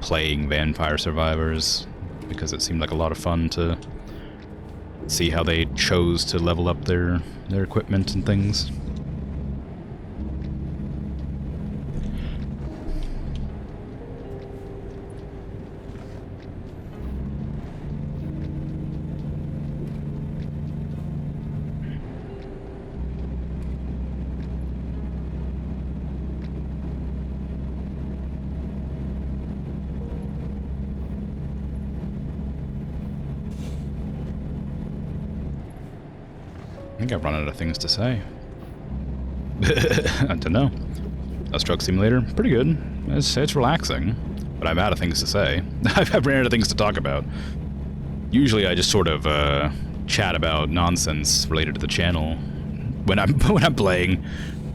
playing Vampire Survivors, because it seemed like a lot of fun to see how they chose to level up their equipment and things. I think I've run out of things to say. I don't know. That's Truck Simulator. Pretty good. It's relaxing, but I'm out of things to say. I've ran out of things to talk about. Usually I just sort of chat about nonsense related to the channel when I'm playing.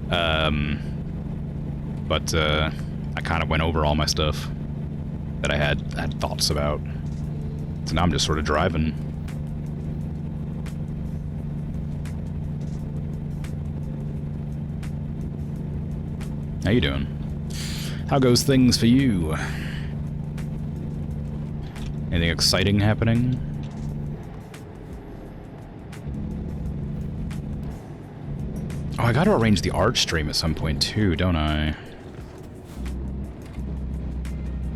But I kind of went over all my stuff that I had thoughts about. So now I'm just sort of driving. How you doing? How goes things for you? Anything exciting happening? Oh, I gotta arrange the art stream at some point too, don't I?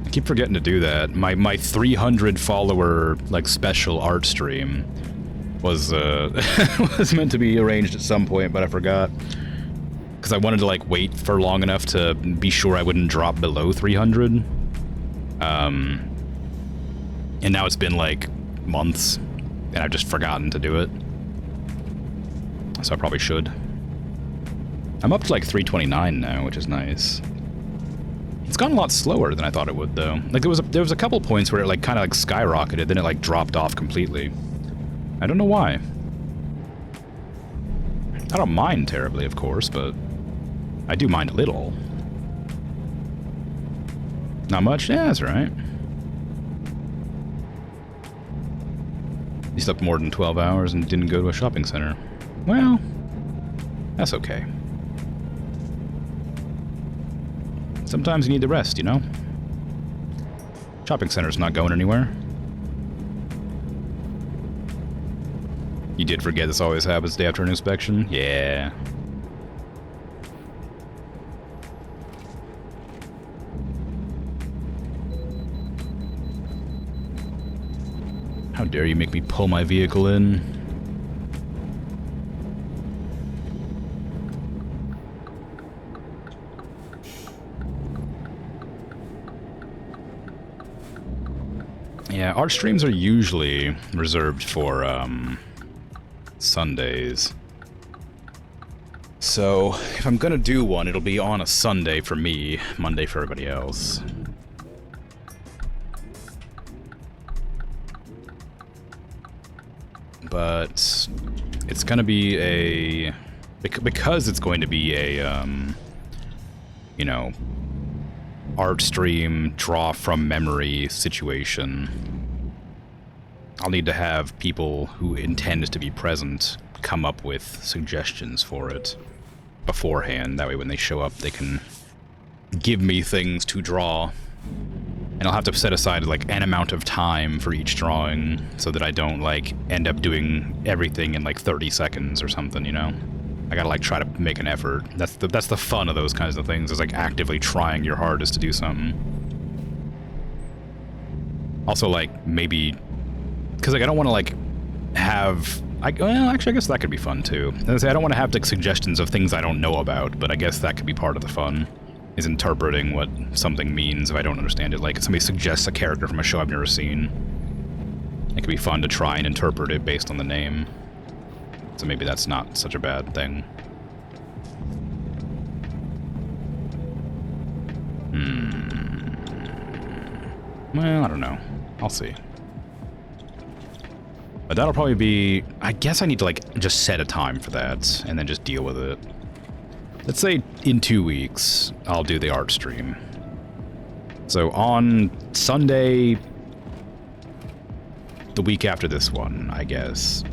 I keep forgetting to do that. My 300 follower, like, special art stream was was meant to be arranged at some point, but I forgot. Because I wanted to, like, wait for long enough to be sure I wouldn't drop below 300. And now it's been, like, months, and I've just forgotten to do it. So I probably should. I'm up to, like, 329 now, which is nice. It's gone a lot slower than I thought it would, though. Like, there was a couple points where it, like, kind of, like, skyrocketed, then it, like, dropped off completely. I don't know why. I don't mind terribly, of course, but I do mind a little. Not much? Yeah, that's right. You slept more than 12 hours and didn't go to a shopping center. Well, that's okay. Sometimes you need the rest, you know? Shopping center's not going anywhere. You did forget this always happens day after an inspection? Yeah. How dare you make me pull my vehicle in? Yeah, art streams are usually reserved for, Sundays. So, if I'm gonna do one, it'll be on a Sunday for me, Monday for everybody else. But it's gonna be a... because it's going to be a, you know, art stream, draw from memory situation, I'll need to have people who intend to be present come up with suggestions for it beforehand. That way when they show up, they can give me things to draw. And I'll have to set aside, like, an amount of time for each drawing so that I don't, like, end up doing everything in, like, 30 seconds or something, you know? I gotta, like, try to make an effort. That's the fun of those kinds of things, is, like, actively trying your hardest to do something. Also, like, maybe... because, like, I don't want to, like, have... well, actually, I guess that could be fun, too. As I say, I don't want to have, like, suggestions of things I don't know about, but I guess that could be part of the fun, is interpreting what something means if I don't understand it. Like, if somebody suggests a character from a show I've never seen, it could be fun to try and interpret it based on the name. So maybe that's not such a bad thing. Well, I don't know. I'll see. But that'll probably be... I guess I need to, like, just set a time for that, and then just deal with it. Let's say in 2 weeks, I'll do the art stream. So on Sunday, the week after this one, I guess.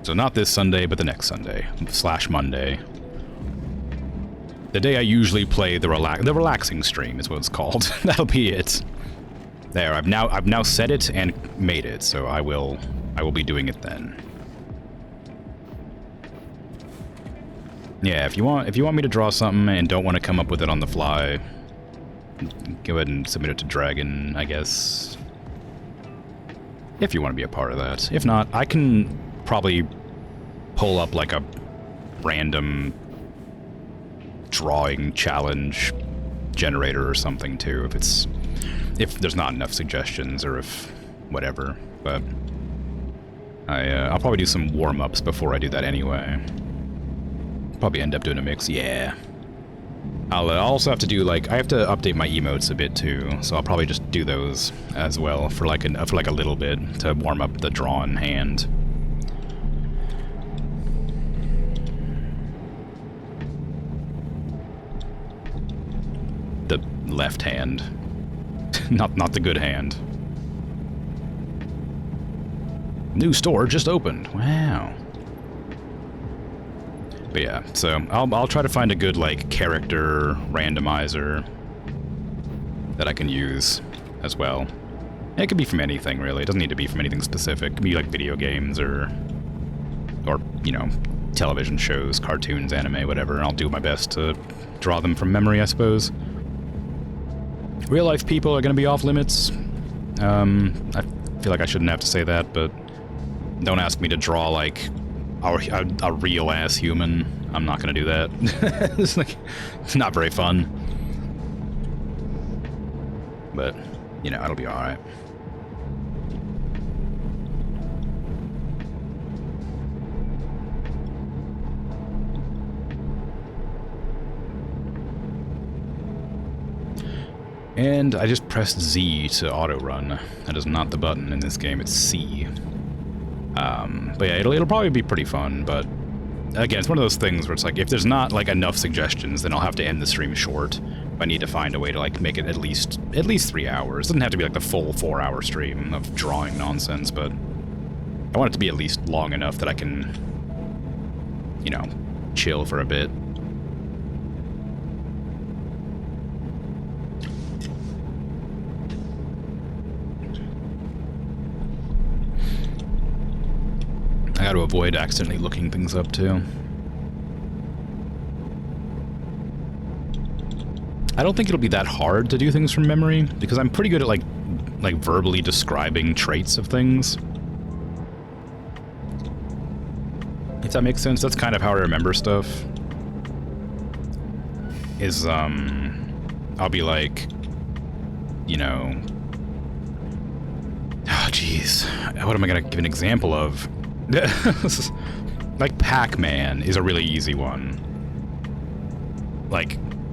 So not this Sunday, but the next Sunday, / Monday. The day I usually play the relaxing stream is what it's called. That'll be it. There, I've now set it and made it, so I will be doing it then. Yeah, if you want me to draw something and don't want to come up with it on the fly, go ahead and submit it to Dragon, I guess. If you want to be a part of that. If not, I can probably pull up like a random drawing challenge generator or something too, if there's not enough suggestions or if whatever. But I'll probably do some warm-ups before I do that anyway. Probably end up doing a mix. Yeah. I'll also have to do I have to update my emotes a bit too, so I'll probably just do those as well for like a little bit to warm up the drawn hand. The left hand. not the good hand. New store just opened. Wow. But yeah, so I'll try to find a good character randomizer that I can use as well. It could be from anything really. It doesn't need to be from anything specific. It could be like video games or you know, television shows, cartoons, anime, whatever. And I'll do my best to draw them from memory, I suppose. Real life people are going to be off limits. I feel like I shouldn't have to say that, but don't ask me to draw a real-ass human. I'm not gonna do that. It's not very fun. But, you know, it'll be alright. And I just pressed Z to auto-run. That is not the button in this game, it's C. But yeah, it'll probably be pretty fun, but again, it's one of those things where it's if there's not enough suggestions, then I'll have to end the stream short. I need to find a way to make it at least 3 hours. It doesn't have to be the full 4-hour stream of drawing nonsense, but I want it to be at least long enough that I can, you know, chill for a bit. I gotta avoid accidentally looking things up, too. I don't think it'll be that hard to do things from memory, because I'm pretty good at, verbally describing traits of things. If that makes sense, that's kind of how I remember stuff. I'll be you know... Oh, jeez. What am I gonna give an example of? Pac-Man is a really easy one.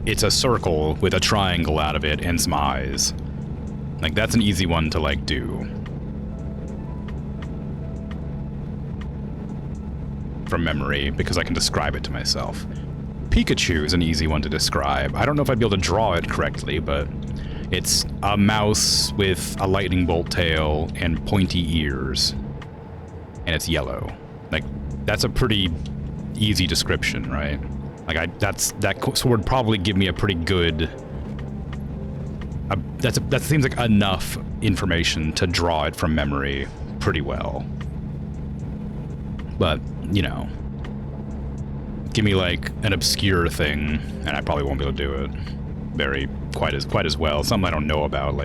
It's a circle with a triangle out of it and some eyes. That's an easy one to do. From memory, because I can describe it to myself. Pikachu is an easy one to describe. I don't know if I'd be able to draw it correctly, but it's a mouse with a lightning bolt tail and pointy ears. And it's yellow. That's a pretty easy description, right? That would probably give me a pretty good... that seems like enough information to draw it from memory pretty well. But, you know... Give me, an obscure thing, and I probably won't be able to do it quite as well. Something I don't know about,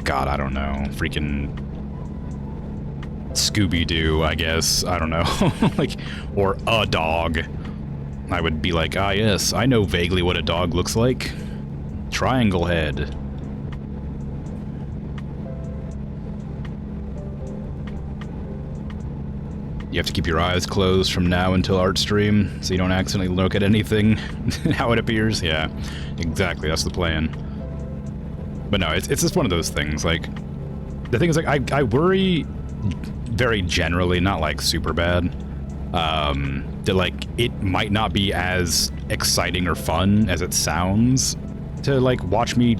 God, I don't know. Freaking... Scooby-Doo, I guess. I don't know. Or a dog. I would be ah, yes, I know vaguely what a dog looks like. Triangle head. You have to keep your eyes closed from now until art stream, so you don't accidentally look at anything how it appears. Yeah, exactly, that's the plan. But no, it's just one of those things, like, the thing is, like, I worry very generally, not like super bad, that like, it might not be as exciting or fun as it sounds to like watch me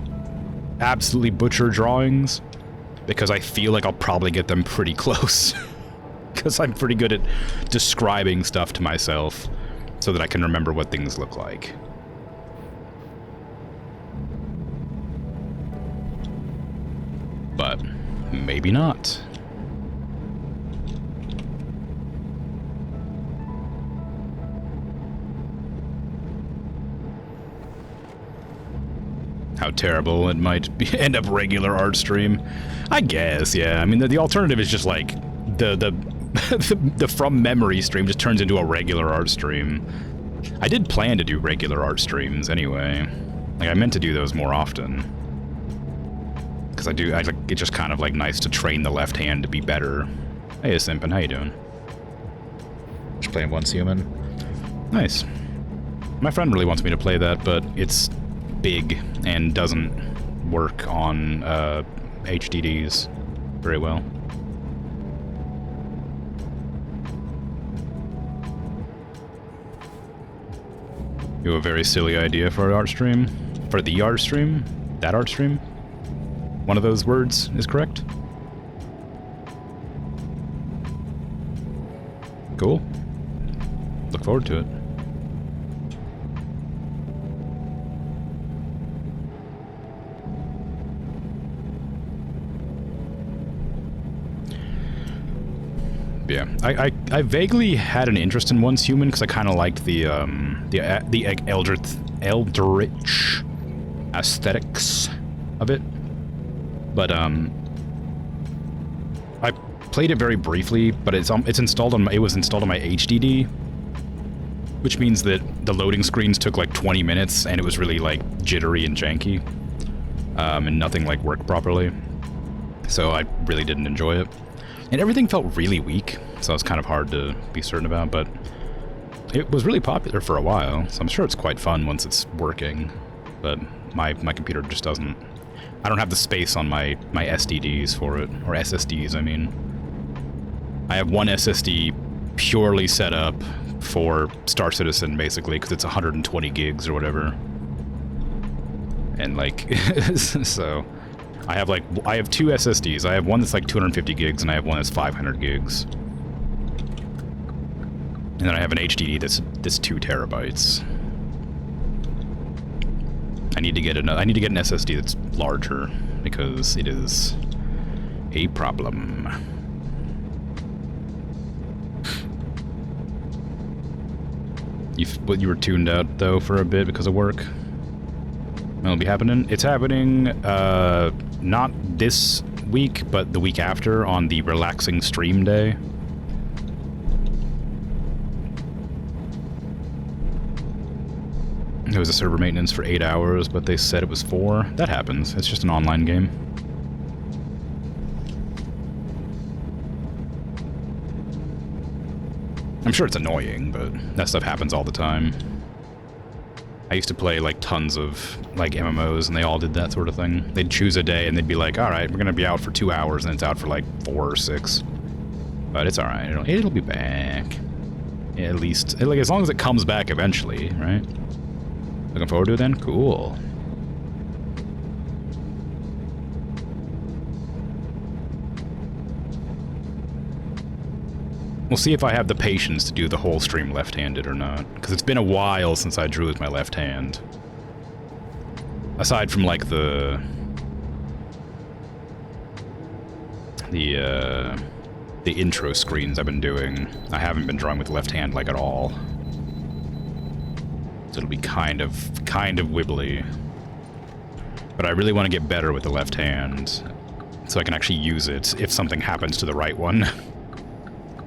absolutely butcher drawings, because I feel like I'll probably get them pretty close. Because I'm pretty good at describing stuff to myself so that I can remember what things look like. But maybe not. How terrible it might be, end up regular art stream. I guess, yeah. I mean, the alternative is just like the from memory stream just turns into a regular art stream. I did plan to do regular art streams anyway. Like, I meant to do those more often. Because I like, it's just kind of like nice to train the left hand to be better. Hey, Simpin, how you doing? Just playing Once Human. Nice. My friend really wants me to play that, but it's big and doesn't work on HDDs very well. You have a very silly idea for an art stream? For the art stream? That art stream? One of those words is correct? Cool. Look forward to it. Yeah, I vaguely had an interest in Once Human because I kind of liked the Eldritch aesthetics of it, but I played it very briefly. But it was installed on my HDD, which means that the loading screens took like 20 minutes, and it was really like jittery and janky, and nothing like worked properly. So I really didn't enjoy it. And everything felt really weak, so it's kind of hard to be certain about, but it was really popular for a while, so I'm sure it's quite fun once it's working. But my computer just doesn't... I don't have the space on my SDDs for it, or SSDs, I mean. I have one SSD purely set up for Star Citizen, basically, because it's 120 gigs or whatever. And, like, so... I have two SSDs. I have one that's like 250 gigs, and I have one that's 500 gigs. And then I have an HDD that's 2 terabytes. I need to get an SSD that's larger because it is a problem. You were tuned out though for a bit because of work. It'll be happening. It's happening, not this week, but the week after on the relaxing stream day. There was a server maintenance for 8 hours, but they said it was 4. That happens. It's just an online game. I'm sure it's annoying, but that stuff happens all the time. I used to play, like, tons of, like, MMOs, and they all did that sort of thing. They'd choose a day, and they'd be like, alright, we're gonna be out for 2 hours, and it's out for, like, 4 or 6. But it's alright, it'll be back. Yeah, at least, like, as long as it comes back eventually, right? Looking forward to it then? Cool. We'll see if I have the patience to do the whole stream left-handed or not, because it's been a while since I drew with my left hand. Aside from, like, the intro screens I've been doing, I haven't been drawing with the left hand, like, at all. So it'll be kind of wibbly. But I really want to get better with the left hand, so I can actually use it if something happens to the right one.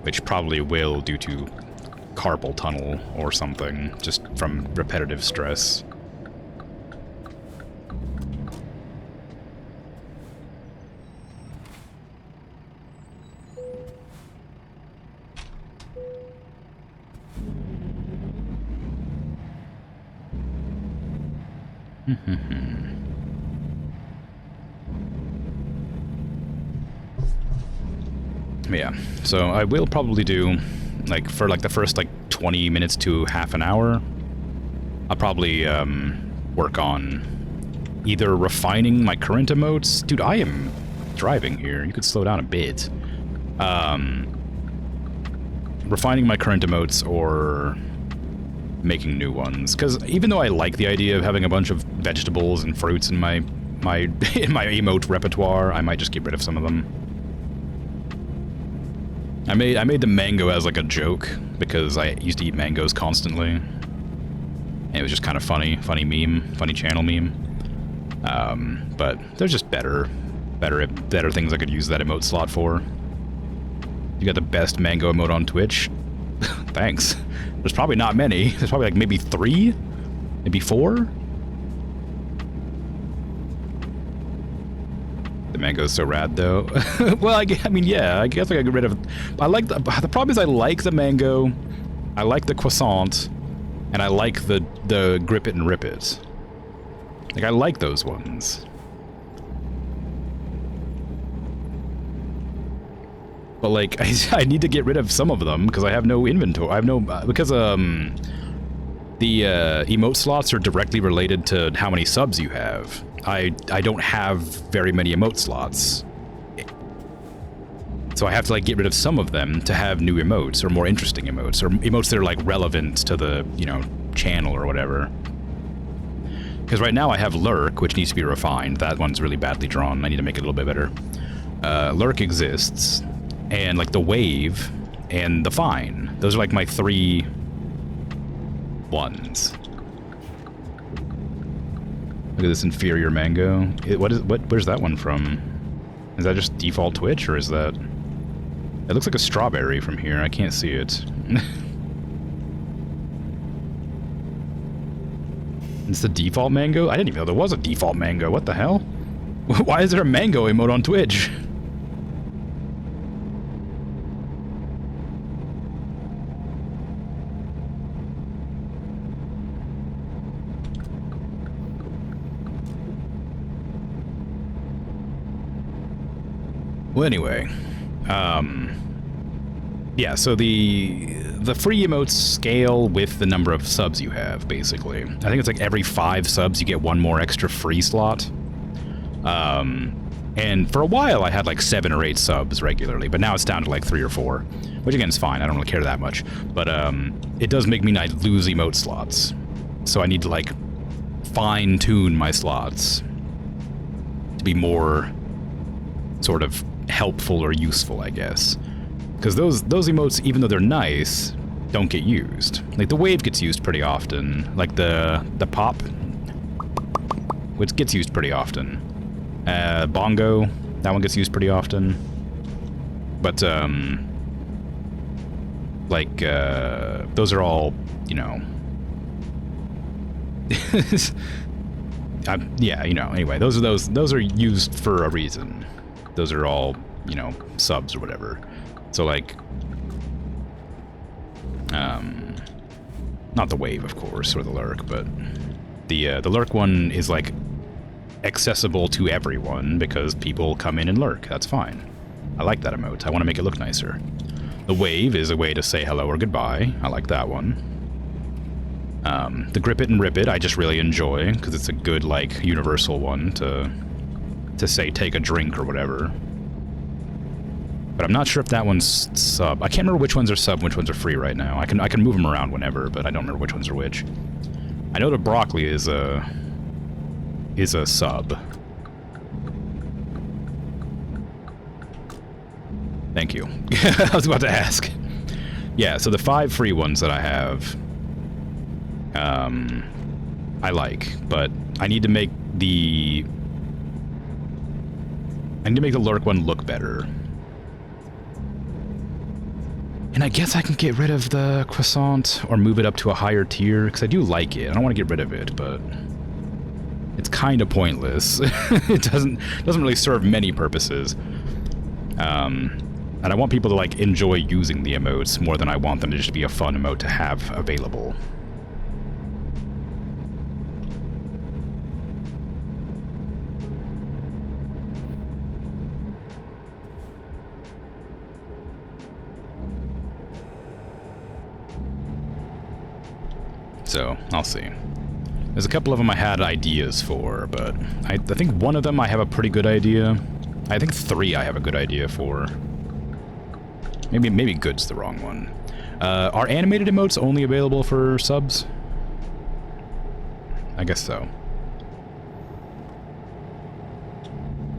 Which probably will due to carpal tunnel or something, just from repetitive stress. Yeah, so I will probably do, like, for like the first like 20 minutes to half an hour, I'll probably work on either refining my current emotes. Dude, I am driving here. You could slow down a bit. Refining my current emotes or making new ones. Because even though I like the idea of having a bunch of vegetables and fruits in my in my emote repertoire, I might just get rid of some of them. I made the mango as like a joke because I used to eat mangoes constantly. And it was just kind of funny meme, funny channel meme. But there's just better things I could use that emote slot for. You got the best mango emote on Twitch. Thanks. There's probably not many. There's probably like maybe 3, maybe 4. The mango's so rad, though. Well, I mean, yeah, I guess I could get rid of... I like the problem is I like the mango, I like the croissant, and I like the grip it and rip it. Like, I like those ones. But, like, I need to get rid of some of them, because I have no inventory. I have no... because, the emote slots are directly related to how many subs you have. I don't have very many emote slots. So I have to, like, get rid of some of them to have new emotes, or more interesting emotes, or emotes that are, like, relevant to the, you know, channel or whatever. Because right now I have Lurk, which needs to be refined. That one's really badly drawn. I need to make it a little bit better. Lurk exists, and, like, the Wave, and the Fine. Those are, like, my 3 ones. Look at this inferior mango. Where's that one from? Is that just default Twitch, or is that... It looks like a strawberry from here. I can't see it. It's the default mango? I didn't even know there was a default mango. What the hell? Why is there a mango emote on Twitch? Well, anyway, yeah, so the free emotes scale with the number of subs you have, basically. I think it's like every 5 subs you get 1 more extra free slot. And for a while I had like 7 or 8 subs regularly, but now it's down to like 3 or 4, which again is fine, I don't really care that much. But it does make me not lose emote slots. So I need to like fine-tune my slots to be more sort of helpful or useful, I guess. Because those emotes, even though they're nice, don't get used. Like the Wave gets used pretty often. Like the pop, which gets used pretty often. Bongo, that one gets used pretty often. But like those are all, you know. Yeah, you know. Anyway, those are used for a reason. Those are all, you know, subs or whatever. So, like, not the Wave, of course, or the Lurk, but the Lurk one is, like, accessible to everyone because people come in and lurk. That's fine. I like that emote. I want to make it look nicer. The Wave is a way to say hello or goodbye. I like that one. The Grip It and Rip It I just really enjoy because it's a good, like, universal one to say take a drink or whatever. But I'm not sure if that one's sub. I can't remember which ones are sub and which ones are free right now. I can move them around whenever, but I don't remember which ones are which. I know the broccoli is a sub. Thank you. I was about to ask. Yeah, so the 5 free ones that I have, I like, but I need to make the Lurk one look better. And I guess I can get rid of the croissant or move it up to a higher tier, because I do like it. I don't want to get rid of it, but it's kind of pointless. It doesn't really serve many purposes. And I want people to, like, enjoy using the emotes more than I want them to just be a fun emote to have available. So, I'll see. There's a couple of them I had ideas for, but I think one of them I have a pretty good idea. I think 3 I have a good idea for. Maybe good's the wrong one. Are animated emotes only available for subs? I guess so.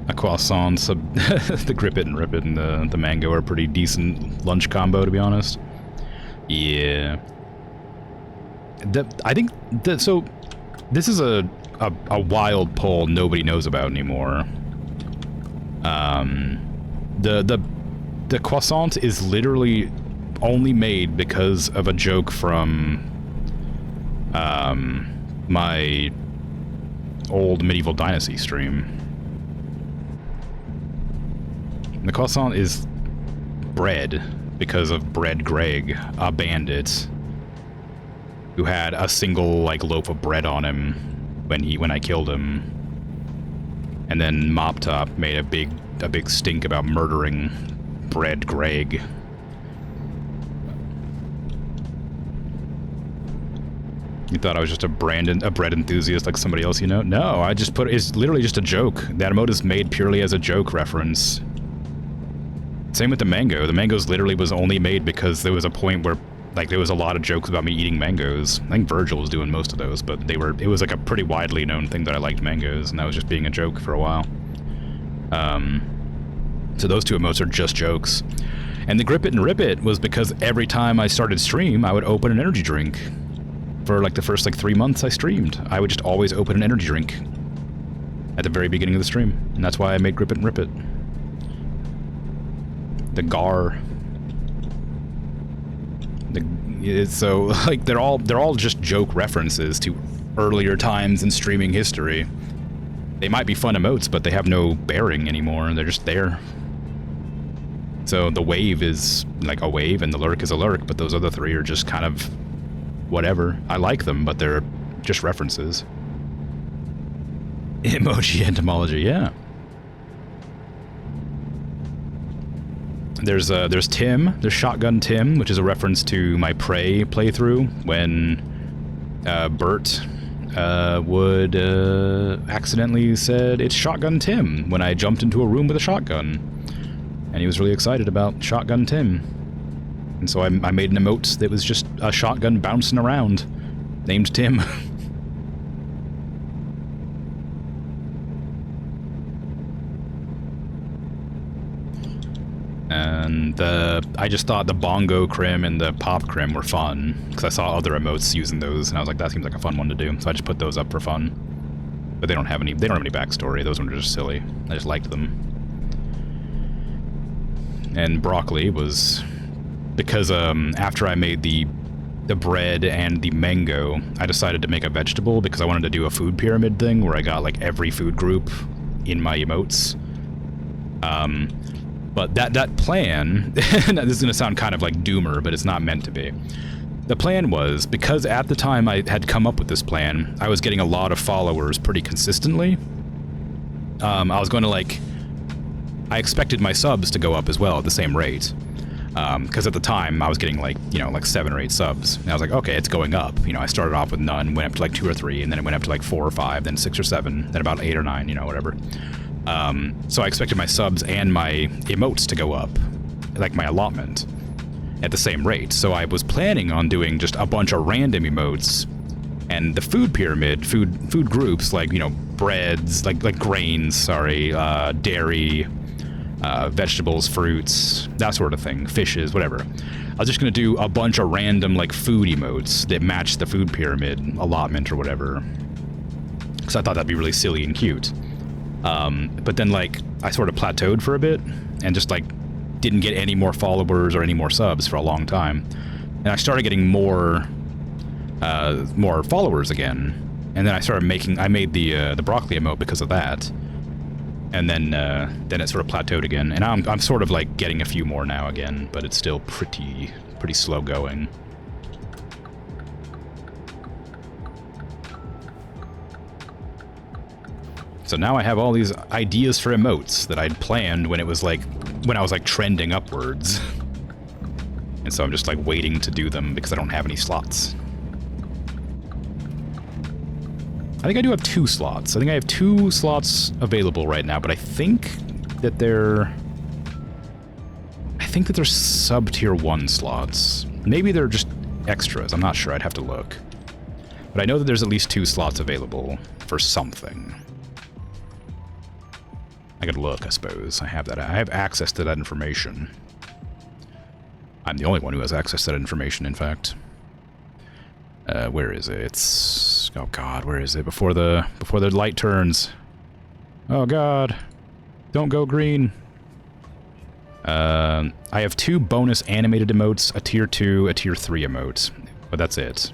A croissant, the grip it and rip it, and the mango are a pretty decent lunch combo, to be honest. Yeah. I think so. This is a wild poll nobody knows about anymore. The croissant is literally only made because of a joke from my old Medieval Dynasty stream. The croissant is bread because of Bread Greg, a bandit who had a single like loaf of bread on him when I killed him, and then Mop Top made a big stink about murdering Bread Greg. You thought I was just a bread enthusiast like somebody else you know? No, I just it's literally just a joke. That emote is made purely as a joke reference. Same with the mango. The mangoes literally was only made because there was a point where like there was a lot of jokes about me eating mangoes. I think Virgil was doing most of those, but it was like a pretty widely known thing that I liked mangoes, and that was just being a joke for a while. So those 2 emotes are just jokes. And the grip it and rip it was because every time I started stream, I would open an energy drink. For like the first 3 months I streamed, I would just always open an energy drink at the very beginning of the stream, and that's why I made grip it and rip it. The gar. So like they're all just joke references to earlier times in streaming history. They might be fun emotes, but they have no bearing anymore. They're just there. So the wave is like a wave, and the lurk is a lurk, but those other 3 are just kind of whatever. I like them, but they're just references. Emoji entomology, yeah. There's Tim. There's Shotgun Tim, which is a reference to my Prey playthrough when Bert would accidentally said it's Shotgun Tim when I jumped into a room with a shotgun, and he was really excited about Shotgun Tim, and so I made an emote that was just a shotgun bouncing around, named Tim. And I just thought the bongo crim and the pop crim were fun, because I saw other emotes using those, and I was like, that seems like a fun one to do, so I just put those up for fun. But they don't have any backstory, those ones are just silly. I just liked them. And broccoli was because after I made the bread and the mango, I decided to make a vegetable because I wanted to do a food pyramid thing where I got like every food group in my emotes. But that plan, this is going to sound kind of like doomer, but it's not meant to be. The plan was, because at the time I had come up with this plan, I was getting a lot of followers pretty consistently. I was going to I expected my subs to go up as well at the same rate. Because at the time I was getting like 7 or 8 subs. And I was like, okay, it's going up. I started off with none, went up to like 2 or 3, and then it went up to like 4 or 5, then 6 or 7, then about 8 or 9, whatever. So I expected my subs and my emotes to go up, like my allotment, at the same rate. So I was planning on doing just a bunch of random emotes, and the food pyramid, food groups, like, breads, like grains, dairy, vegetables, fruits, that sort of thing, fishes, whatever. I was just going to do a bunch of random, food emotes that matched the food pyramid allotment or whatever, because I thought that'd be really silly and cute. But then, I sort of plateaued for a bit, and just, didn't get any more followers or any more subs for a long time. And I started getting more followers again. And then I made the broccoli emote because of that. And then it sort of plateaued again. And I'm sort of, getting a few more now again, but it's still pretty slow going. So now I have all these ideas for emotes that I'd planned when it was when I was trending upwards. And so I'm just waiting to do them because I don't have any slots. I think I do have 2 slots. I think I have 2 slots available right now, but I think that they're... sub-tier 1 slots. Maybe they're just extras. I'm not sure. I'd have to look. But I know that there's at least 2 slots available for something. I could look, I suppose. I have that. I have access to that information. I'm the only one who has access to that information, in fact. Where is it? It's... oh god, where is it? Before the light turns. Oh god. Don't go green. I have 2 bonus animated emotes, a tier 2, a tier 3 emote. But that's it.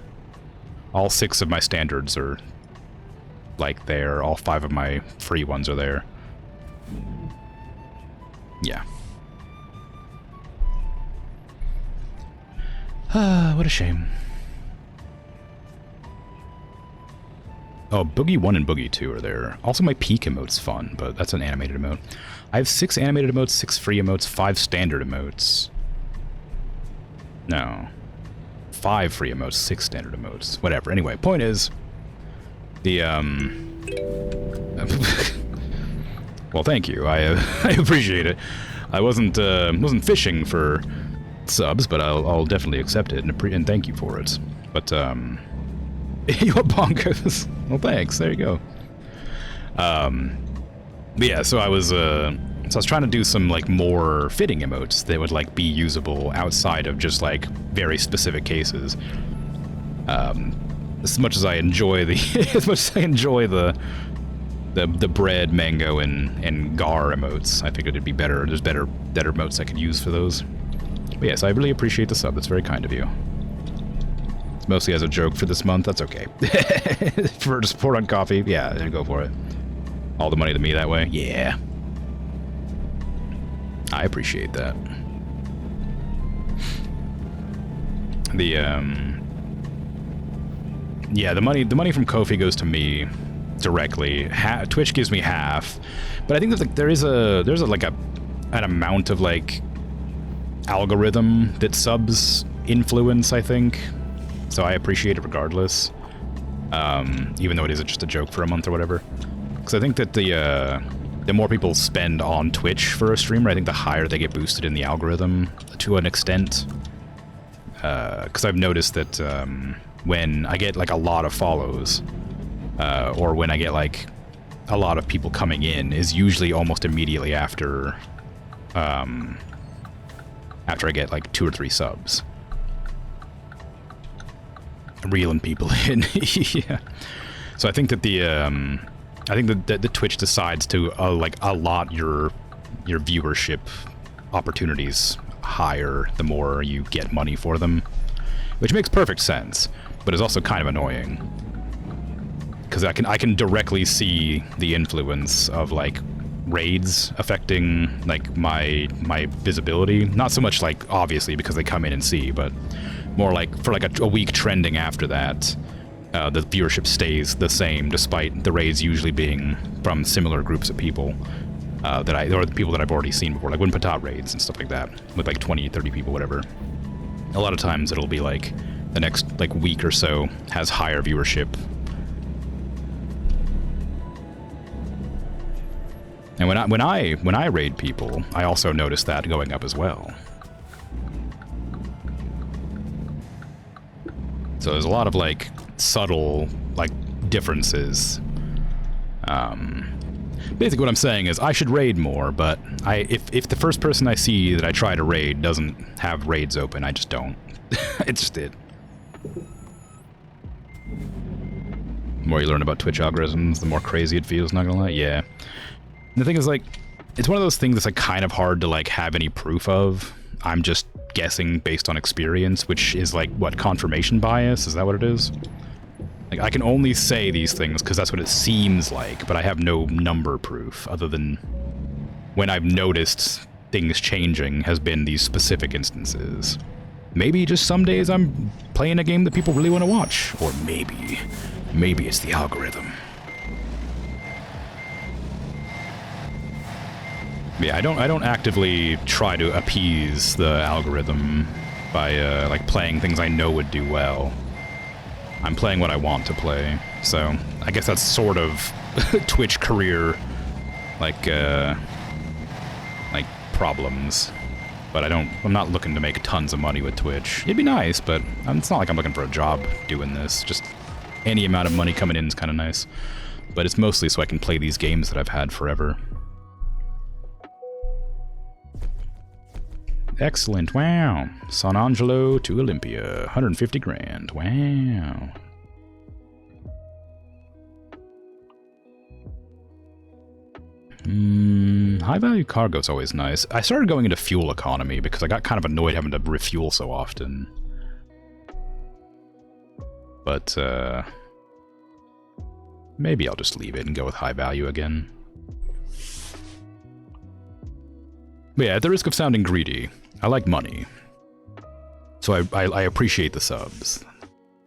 All 6 of my standards are, like, there. All 5 of my free ones are there. Yeah. Ah, what a shame. Oh, Boogie 1 and Boogie 2 are there. Also, my peak emote's fun, but that's an animated emote. I have 6 animated emotes, 6 free emotes, 5 standard emotes. No. 5 free emotes, 6 standard emotes. Whatever. Anyway, point is... the, well, thank you. I appreciate it. I wasn't fishing for subs, but I'll definitely accept it and thank you for it. But, you're bonkers. Well, thanks. There you go. But yeah, so I was trying to do some, like, more fitting emotes that would, like, be usable outside of just, like, very specific cases. As much as I enjoy the bread, mango, and gar emotes, I figured it'd be better. There's better emotes I could use for those. But yes, I really appreciate the sub. That's very kind of you. It's mostly as a joke for this month. That's okay. For support on coffee, yeah, go for it. All the money to me that way? Yeah. I appreciate that. Yeah, the money from Ko-fi goes to me directly. Twitch gives me half, but I think that, like, there's an amount of, like, algorithm that subs influence, I think. So I appreciate it regardless, even though it isn't just a joke for a month or whatever. Because I think that the more people spend on Twitch for a streamer, I think the higher they get boosted in the algorithm to an extent. Because I've noticed that when I get, like, a lot of follows, or when I get, like, a lot of people coming in, is usually almost immediately after I get, like, 2 or 3 subs. Reeling people in. Yeah. So I think that the Twitch decides to like allot your viewership opportunities higher the more you get money for them, which makes perfect sense, but is also kind of annoying because I can directly see the influence of, like, raids affecting, like, my visibility. Not so much, like, obviously because they come in and see, but more like for, like, a week trending after that, the viewership stays the same despite the raids usually being from similar groups of people or the people that I've already seen before, like when Patat raids and stuff like that, with, like, 20, 30 people, whatever. A lot of times it'll be, like, the next, like, week or so has higher viewership. And when I raid people, I also notice that going up as well. So there's a lot of, like, subtle, like, differences. Basically what I'm saying is I should raid more, but if the first person I see that I try to raid doesn't have raids open, I just don't. It's just it. The more you learn about Twitch algorithms, the more crazy it feels, not gonna lie. Yeah. And the thing is, like, it's one of those things that's, like, kind of hard to, like, have any proof of. I'm just guessing based on experience, which is, like, what, confirmation bias? Is that what it is? Like, I can only say these things because that's what it seems like, but I have no number proof other than when I've noticed things changing has been these specific instances. Maybe just some days I'm playing a game that people really want to watch, or maybe it's the algorithm. Yeah, I don't actively try to appease the algorithm by like playing things I know would do well. I'm playing what I want to play, so I guess that's sort of Twitch career, like problems. But I'm not looking to make tons of money with Twitch. It'd be nice, but it's not like I'm looking for a job doing this. Just any amount of money coming in is kind of nice. But it's mostly so I can play these games that I've had forever. Excellent, wow. San Angelo to Olympia, 150 grand, wow. High value cargo's always nice. I started going into fuel economy because I got kind of annoyed having to refuel so often. But, maybe I'll just leave it and go with high value again. But yeah, at the risk of sounding greedy, I like money. So I appreciate the subs.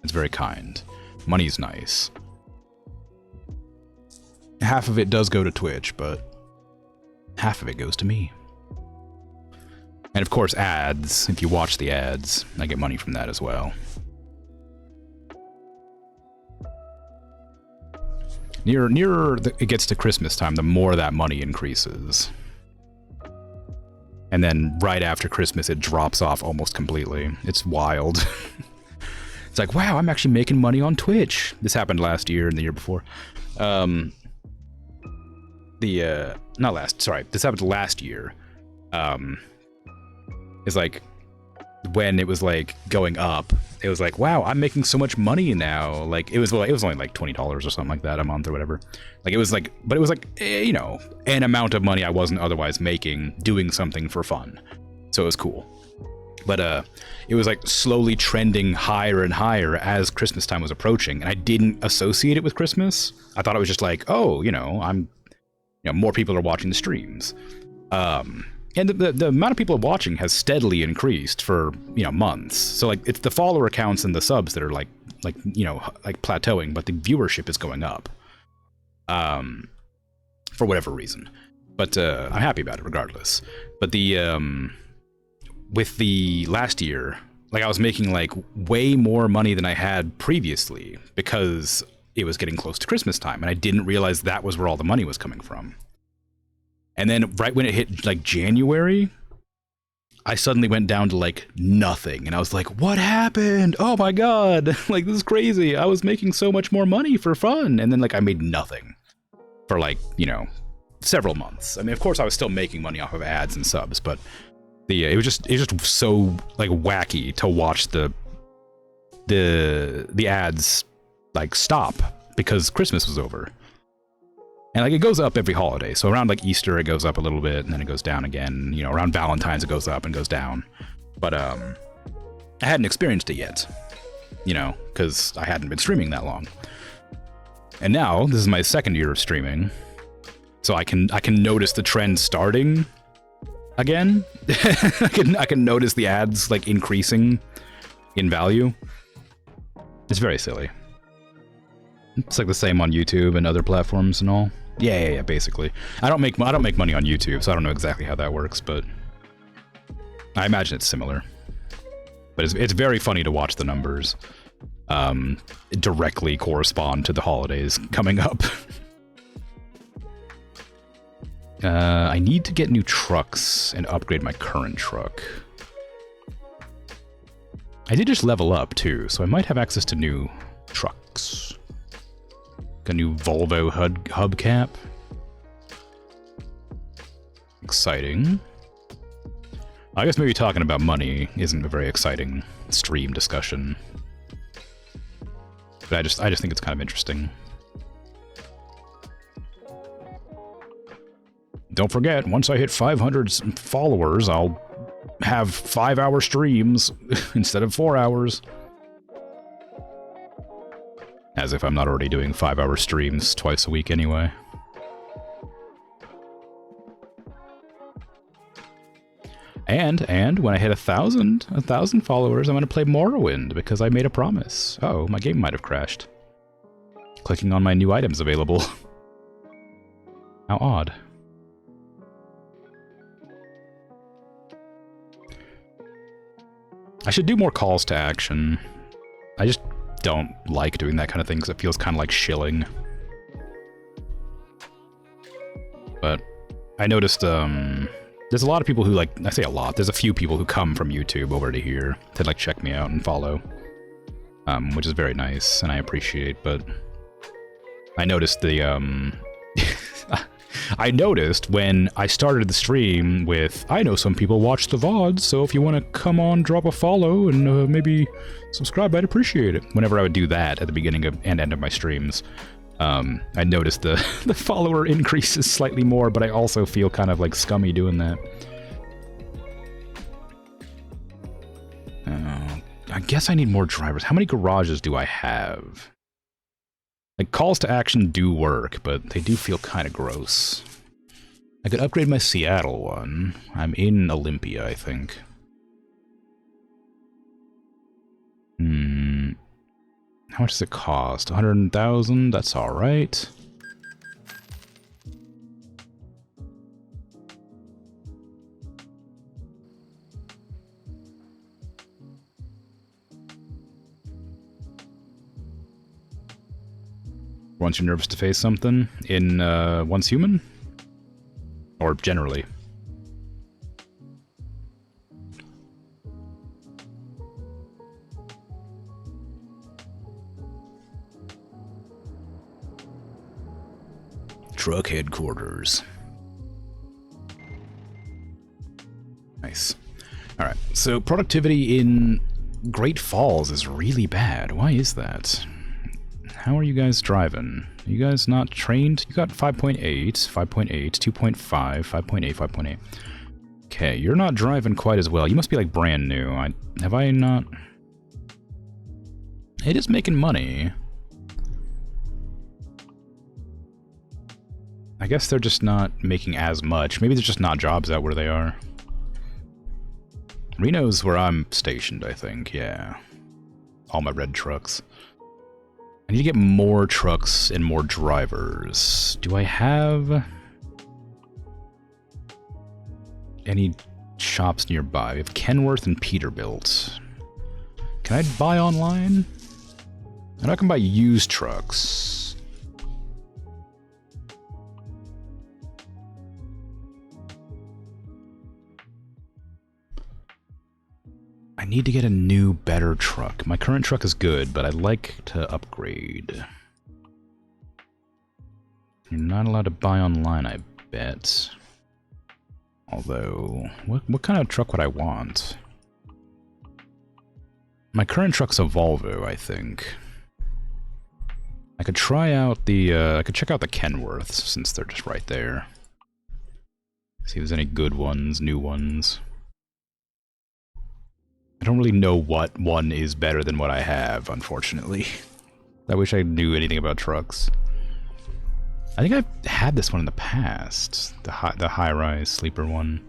It's very kind. Money's nice. Half of it does go to Twitch, but half of it goes to me. And of course ads, if you watch the ads, I get money from that as well. Nearer it gets to Christmas time, the more that money increases. And then right after Christmas, it drops off almost completely. It's wild. It's like, wow, I'm actually making money on Twitch. This happened last year and the year before. This happened last year. It's like, when it was like going up, it was like, wow, I'm making so much money now. Like it was only like $20 or something like that a month or whatever. Like it was like, but it was like, you know, an amount of money I wasn't otherwise making doing something for fun. So it was cool. But it was like slowly trending higher and higher as Christmas time was approaching, and I didn't associate it with Christmas. I thought it was just like, oh, more people are watching the streams. And the amount of people watching has steadily increased for, months. So like it's the follower counts and the subs that are like plateauing, but the viewership is going up. For whatever reason. But I'm happy about it regardless. But with the last year, like I was making like way more money than I had previously because it was getting close to Christmas time, and I didn't realize that was where all the money was coming from. And then right when it hit like January, I suddenly went down to like nothing. And I was like, what happened? Oh my God, like this is crazy. I was making so much more money for fun. And then like I made nothing for like, several months. I mean, of course I was still making money off of ads and subs, but it was just so like wacky to watch the ads like stop because Christmas was over. And like it goes up every holiday. So around like Easter, it goes up a little bit and then it goes down again. Around Valentine's, it goes up and goes down. But I hadn't experienced it yet, because I hadn't been streaming that long. And now this is my second year of streaming. So I can notice the trend starting again. I can notice the ads like increasing in value. It's very silly. It's like the same on YouTube and other platforms and all. Yeah, basically. I don't make money on YouTube, so I don't know exactly how that works, but I imagine it's similar. But it's very funny to watch the numbers directly correspond to the holidays coming up. I need to get new trucks and upgrade my current truck. I did just level up too, so I might have access to new trucks. A new Volvo hubcap. Exciting. I guess maybe talking about money isn't a very exciting stream discussion. But I just think it's kind of interesting. Don't forget, once I hit 500 followers, I'll have 5-hour streams instead of 4 hours. As if I'm not already doing 5-hour streams twice a week anyway. And when I hit 1,000 followers, I'm going to play Morrowind because I made a promise. Oh, my game might have crashed. Clicking on my new items available. How odd. I should do more calls to action. I just don't like doing that kind of thing because it feels kind of like shilling. But I noticed there's a lot of people who, like, I say a lot, there's a few people who come from YouTube over to here to, like, check me out and follow, which is very nice, and I appreciate, but I noticed the, I noticed when I started the stream with, I know some people watch the VODs, so if you want to come on, drop a follow, and maybe subscribe, I'd appreciate it. Whenever I would do that at the beginning of, and end of my streams, I noticed the follower increases slightly more, but I also feel kind of like scummy doing that. I guess I need more drivers. How many garages do I have? Like, calls to action do work, but they do feel kind of gross. I could upgrade my Seattle one. I'm in Olympia, I think. How much does it cost? 100,000? That's alright. Once you're nervous to face something in Once Human? Or generally? Truck headquarters. Nice. Alright, so productivity in Great Falls is really bad. Why is that? How are you guys driving? Are you guys not trained? You got 5.8, 5.8, 2.5, 5.8, 5.8. Okay, you're not driving quite as well. You must be like brand new. Have I not? It is making money. I guess they're just not making as much. Maybe there's just not jobs out where they are. Reno's where I'm stationed, I think, yeah. All my red trucks. I need to get more trucks and more drivers. Do I have any shops nearby? We have Kenworth and Peterbilt. Can I buy online? I know I can buy used trucks. I need to get a new, better truck. My current truck is good, but I'd like to upgrade. You're not allowed to buy online, I bet. Although, what kind of truck would I want? My current truck's a Volvo, I think. I could try out the, I could check out the Kenworths, since they're just right there. See if there's any good ones, new ones. I don't really know what one is better than what I have, unfortunately. I wish I knew anything about trucks. I think I've had this one in the past. The high-rise sleeper one.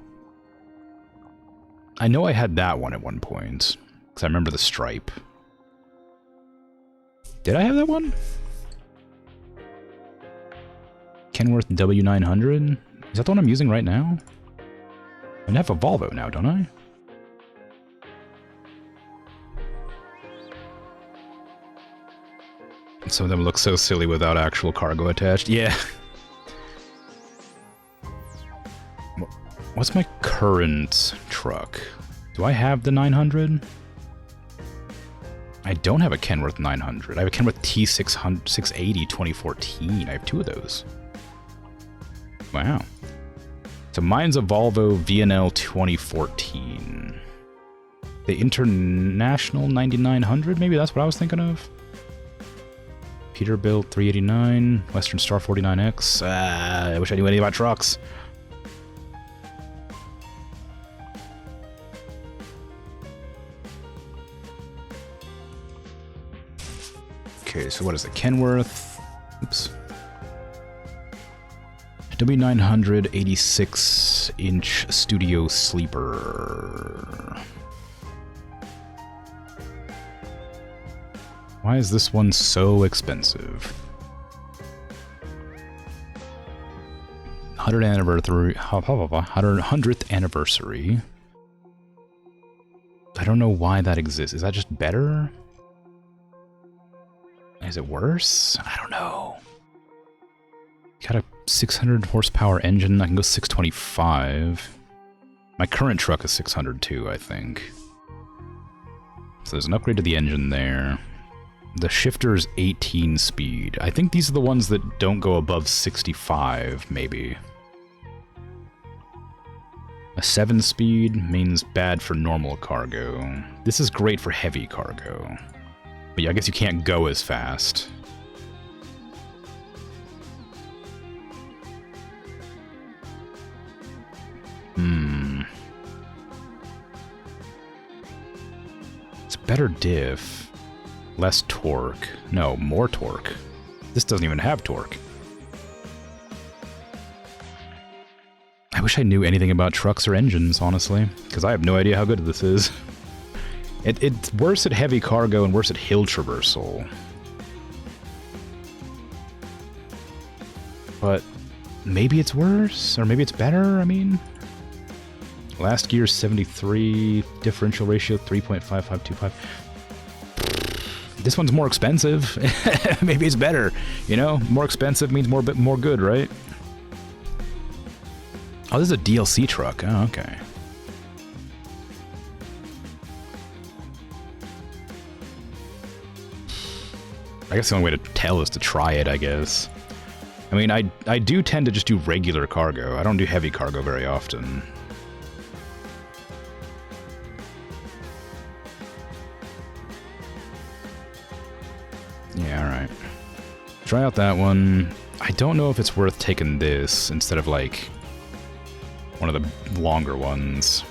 I know I had that one at one point, because I remember the stripe. Did I have that one? Kenworth W900? Is that the one I'm using right now? I have a Volvo now, don't I? Some of them look so silly without actual cargo attached. Yeah. What's my current truck? Do I have the 900? I don't have a Kenworth 900. I have a Kenworth T680 2014. I have two of those. Wow. So mine's a Volvo VNL 2014. The International 9900? Maybe that's what I was thinking of. Peterbilt 389, Western Star 49X. I wish I knew anything about trucks. Okay, so what is it? Kenworth. Oops. W900 86-inch studio sleeper. Why is this one so expensive? 100th anniversary. I don't know why that exists. Is that just better? Is it worse? I don't know. Got a 600 horsepower engine. I can go 625. My current truck is 600 too, I think. So there's an upgrade to the engine there. The shifter's 18 speed. I think these are the ones that don't go above 65, maybe. A 7 speed means bad for normal cargo. This is great for heavy cargo. But yeah, I guess you can't go as fast. It's better diff. Less torque. No, more torque. This doesn't even have torque. I wish I knew anything about trucks or engines, honestly, because I have no idea how good this is. It's worse at heavy cargo and worse at hill traversal. But maybe it's worse, or maybe it's better, I mean. Last gear 73, differential ratio 3.5525. This one's more expensive. Maybe it's better, you know? More expensive means more good, right? Oh, this is a DLC truck. Oh, okay. I guess the only way to tell is to try it, I guess. I mean, I do tend to just do regular cargo. I don't do heavy cargo very often. Yeah, alright. Try out that one. I don't know if it's worth taking this instead of, like, one of the longer ones.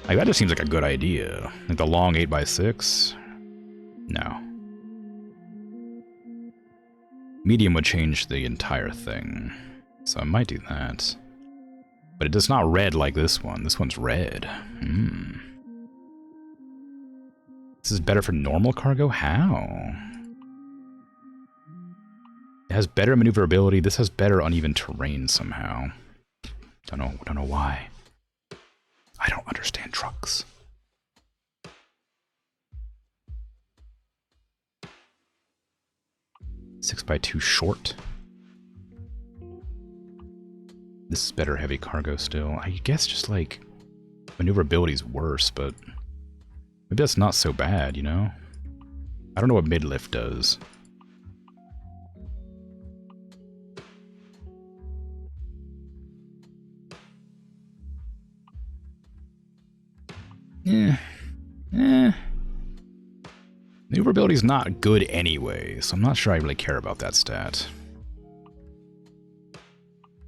Like, that just seems like a good idea. Like the long 8x6? No. Medium would change the entire thing. So I might do that. But it's not red like this one. This one's red. This is better for normal cargo? How? It has better maneuverability. This has better uneven terrain somehow. Don't know why. I don't understand trucks. Six by 2 short. This is better heavy cargo still. I guess just like maneuverability's worse, but maybe that's not so bad, you know? I don't know what mid-lift does. Maneuverability's not good anyway, so I'm not sure I really care about that stat.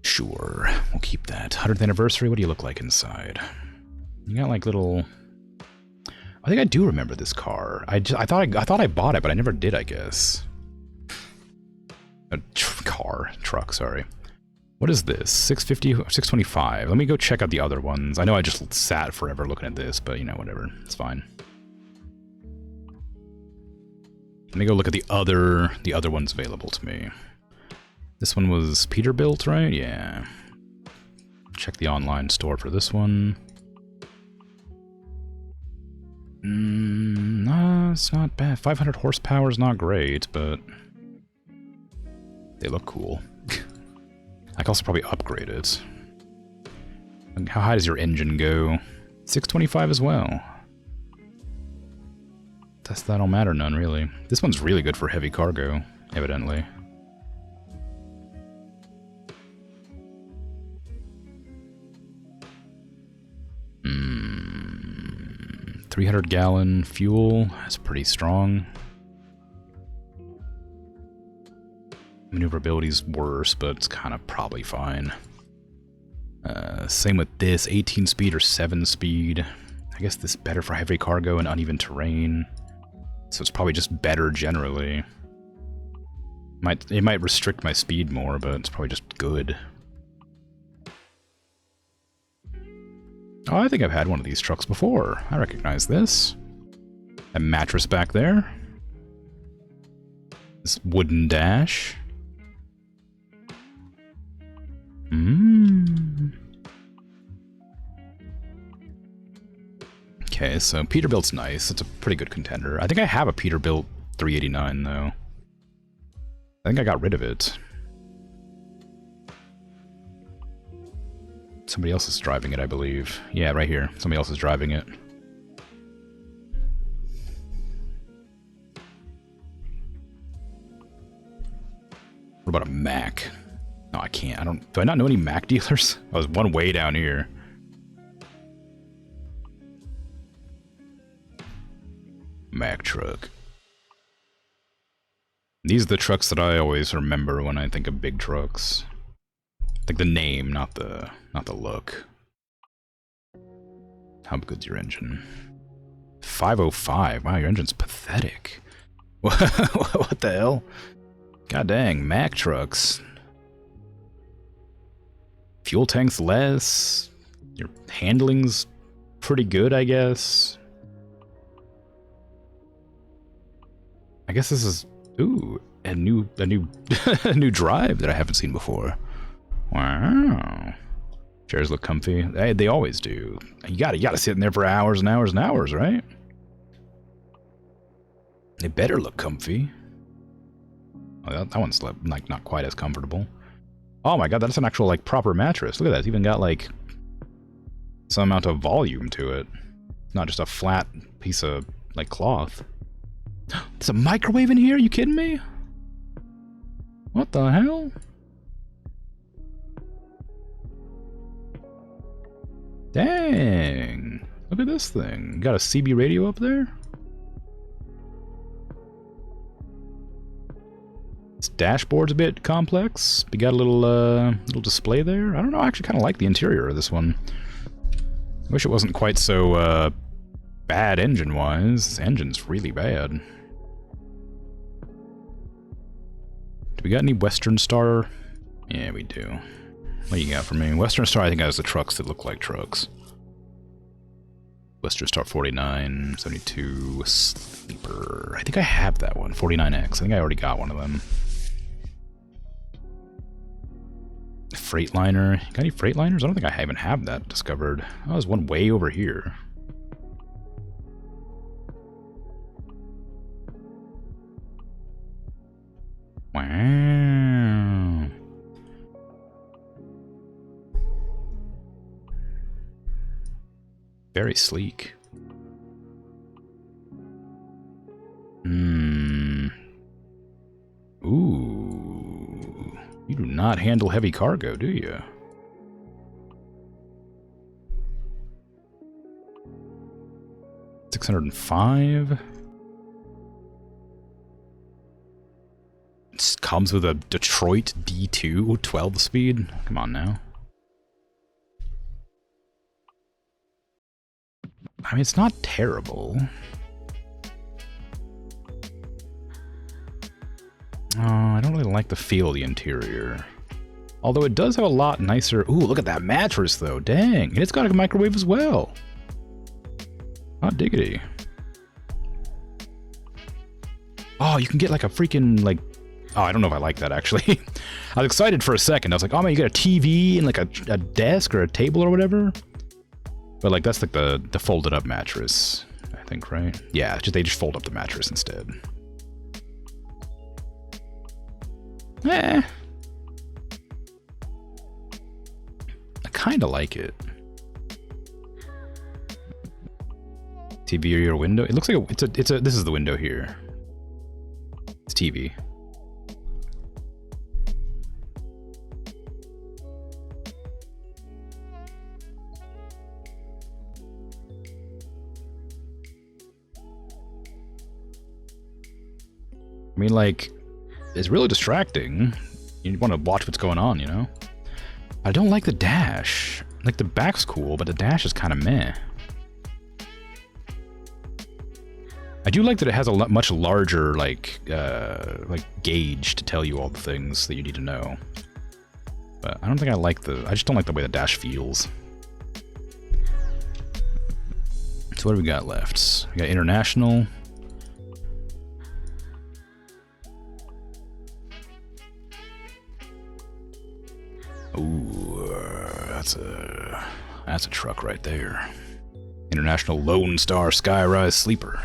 Sure, we'll keep that. 100th anniversary, what do you look like inside? You got like little... I think I do remember this car. I thought I bought it, but I never did, I guess. A truck, sorry. What is this? 650, 625. Let me go check out the other ones. I know I just sat forever looking at this, but you know, whatever. It's fine. Let me go look at the other ones available to me. This one was Peterbilt, right? Yeah. Check the online store for this one. No, it's not bad. 500 horsepower is not great, but they look cool. I can also probably upgrade it. How high does your engine go? 625 as well. That don't matter none, really. This one's really good for heavy cargo, evidently. Hmm. 300-gallon fuel. That's pretty strong. Maneuverability's worse, but it's kind of probably fine. Same with this. 18 speed or 7 speed. I guess this is better for heavy cargo and uneven terrain. So it's probably just better generally. It might restrict my speed more, but it's probably just good. Oh, I think I've had one of these trucks before. I recognize this. That mattress back there. This wooden dash. Okay, so Peterbilt's nice. It's a pretty good contender. I think I have a Peterbilt 389, though. I think I got rid of it. Somebody else is driving it, I believe. Yeah, right here. Somebody else is driving it. What about a Mac? No, I can't. I don't... Do I not know any Mac dealers? Oh, there's one way down here. Mac truck. These are the trucks that I always remember when I think of big trucks. Like the name, not the look. How good's your engine? 505. Wow, your engine's pathetic. What the hell? God dang, Mack trucks. Fuel tank's less. Your handling's pretty good, I guess. I guess this is a new a new drive that I haven't seen before. Wow. Chairs look comfy. They always do. You gotta sit in there for hours and hours and hours, right? They better look comfy. Oh, that one's like not quite as comfortable. Oh my god, that's an actual like proper mattress. Look at that. It's even got like some amount of volume to it. It's not just a flat piece of like cloth. There's a microwave in here? Are you kidding me? What the hell? Dang. Look at this thing. Got a CB radio up there? This dashboard's a bit complex. We got a little display there. I don't know, I actually kind of like the interior of this one. I wish it wasn't quite so bad engine-wise. This engine's really bad. Do we got any Western Star? Yeah, we do. What do you got for me? Western Star, I think, has the trucks that look like trucks. Western Star 49, 72, Sleeper. I think I have that one. 49X. I think I already got one of them. Freightliner. Got any Freightliners? I don't think I even have that discovered. Oh, there's one way over here. Wow. Very sleek. Ooh. You do not handle heavy cargo, do you? $605. It comes with a Detroit D2 12 speed. Come on now. I mean, it's not terrible. I don't really like the feel of the interior. Although it does have a lot nicer... Ooh, look at that mattress, though. Dang. And it's got a microwave as well. Hot diggity. Oh, you can get like a freaking, like... Oh, I don't know if I like that, actually. I was excited for a second. I was like, oh man, you got a TV and like a desk or a table or whatever. But like, that's like the folded up mattress, I think, right? Yeah, they just fold up the mattress instead. Eh. I kind of like it. TV or your window? It looks like this is the window here. It's TV. I mean, like, it's really distracting. You want to watch what's going on, you know? I don't like the dash. Like, the back's cool, but the dash is kind of meh. I do like that it has a much larger, like gauge to tell you all the things that you need to know. But I don't think I like I just don't like the way the dash feels. So what do we got left? We got international. Ooh, that's a truck right there. International Lone Star Skyrise Sleeper.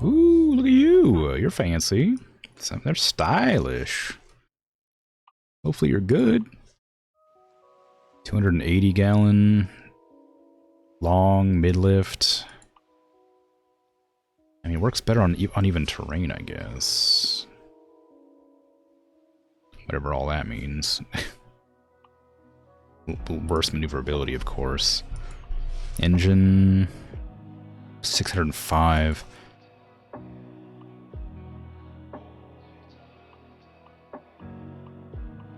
Ooh, look at you. You're fancy. They're stylish. Hopefully you're good. 280 gallon. Long, mid-lift. I mean, it works better on uneven terrain, I guess. Whatever all that means. Worse maneuverability, of course. Engine... 605.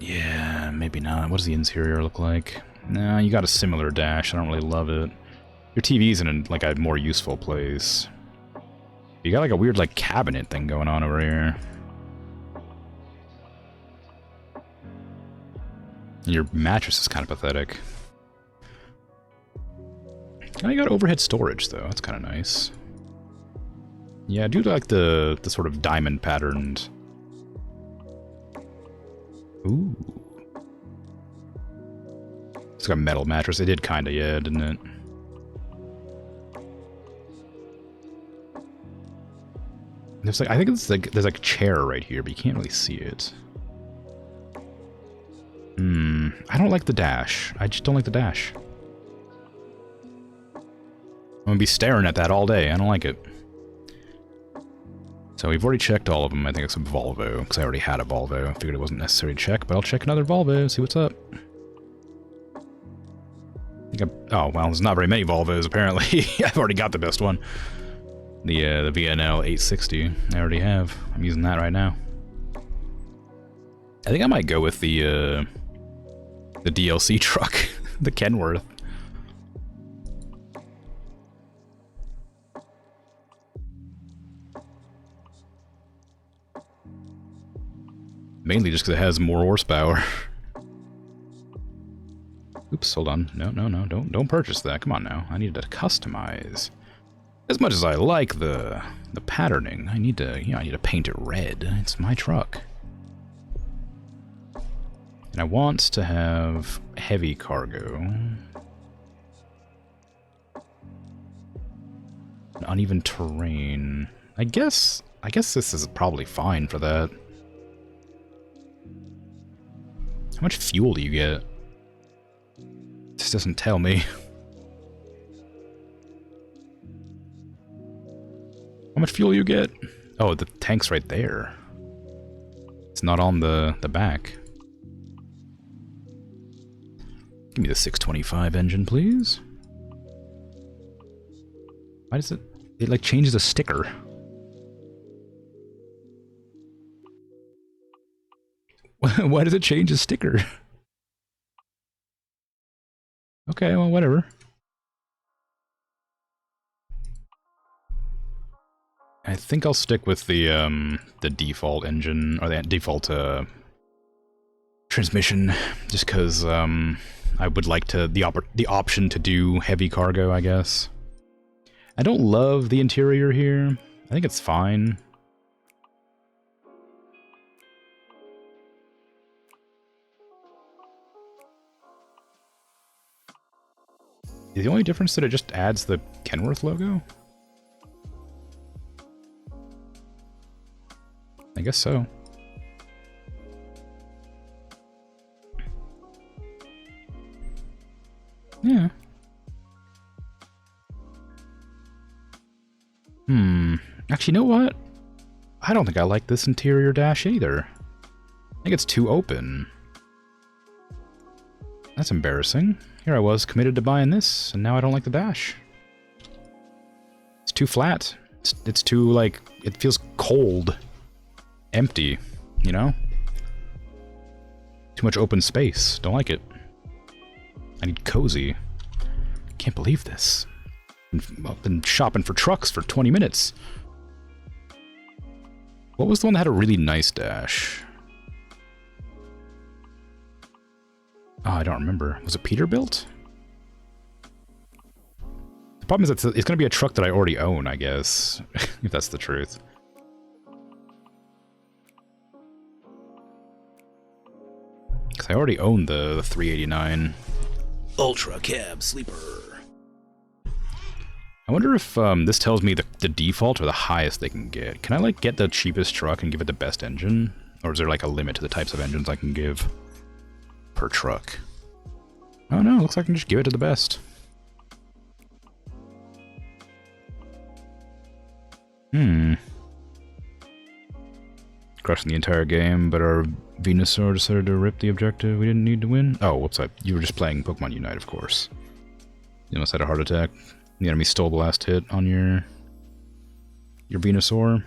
Yeah, maybe not. What does the interior look like? Nah, you got a similar dash. I don't really love it. Your TV's in like a more useful place. You got like a weird like cabinet thing going on over here. And your mattress is kind of pathetic. Oh, you got overhead storage though. That's kind of nice. Yeah, I do like the sort of diamond patterned. Ooh. It's got a metal mattress. It did kind of, yeah, didn't it? There's like, I think it's like there's like a chair right here, but you can't really see it. I don't like the dash. I just don't like the dash. I'm gonna be staring at that all day. I don't like it. So we've already checked all of them. I think it's a Volvo, because I already had a Volvo. I figured it wasn't necessary to check, but I'll check another Volvo, see what's up. Oh, well, there's not very many Volvos, apparently. I've already got the best one. The VNL 860. I already have. I'm using that right now. I think I might go with the DLC truck. The Kenworth. Mainly just because it has more horsepower. Oops, hold on. No, don't purchase that. Come on now. I need to customize. As much as I like the patterning, I need to paint it red. It's my truck. And I want to have heavy cargo. An uneven terrain. I guess this is probably fine for that. How much fuel do you get? This doesn't tell me. How much fuel you get? Oh, the tank's right there. It's not on the back. Give me the 625 engine, please. Why does it... It, like, changes a sticker. Why does it change a sticker? Okay, well, whatever. I think I'll stick with the default engine, or the default transmission, just because I would like to the option to do heavy cargo, I guess. I don't love the interior here. I think it's fine. Is the only difference that it just adds the Kenworth logo? I guess so. Yeah. Actually, you know what? I don't think I like this interior dash either. I think it's too open. That's embarrassing. Here I was committed to buying this, and now I don't like the dash. It's too flat. It's too, like, it feels cold. Empty, you know? Too much open space. Don't like it. I need cozy. Can't believe this. I've been shopping for trucks for 20 minutes. What was the one that had a really nice dash? Oh, I don't remember. Was it Peterbilt? The problem is it's going to be a truck that I already own, I guess. If that's the truth. Because I already own the 389 Ultra Cab Sleeper. I wonder if this tells me the default or the highest they can get. Can I, like, get the cheapest truck and give it the best engine? Or is there, like, a limit to the types of engines I can give? per truck. Oh no, looks like I can just give it to the best. Crushing the entire game, but our Venusaur decided to rip the objective we didn't need to win. Oh, whoops, you were just playing Pokemon Unite, of course. You almost had a heart attack. The enemy stole the last hit on your Venusaur.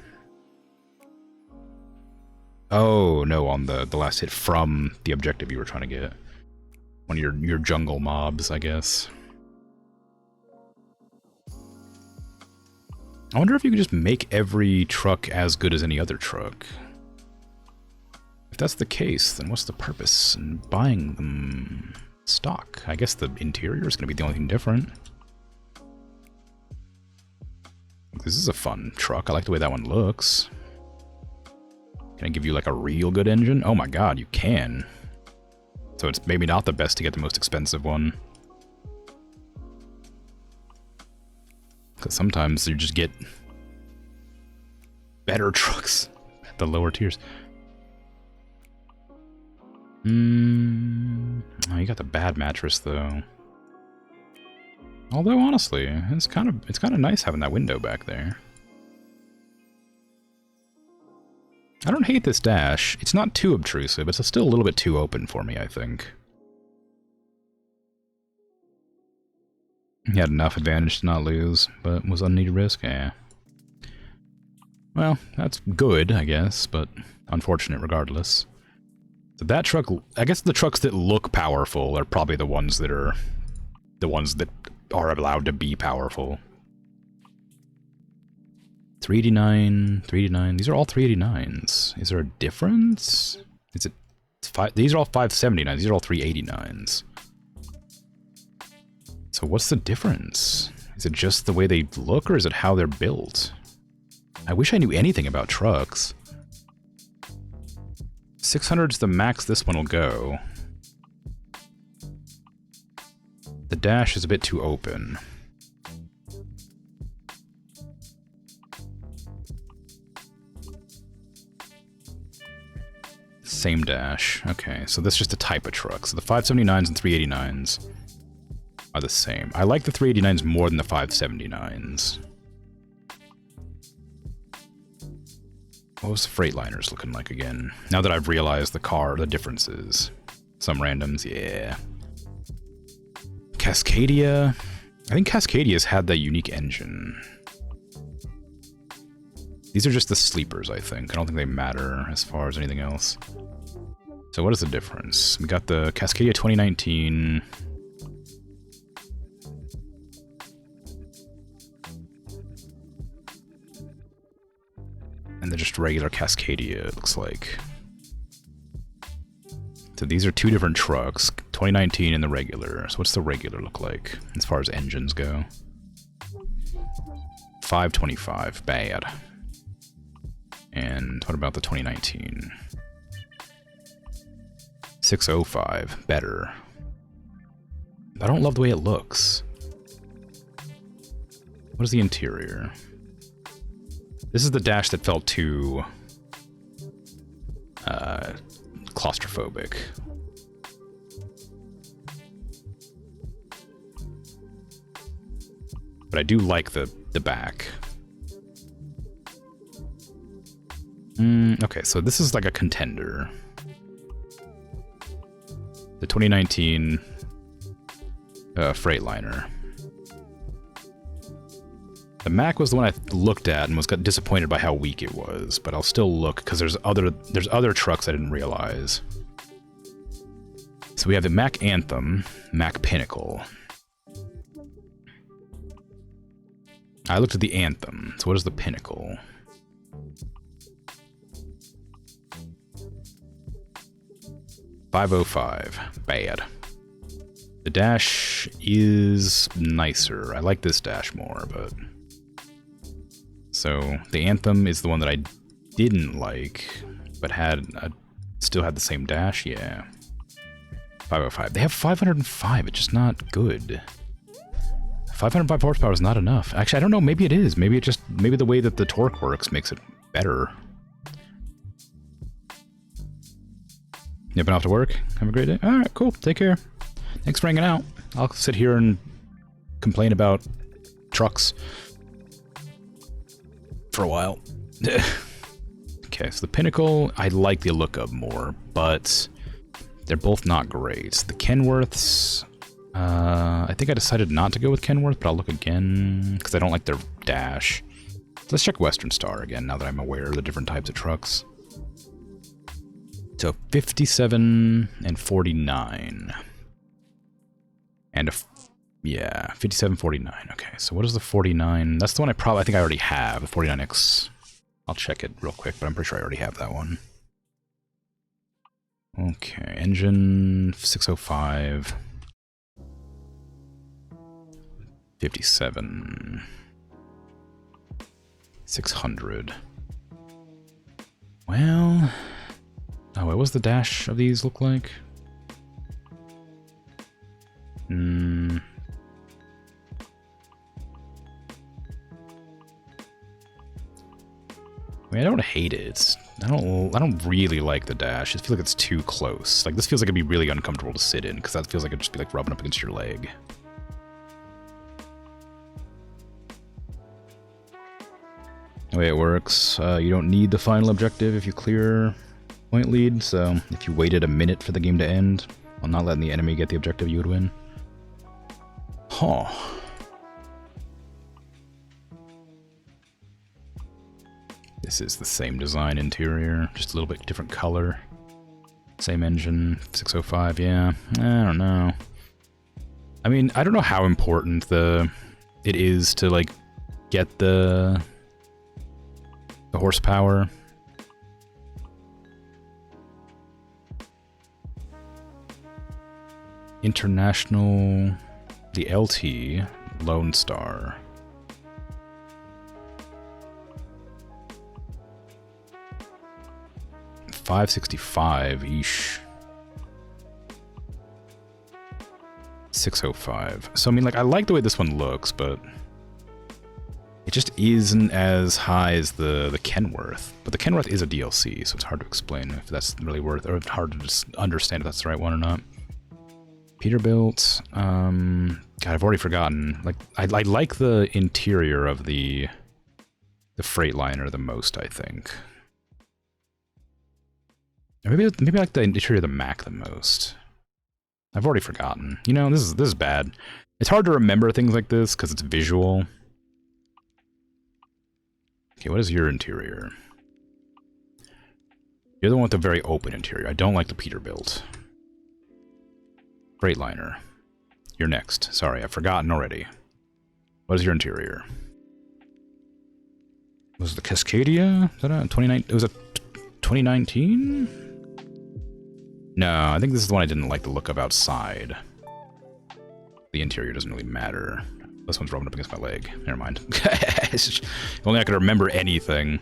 Oh, no, on the last hit from the objective you were trying to get. One of your jungle mobs, I guess. I wonder if you could just make every truck as good as any other truck. If that's the case, then what's the purpose in buying them stock? I guess the interior is going to be the only thing different. This is a fun truck. I like the way that one looks. Can I give you like a real good engine? Oh my god, you can. So it's maybe not the best to get the most expensive one. Because sometimes you just get better trucks at the lower tiers. Oh, you got the bad mattress though. Although honestly, it's kind of nice having that window back there. I don't hate this dash. It's not too obtrusive. It's still a little bit too open for me, I think. He had enough advantage to not lose, but was unneeded risk? Yeah. Well, that's good, I guess, but unfortunate regardless. So that truck, I guess the trucks that look powerful are probably the ones that are allowed to be powerful. 389, 389. These are all 389s. Is there a difference? Is it these are all 579s. These are all 389s. So what's the difference? Is it just the way they look, or is it how they're built? I wish I knew anything about trucks. 600's the max this one will go. The dash is a bit too open. Same dash. Okay, so that's just a type of truck. So the 579s and 389s are the same. I like the 389s more than the 579s. What was the Freightliners looking like again? Now that I've realized the differences. Some randoms, yeah. Cascadia. I think Cascadia's had that unique engine. These are just the sleepers, I think. I don't think they matter as far as anything else. So what is the difference? We got the Cascadia 2019. And they're just regular Cascadia, it looks like. So these are two different trucks, 2019 and the regular. So what's the regular look like as far as engines go? 525, bad. And what about the 2019? 605, better. I don't love the way it looks. What is the interior? This is the dash that felt too claustrophobic. But I do like the back. Okay, so this is like a contender. The 2019 Freightliner. The Mac was the one I looked at and got disappointed by how weak it was, but I'll still look because there's other trucks I didn't realize. So we have the Mac Anthem, Mac Pinnacle. I looked at the Anthem. So what is the Pinnacle? $505, bad. The dash is nicer. I like this dash more, but... So, the Anthem is the one that I didn't like, but still had the same dash, yeah. 505. They have 505, it's just not good. 505 horsepower is not enough. Actually, I don't know, maybe it is. Maybe the way that the torque works makes it better. Nipping off to work. Have a great day. All right, cool. Take care. Thanks for hanging out. I'll sit here and complain about trucks for a while. Okay, so the Pinnacle, I like the look of more, but they're both not great. The Kenworths, I think I decided not to go with Kenworth, but I'll look again, because I don't like their dash. Let's check Western Star again, now that I'm aware of the different types of trucks. So 57 and 49. And yeah, 57, 49. Okay, so what is the 49? That's the one I think I already have, the 49X. I'll check it real quick, but I'm pretty sure I already have that one. Okay, engine 605. 57. 600. Well... Oh, what was the dash of these look like? I mean, I don't hate it. I don't really like the dash. I feel like it's too close. Like, this feels like it'd be really uncomfortable to sit in, because that feels like it'd just be like rubbing up against your leg. The way it works, you don't need the final objective if you clear point lead, so if you waited a minute for the game to end, while not letting the enemy get the objective, you would win. Huh. This is the same design interior, just a little bit different color. Same engine, 605, yeah. I don't know. I mean, I don't know how important it is to, like, get the horsepower. International, the LT, Lone Star. $565-ish. 605. So, I mean, like, I like the way this one looks, but it just isn't as high as the Kenworth. But the Kenworth is a DLC, so it's hard to explain if that's really worth, or hard to just understand if that's the right one or not. Peterbilt, God, I've already forgotten. Like, I like the interior of the Freightliner the most, I think. Or maybe I like the interior of the Mac the most. I've already forgotten. You know, this is bad. It's hard to remember things like this because it's visual. Okay, what is your interior? You're the one with the very open interior. I don't like the Peterbilt. Freightliner. You're next. Sorry, I've forgotten already. What is your interior? Was it the Cascadia? Is that a 29? It was a 2019? No, I think this is the one I didn't like the look of outside. The interior doesn't really matter. This one's rubbing up against my leg. Never mind. If only I could remember anything.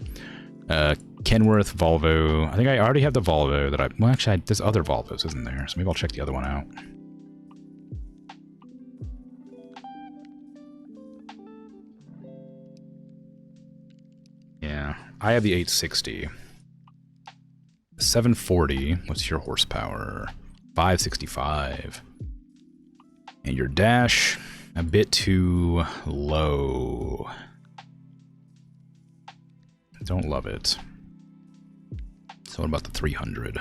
Kenworth, Volvo. I think I already have the Volvo that well, actually, there's other Volvos, isn't there? So maybe I'll check the other one out. Yeah, I have the 860. 740. What's your horsepower? 565. And your dash, a bit too low. Don't love it. So what about the 300?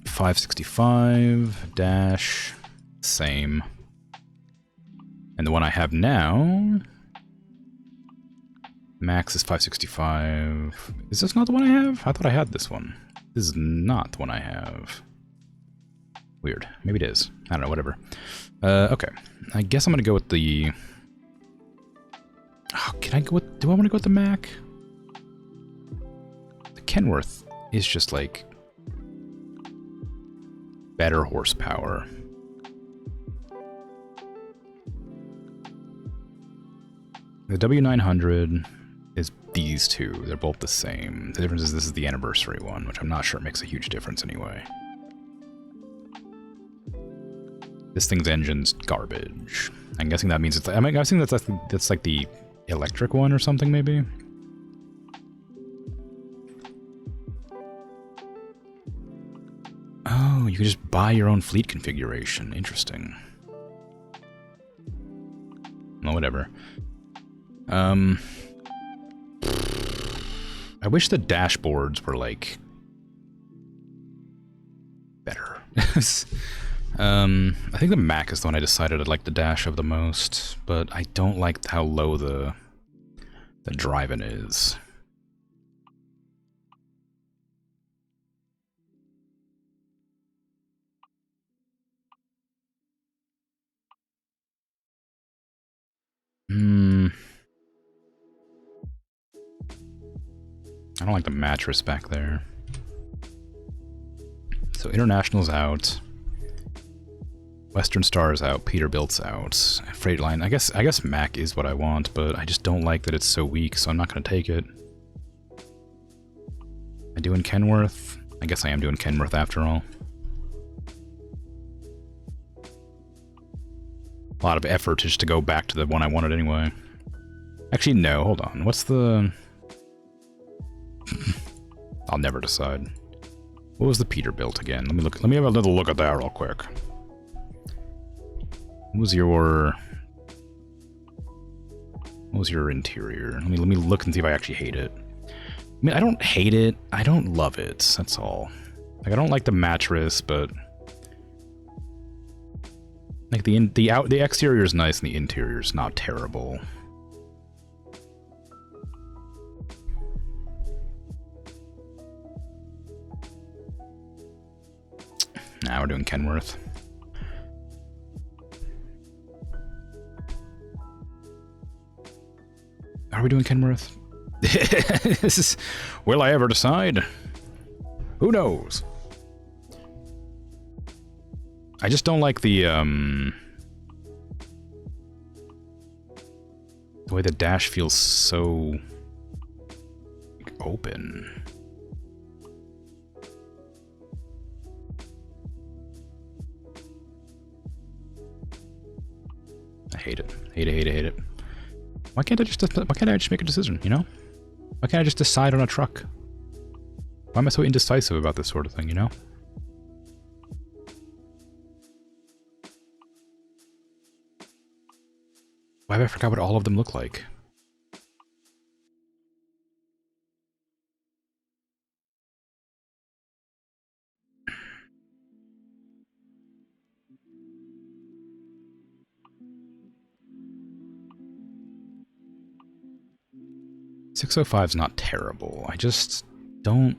565, dash, same. And the one I have now, max is 565. Is this not the one I have? I thought I had this one. This is not the one I have. Weird. Maybe it is. I don't know, whatever. Okay. I guess I'm gonna go with the... Oh, can I go with... Do I want to go with the Mac? The Kenworth is just, like... better horsepower. The W900 is these two. They're both the same. The difference is this is the anniversary one, which I'm not sure makes a huge difference anyway. This thing's engine's garbage. I'm guessing that means it's... I'm guessing that's like the electric one or something, maybe? Oh, you can just buy your own fleet configuration. Interesting. Well, whatever. I wish the dashboards were, like, better. I think the Mac is the one I decided I'd like the dash of the most, but I don't like how low the driving is. I don't like the mattress back there. So International's out. Western Star's out. Peterbilt's out. Freightline. I guess Mac is what I want, but I just don't like that it's so weak, so I'm not going to take it. Am I doing Kenworth? I guess I am doing Kenworth after all. A lot of effort just to go back to the one I wanted anyway. Actually, no. Hold on. What's the... I'll never decide. What was the Peterbilt again? Let me have a little look at that real quick. What was your interior? Let me look and see if I actually hate it. I mean, I don't hate it. I don't love it. That's all. Like, I don't like the mattress, but like the exterior is nice and the interior is not terrible. Now we're doing Kenworth. Are we doing Kenworth? This is... Will I ever decide? Who knows? I just don't like the way the dash feels so... like, open. I hate it. Hate it. Why can't I just make a decision, you know? Why can't I just decide on a truck? Why am I so indecisive about this sort of thing, you know? Why have I forgot what all of them look like? .605 is not terrible. I just don't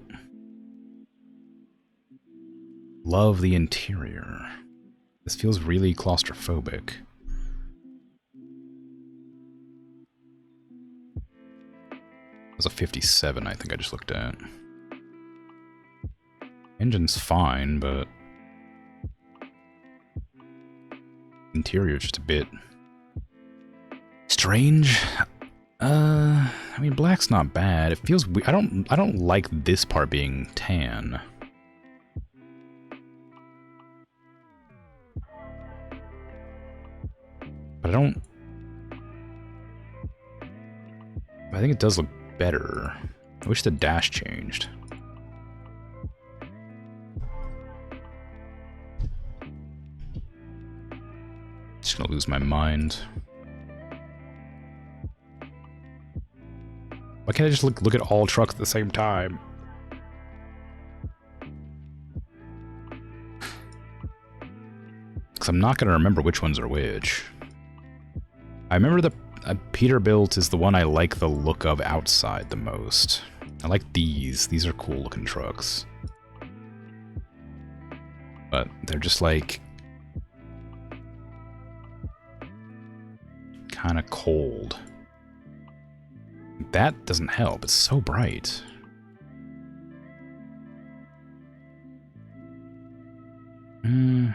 love the interior. This feels really claustrophobic. It was a 57, I think I just looked at. Engine's fine, but interior is just a bit strange. I mean, black's not bad. It feels weird. I don't like this part being tan. But I think it does look better. I wish the dash changed. Just gonna lose my mind. Why can't I just look at all trucks at the same time? Because I'm not going to remember which ones are which. I remember the Peterbilt is the one I like the look of outside the most. I like these. These are cool looking trucks. But they're just like... kind of cold. That doesn't help. It's so bright. I mean,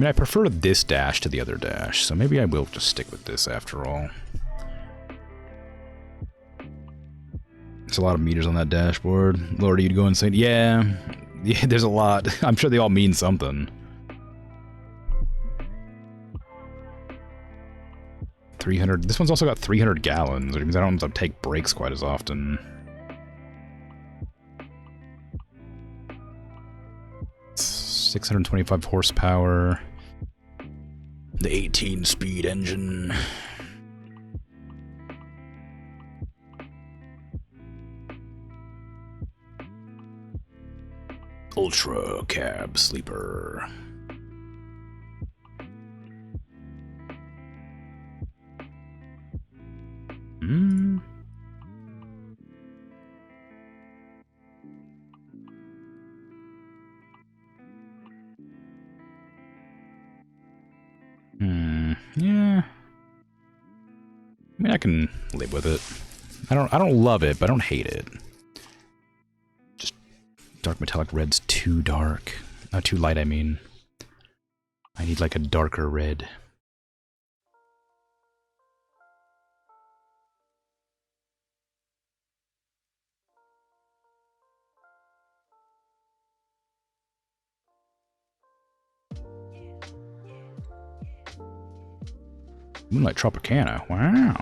I prefer this dash to the other dash, so maybe I will just stick with this after all. There's a lot of meters on that dashboard. Lord, you'd go insane. Yeah, there's a lot. I'm sure they all mean something. 300. This one's also got 300 gallons, which means I don't have to take breaks quite as often. It's 625 horsepower. The 18-speed engine. Ultra cab sleeper. Yeah. I mean, I can live with it. I don't love it, but I don't hate it. Just dark metallic red's too dark. Not too light, I mean. I need like a darker red. Moonlight Tropicana, wow.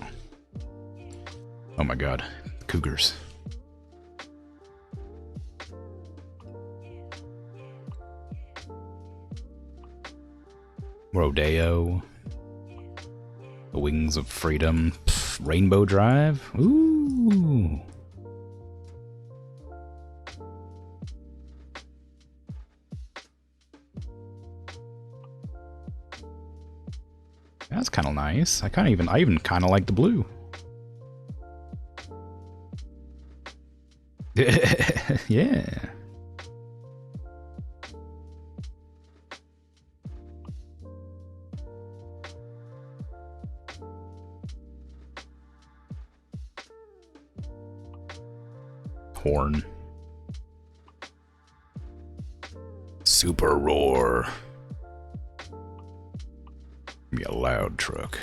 Oh my god, cougars. Rodeo. The Wings of Freedom. Pff, Rainbow Drive. Ooh. That's kind of nice. I even kind of like the blue. Yeah. Horn. Super roar. Be a loud truck.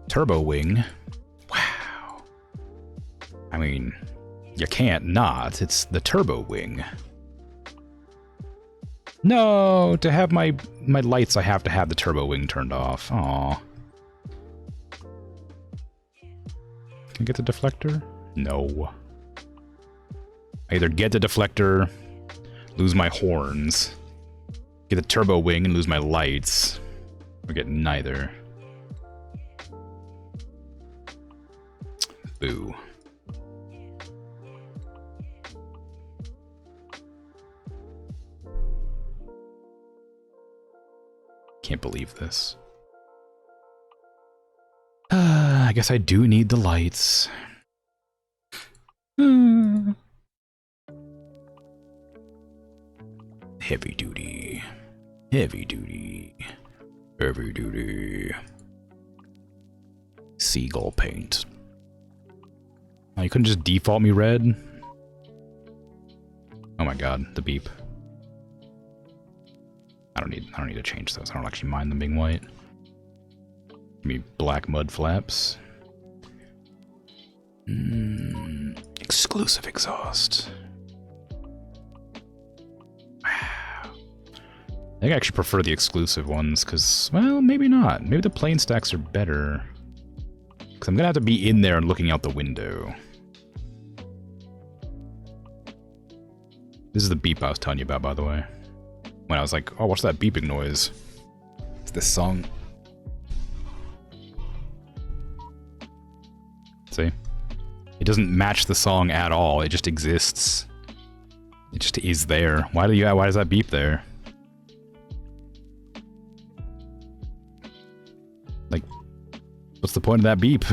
Turbo wing. Wow. I mean, you can't not. It's the turbo wing. No, to have my lights, I have to have the turbo wing turned off. Aw. Can I get the deflector? No. I either get the deflector, lose my horns, get the turbo wing and lose my lights, or get neither. Boo. Can't believe this. I guess I do need the lights. Heavy duty. Heavy duty. Heavy duty. Seagull paint. Oh, you couldn't just default me red? Oh my god, the beep. I don't need to change those. I don't actually mind them being white. Give me black mud flaps. Exclusive exhaust. Wow. I think I actually prefer the exclusive ones, because, well, maybe not. Maybe the plain stacks are better. Because I'm going to have to be in there and looking out the window. This is the beep I was telling you about, by the way. When I was like, oh, what's that beeping noise? It's this song. See? It doesn't match the song at all. It just exists. It just is there. Why does that beep there? Like, what's the point of that beep?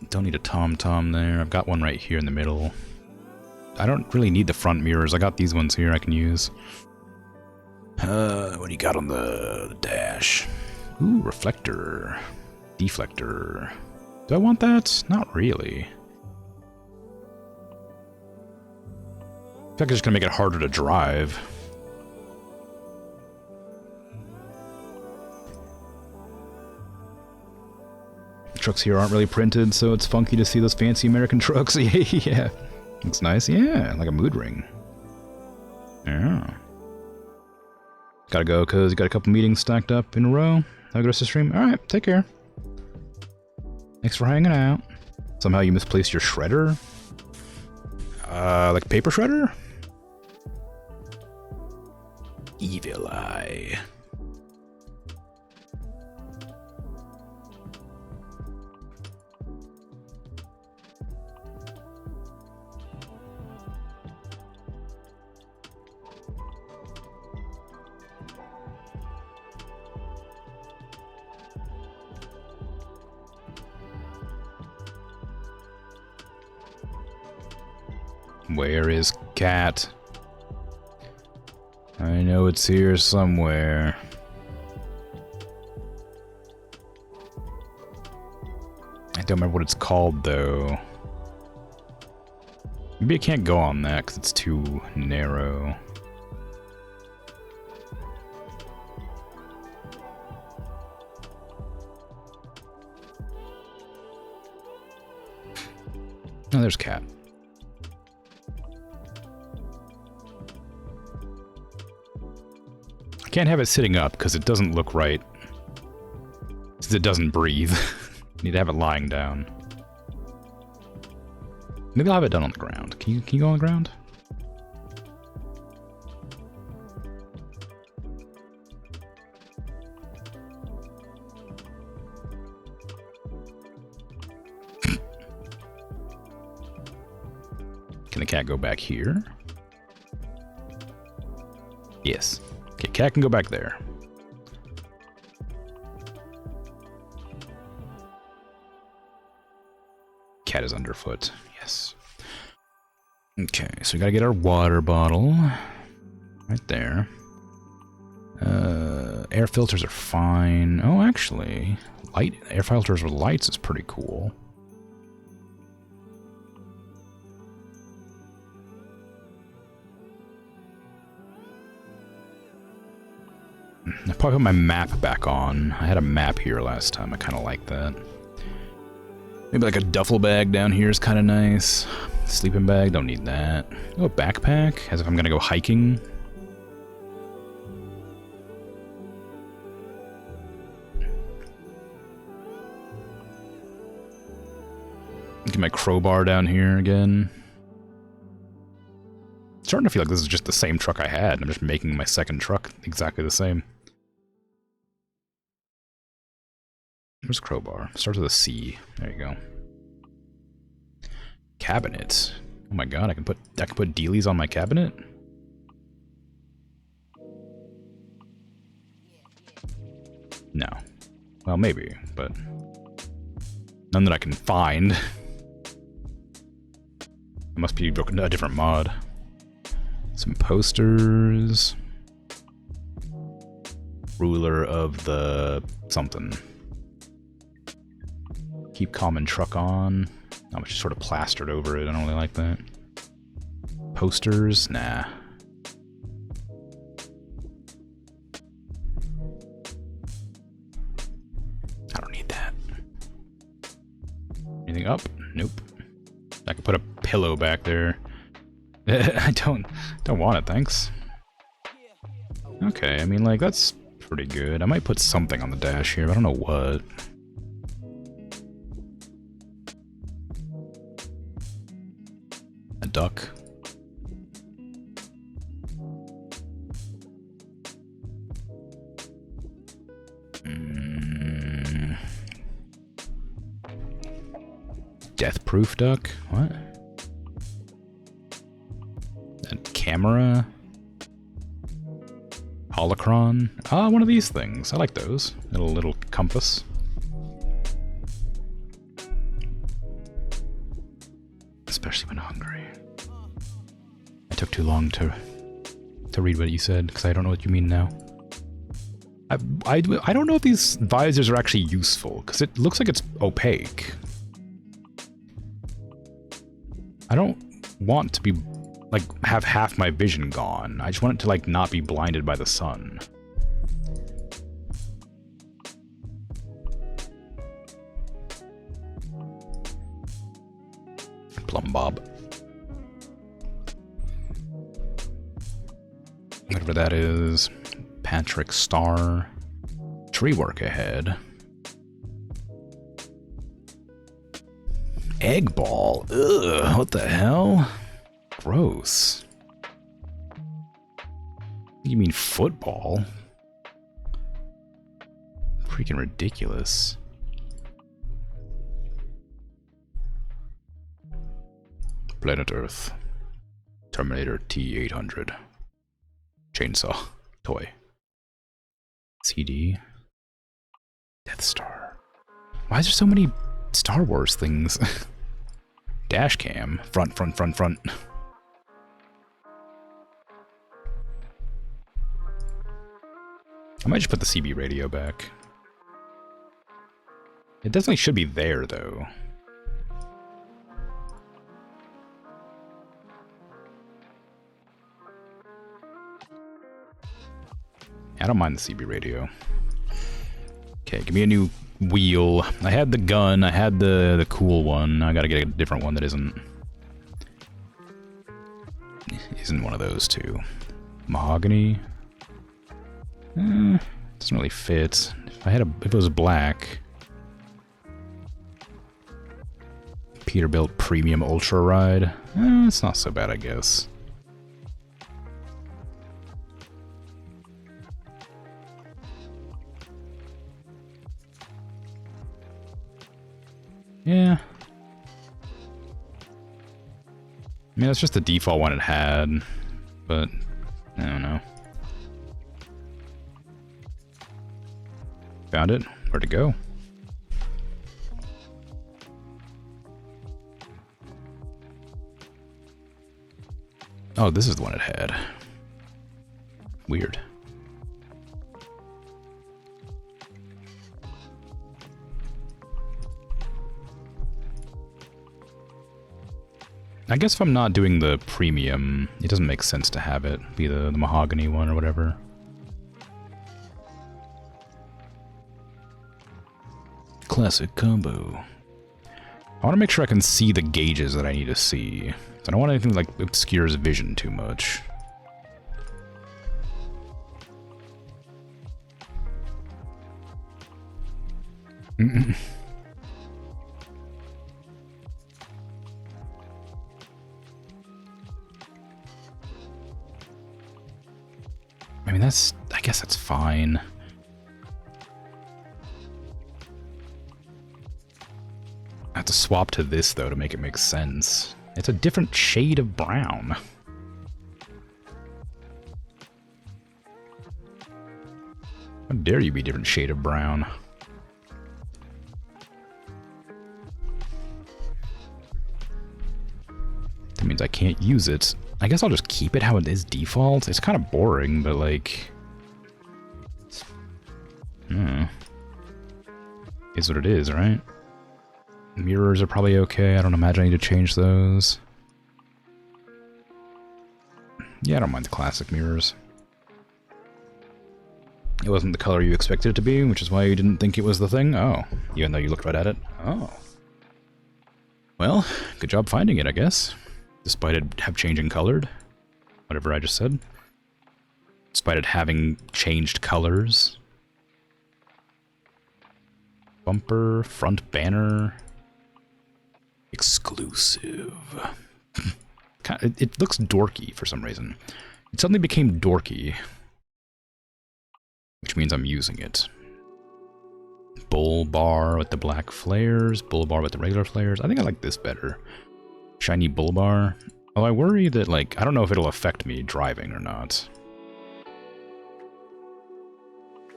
Don't need a tom-tom there. I've got one right here in the middle. I don't really need the front mirrors. I got these ones here I can use. What do you got on the dash? Ooh, reflector. Deflector. Do I want that? Not really. I feel like it's just gonna make it harder to drive. trucks here aren't really printed, so it's funky to see those fancy American trucks. Yeah. Looks nice. Yeah, like a mood ring. Yeah. Gotta go because you got a couple meetings stacked up in a row. Have a good rest of the stream. Alright, take care. Thanks for hanging out. Somehow you misplaced your shredder? Like paper shredder? Evil Eye. Where is Cat? I know it's here somewhere. I don't remember what it's called, though. Maybe I can't go on that because it's too narrow. Oh, there's Cat. I can't have it sitting up because it doesn't look right. Since it doesn't breathe. Need to have it lying down. Maybe I'll have it done on the ground. Can you go on the ground? Can the cat go back here? Yes. Okay, cat can go back there. Cat is underfoot. Yes. Okay, so we gotta get our water bottle. Right there. Air filters are fine. Oh, actually, air filters with lights is pretty cool. I probably put my map back on. I had a map here last time. I kind of like that. Maybe like a duffel bag down here is kind of nice. Sleeping bag, don't need that. Oh, a backpack, as if I'm gonna go hiking. Get my crowbar down here again. Starting to feel like this is just the same truck I had. I'm just making my second truck exactly the same. Where's crowbar? Starts with a C. There you go. Cabinet. Oh my god, I can put dealies on my cabinet? No. Well, maybe, but none that I can find. It must be a different mod. Some posters. Ruler of the something. Keep common truck on. I'm just sort of plastered over it. I don't really like that. Posters? Nah. I don't need that. Anything up? Nope. I could put a pillow back there. I don't want it, thanks. Okay, I mean, like, that's pretty good. I might put something on the dash here, but I don't know what. A duck. Death-proof duck? What? A camera? Holocron? Ah, one of these things. I like those. A little compass. Especially when hungry. I took too long to read what you said, because I don't know what you mean now. I don't know if these visors are actually useful, because it looks like it's opaque. I don't want to be, like, have half my vision gone. I just want it to, like, not be blinded by the sun. Plum Bob. Whatever that is. Patrick Star. Tree work ahead. Egg ball. Ugh, what the hell? Gross. You mean football? Freaking ridiculous. Planet Earth. Terminator T-800. Chainsaw. Toy. CD. Death Star. Why is there so many Star Wars things? Dash cam. Front, front, front, front. I might just put the CB radio back. It definitely should be there, though. I don't mind the CB radio. Okay, give me a new wheel. I had the gun, I had the cool one. I gotta get a different one that isn't one of those two. Mahogany. Doesn't really fit. If it was black. Peterbilt Premium Ultra Ride. It's not so bad, I guess. Yeah. I mean, that's just the default one it had, but I don't know. Found it. Where'd it go? Oh, this is the one it had. Weird. I guess if I'm not doing the premium, it doesn't make sense to have it be the mahogany one or whatever. Classic combo. I want to make sure I can see the gauges that I need to see. I don't want anything that, like, obscures vision too much. I mean, I guess that's fine. I have to swap to this, though, to make it make sense. It's a different shade of brown. How dare you be a different shade of brown? That means I can't use it. I guess I'll just keep it how it is default. It's kind of boring, but like... Is what it is, right? Mirrors are probably okay. I don't imagine I need to change those. Yeah, I don't mind the classic mirrors. It wasn't the color you expected it to be, which is why you didn't think it was the thing? Oh, even though you looked right at it? Oh. Well, good job finding it, I guess. Despite it have changing colored. Whatever I just said. Despite it having changed colors. Bumper, front banner. Exclusive. It looks dorky for some reason. It suddenly became dorky. Which means I'm using it. Bull bar with the black flares. Bull bar with the regular flares. I think I like this better. Shiny bull bar. Oh, I worry that, like, I don't know if it'll affect me driving or not.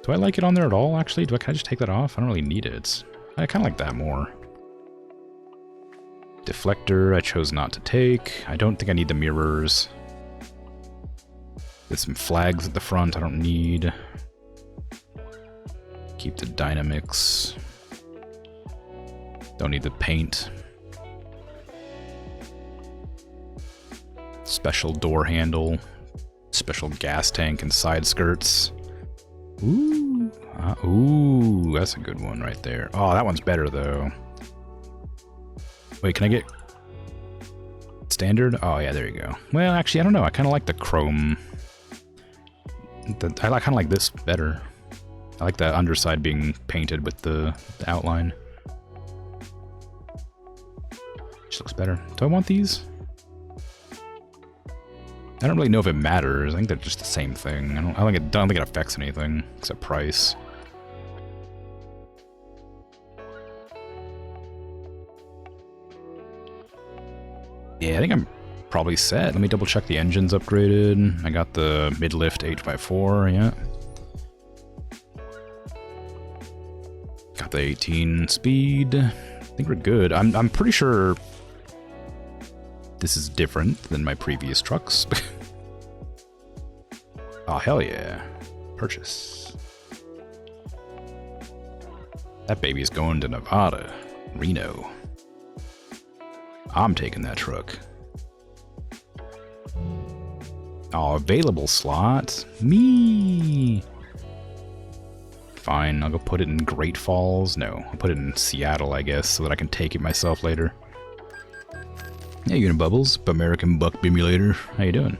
Do I like it on there at all, actually? Can I just take that off? I don't really need it. I kind of like that more. Deflector, I chose not to take. I don't think I need the mirrors. There's some flags at the front I don't need. Keep the dynamics. Don't need the paint. Special door handle. Special gas tank and side skirts. Ooh. Ooh, that's a good one right there. Oh, that one's better, though. Wait, can I get... standard? Oh, yeah, there you go. Well, actually, I don't know. I kind of like the chrome. I kind of like this better. I like the underside being painted with the outline. Just looks better. Do I want these? I don't really know if it matters. I think they're just the same thing. I don't think it affects anything except price. Yeah, I think I'm probably set. Let me double check the engine's upgraded. I got the mid-lift 8x4, yeah. Got the 18 speed. I think we're good. I'm pretty sure this is different than my previous trucks. Oh, hell yeah. Purchase. That baby's going to Nevada. Reno. I'm taking that truck. Oh, available slot. Me. Fine, I'll go put it in Great Falls. No, I'll put it in Seattle, I guess, so that I can take it myself later. Yeah, you and Bubbles, American Buck Bimulator. How you doing?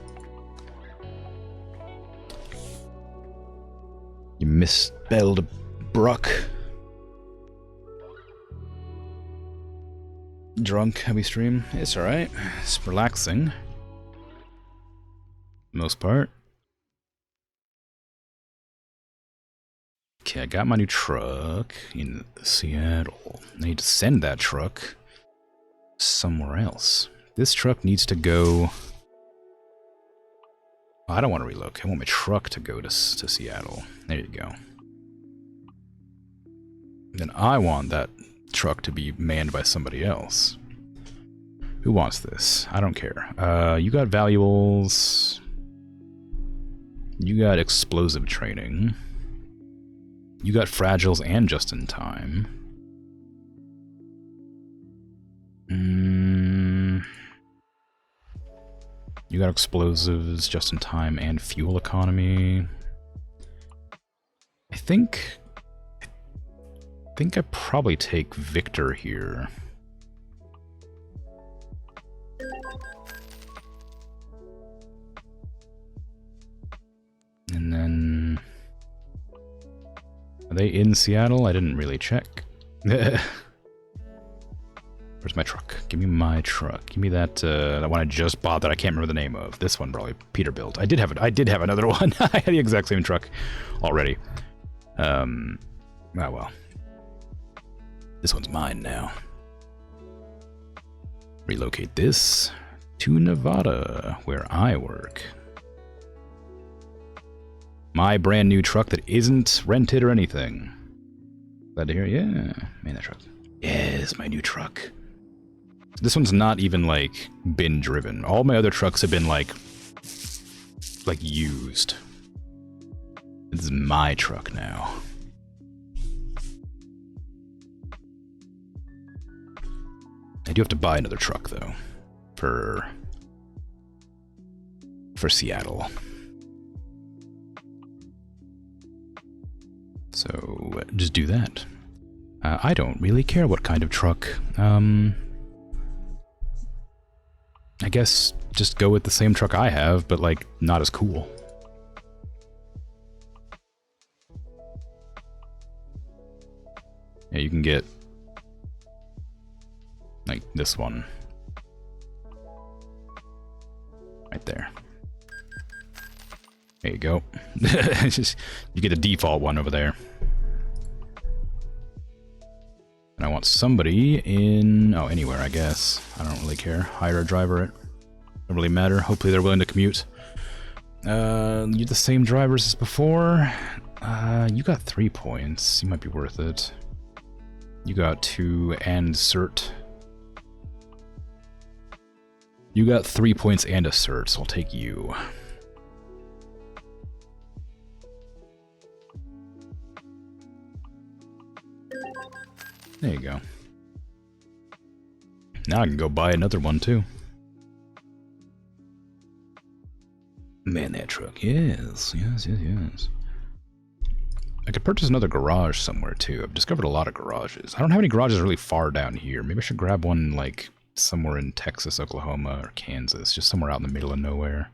You misspelled Bruck. Drunk, heavy stream. It's alright. It's relaxing. Most part. Okay, I got my new truck in Seattle. I need to send that truck somewhere else. This truck needs to go... Oh, I don't want to relocate. I want my truck to go to Seattle. There you go. Then I want that truck to be manned by somebody else. Who wants this? I don't care. You got valuables. You got explosive training. You got fragiles and just in time. You got explosives, just in time, and fuel economy. I think I probably take Victor here. And then... Are they in Seattle? I didn't really check. Where's my truck? Give me my truck. Give me that that one I just bought that I can't remember the name of. This one probably Peterbilt. I did have another one. I had the exact same truck already. Oh well. This one's mine now. Relocate this to Nevada, where I work. My brand new truck that isn't rented or anything. Glad to hear. Yeah, man, that truck. Yes, my new truck. This one's not even like been driven. All my other trucks have been like used. This is my truck now. I do have to buy another truck though, for Seattle. So just do that. I don't really care what kind of truck. I guess just go with the same truck I have, but like not as cool. Yeah, you can get like this one. Right there. There you go. You get the default one over there. And I want somebody in... Oh, anywhere, I guess. I don't really care. Hire a driver. It don't really matter. Hopefully they're willing to commute. You the same drivers as before. You got 3 points. You might be worth it. You got 2 and cert. You got 3 points and a cert, so I'll take you. There you go. Now I can go buy another one too. Man, that truck. Yes, yes, yes, yes. I could purchase another garage somewhere too. I've discovered a lot of garages. I don't have any garages really far down here. Maybe I should grab one like somewhere in Texas, Oklahoma, or Kansas, just somewhere out in the middle of nowhere.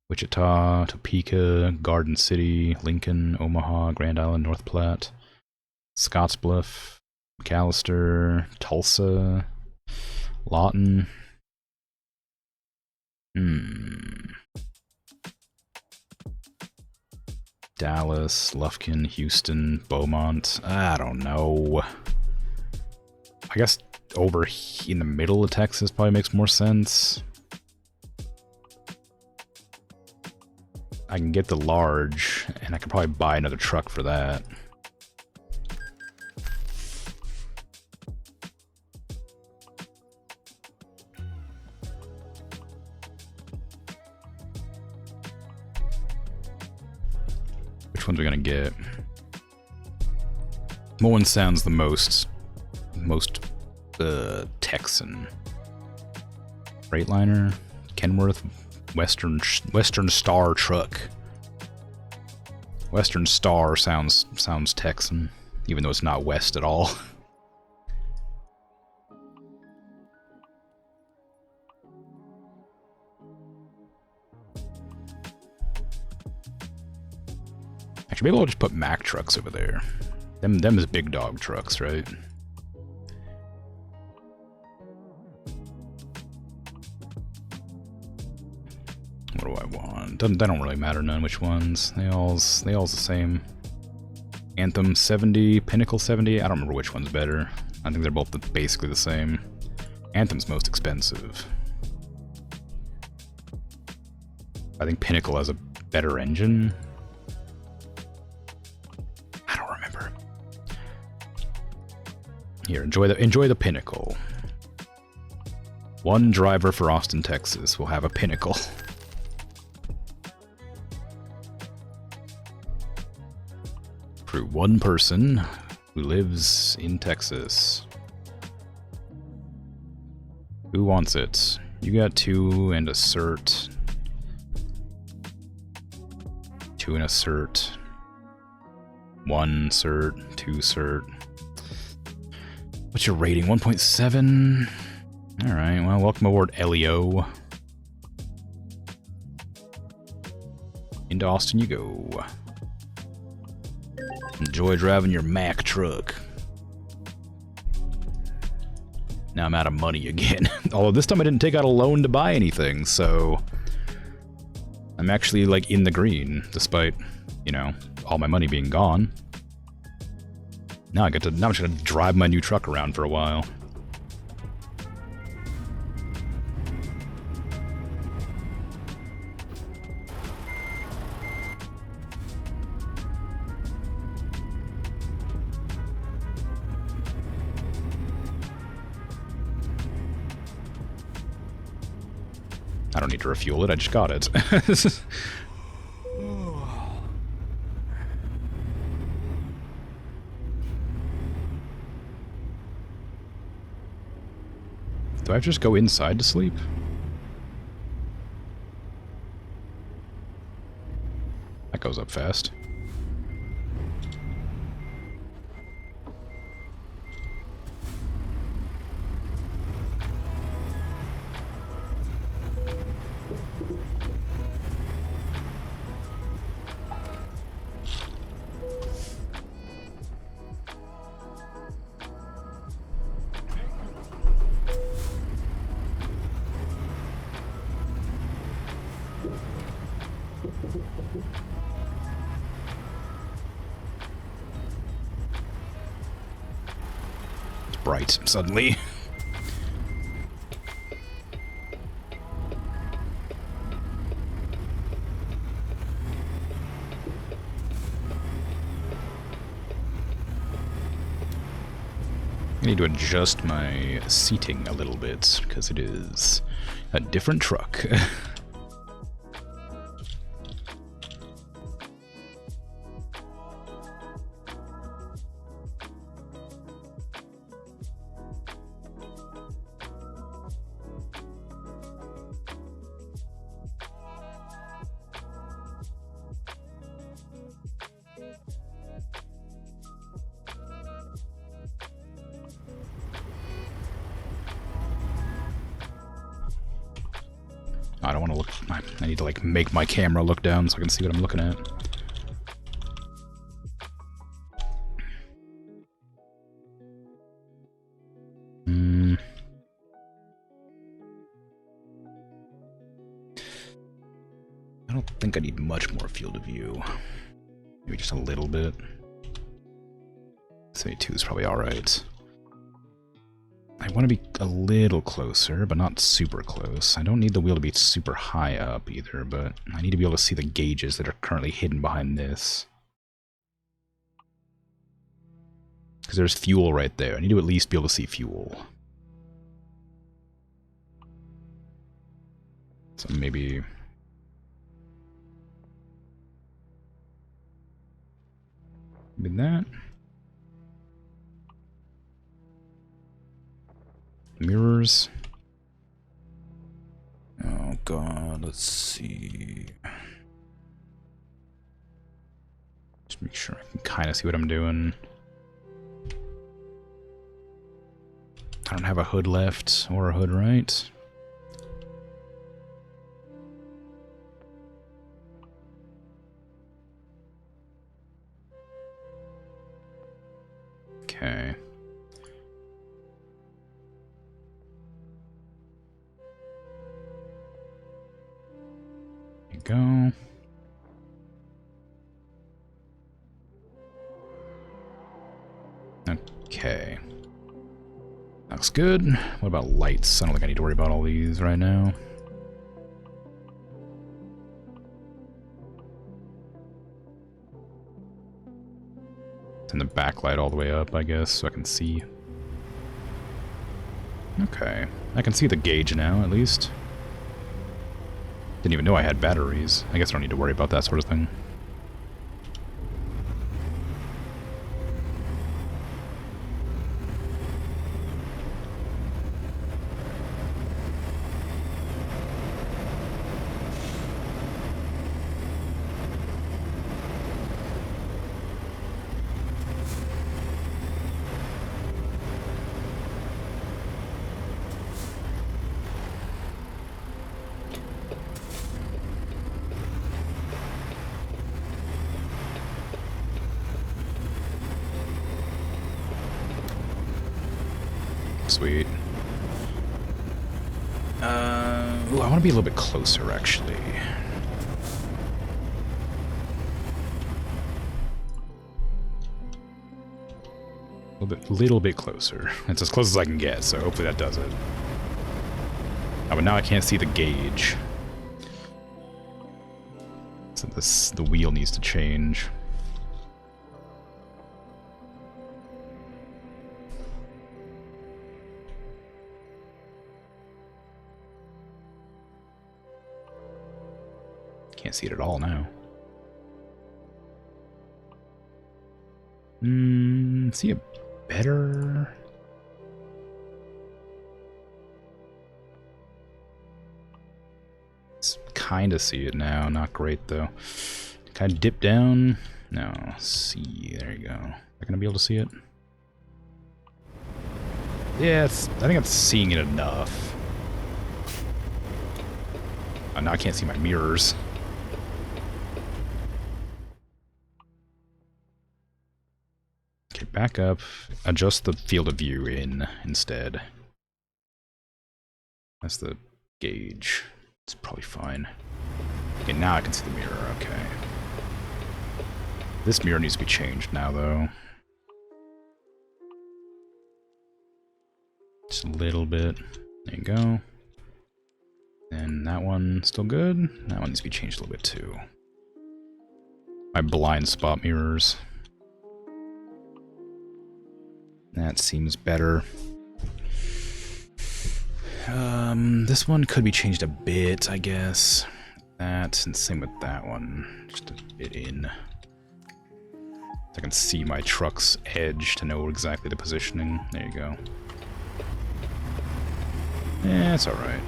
Wichita, Topeka, Garden City, Lincoln, Omaha, Grand Island, North Platte, Scottsbluff, McAllister, Tulsa, Lawton. Dallas, Lufkin, Houston, Beaumont. I don't know. I guess over in the middle of Texas probably makes more sense. I can get the large, and I can probably buy another truck for that. Which ones are we gonna get? What one sounds the most Texan? Freightliner, Kenworth, Western Star truck. Western Star sounds Texan, even though it's not West at all. Actually, maybe I'll just put Mack trucks over there. Them is big dog trucks, right? What do I want? They don't really matter none which ones. They all's the same. Anthem 70, Pinnacle 70. I don't remember which one's better. I think they're both basically the same. Anthem's most expensive. I think Pinnacle has a better engine. I don't remember. Here, enjoy the Pinnacle. One driver for Austin, Texas will have a Pinnacle. For one person who lives in Texas. Who wants it? You got 2 and a cert. 2 and a cert. 1 cert, 2 cert. What's your rating? 1.7? Alright, well, welcome aboard, Elio. Into Austin you go. Enjoy driving your Mack truck. Now I'm out of money again. Although this time I didn't take out a loan to buy anything, so I'm actually like in the green, despite, you know, all my money being gone. Now I'm just gonna drive my new truck around for a while. I don't need to refuel it, I just got it. Do I have to just go inside to sleep? That goes up fast. Bright suddenly. I need to adjust my seating a little bit because it is a different truck. I don't want to look... I need to, like, make my camera look down so I can see what I'm looking at. I don't think I need much more field of view. Maybe just a little bit. 72 is probably alright. I want to be a little closer, but not super close. I don't need the wheel to be super high up either, but I need to be able to see the gauges that are currently hidden behind this. Because there's fuel right there. I need to at least be able to see fuel. So maybe... maybe that. Mirrors. Oh god, let's see. Just make sure I can kind of see what I'm doing. I don't have a hood left, or a hood right. Okay. Go. Okay. Looks good. What about lights? I don't think I need to worry about all these right now. Turn the backlight all the way up, I guess, so I can see. Okay. I can see the gauge now, at least. Didn't even know I had batteries. I guess I don't need to worry about that sort of thing. Sweet. Ooh, I want to be a little bit closer, actually. Little bit closer. It's as close as I can get, so hopefully that does it. Oh, but now I can't see the gauge. So the wheel needs to change. Can't see it at all now. See it better? Kind of see it now. Not great though. Can I dip down? No. See, there you go. Am I gonna be able to see it? Yeah, I think I'm seeing it enough. Oh, now I can't see my mirrors. Okay, back up. Adjust the field of view in instead. That's the gauge. It's probably fine. Okay, now I can see the mirror. Okay. This mirror needs to be changed now, though. Just a little bit. There you go. And that one still good. That one needs to be changed a little bit too. My blind spot mirrors. That seems better. This one could be changed a bit, I guess. That, and same with that one. Just a bit in. So I can see my truck's edge to know exactly the positioning. There you go. Yeah, it's alright.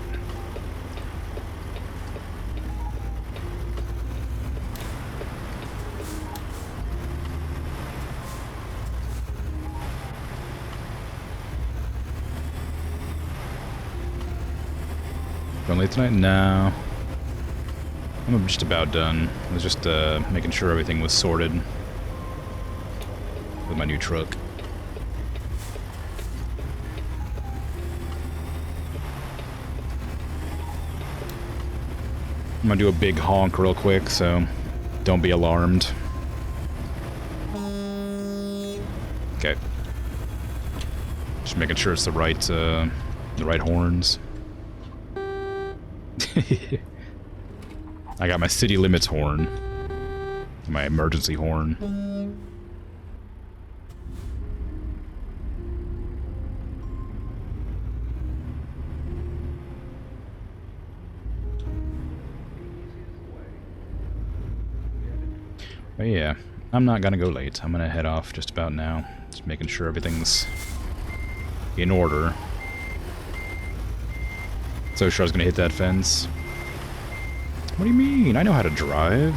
Going late tonight? No. I'm just about done. I was just making sure everything was sorted with my new truck. I'm gonna do a big honk real quick, so don't be alarmed. Okay. Just making sure it's the right horns. I got my city limits horn. My emergency horn. But yeah, I'm not gonna go late. I'm gonna head off just about now. Just making sure everything's in order. So sure I was gonna hit that fence. What do you mean? I know how to drive.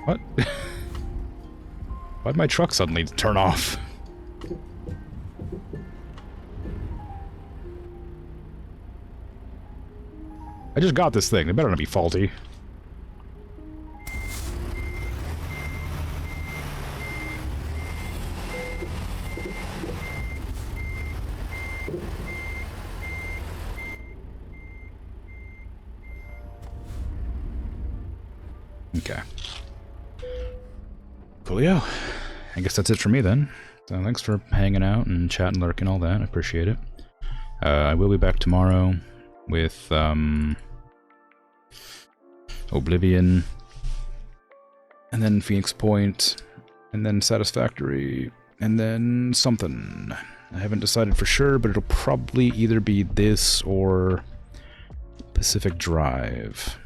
What? Why'd my truck suddenly turn off? I just got this thing. It better not be faulty. Okay. Coolio. I guess that's it for me then. So thanks for hanging out and chatting, lurking, all that. I appreciate it. I will be back tomorrow with Oblivion, and then Phoenix Point, and then Satisfactory, and then something. I haven't decided for sure, but it'll probably either be this or Pacific Drive.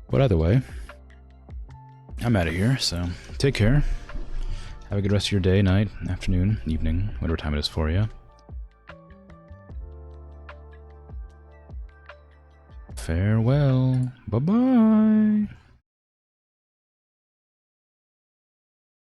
But either way, I'm out of here, so take care. Have a good rest of your day, night, afternoon, evening, whatever time it is for you. Farewell. Bye-bye.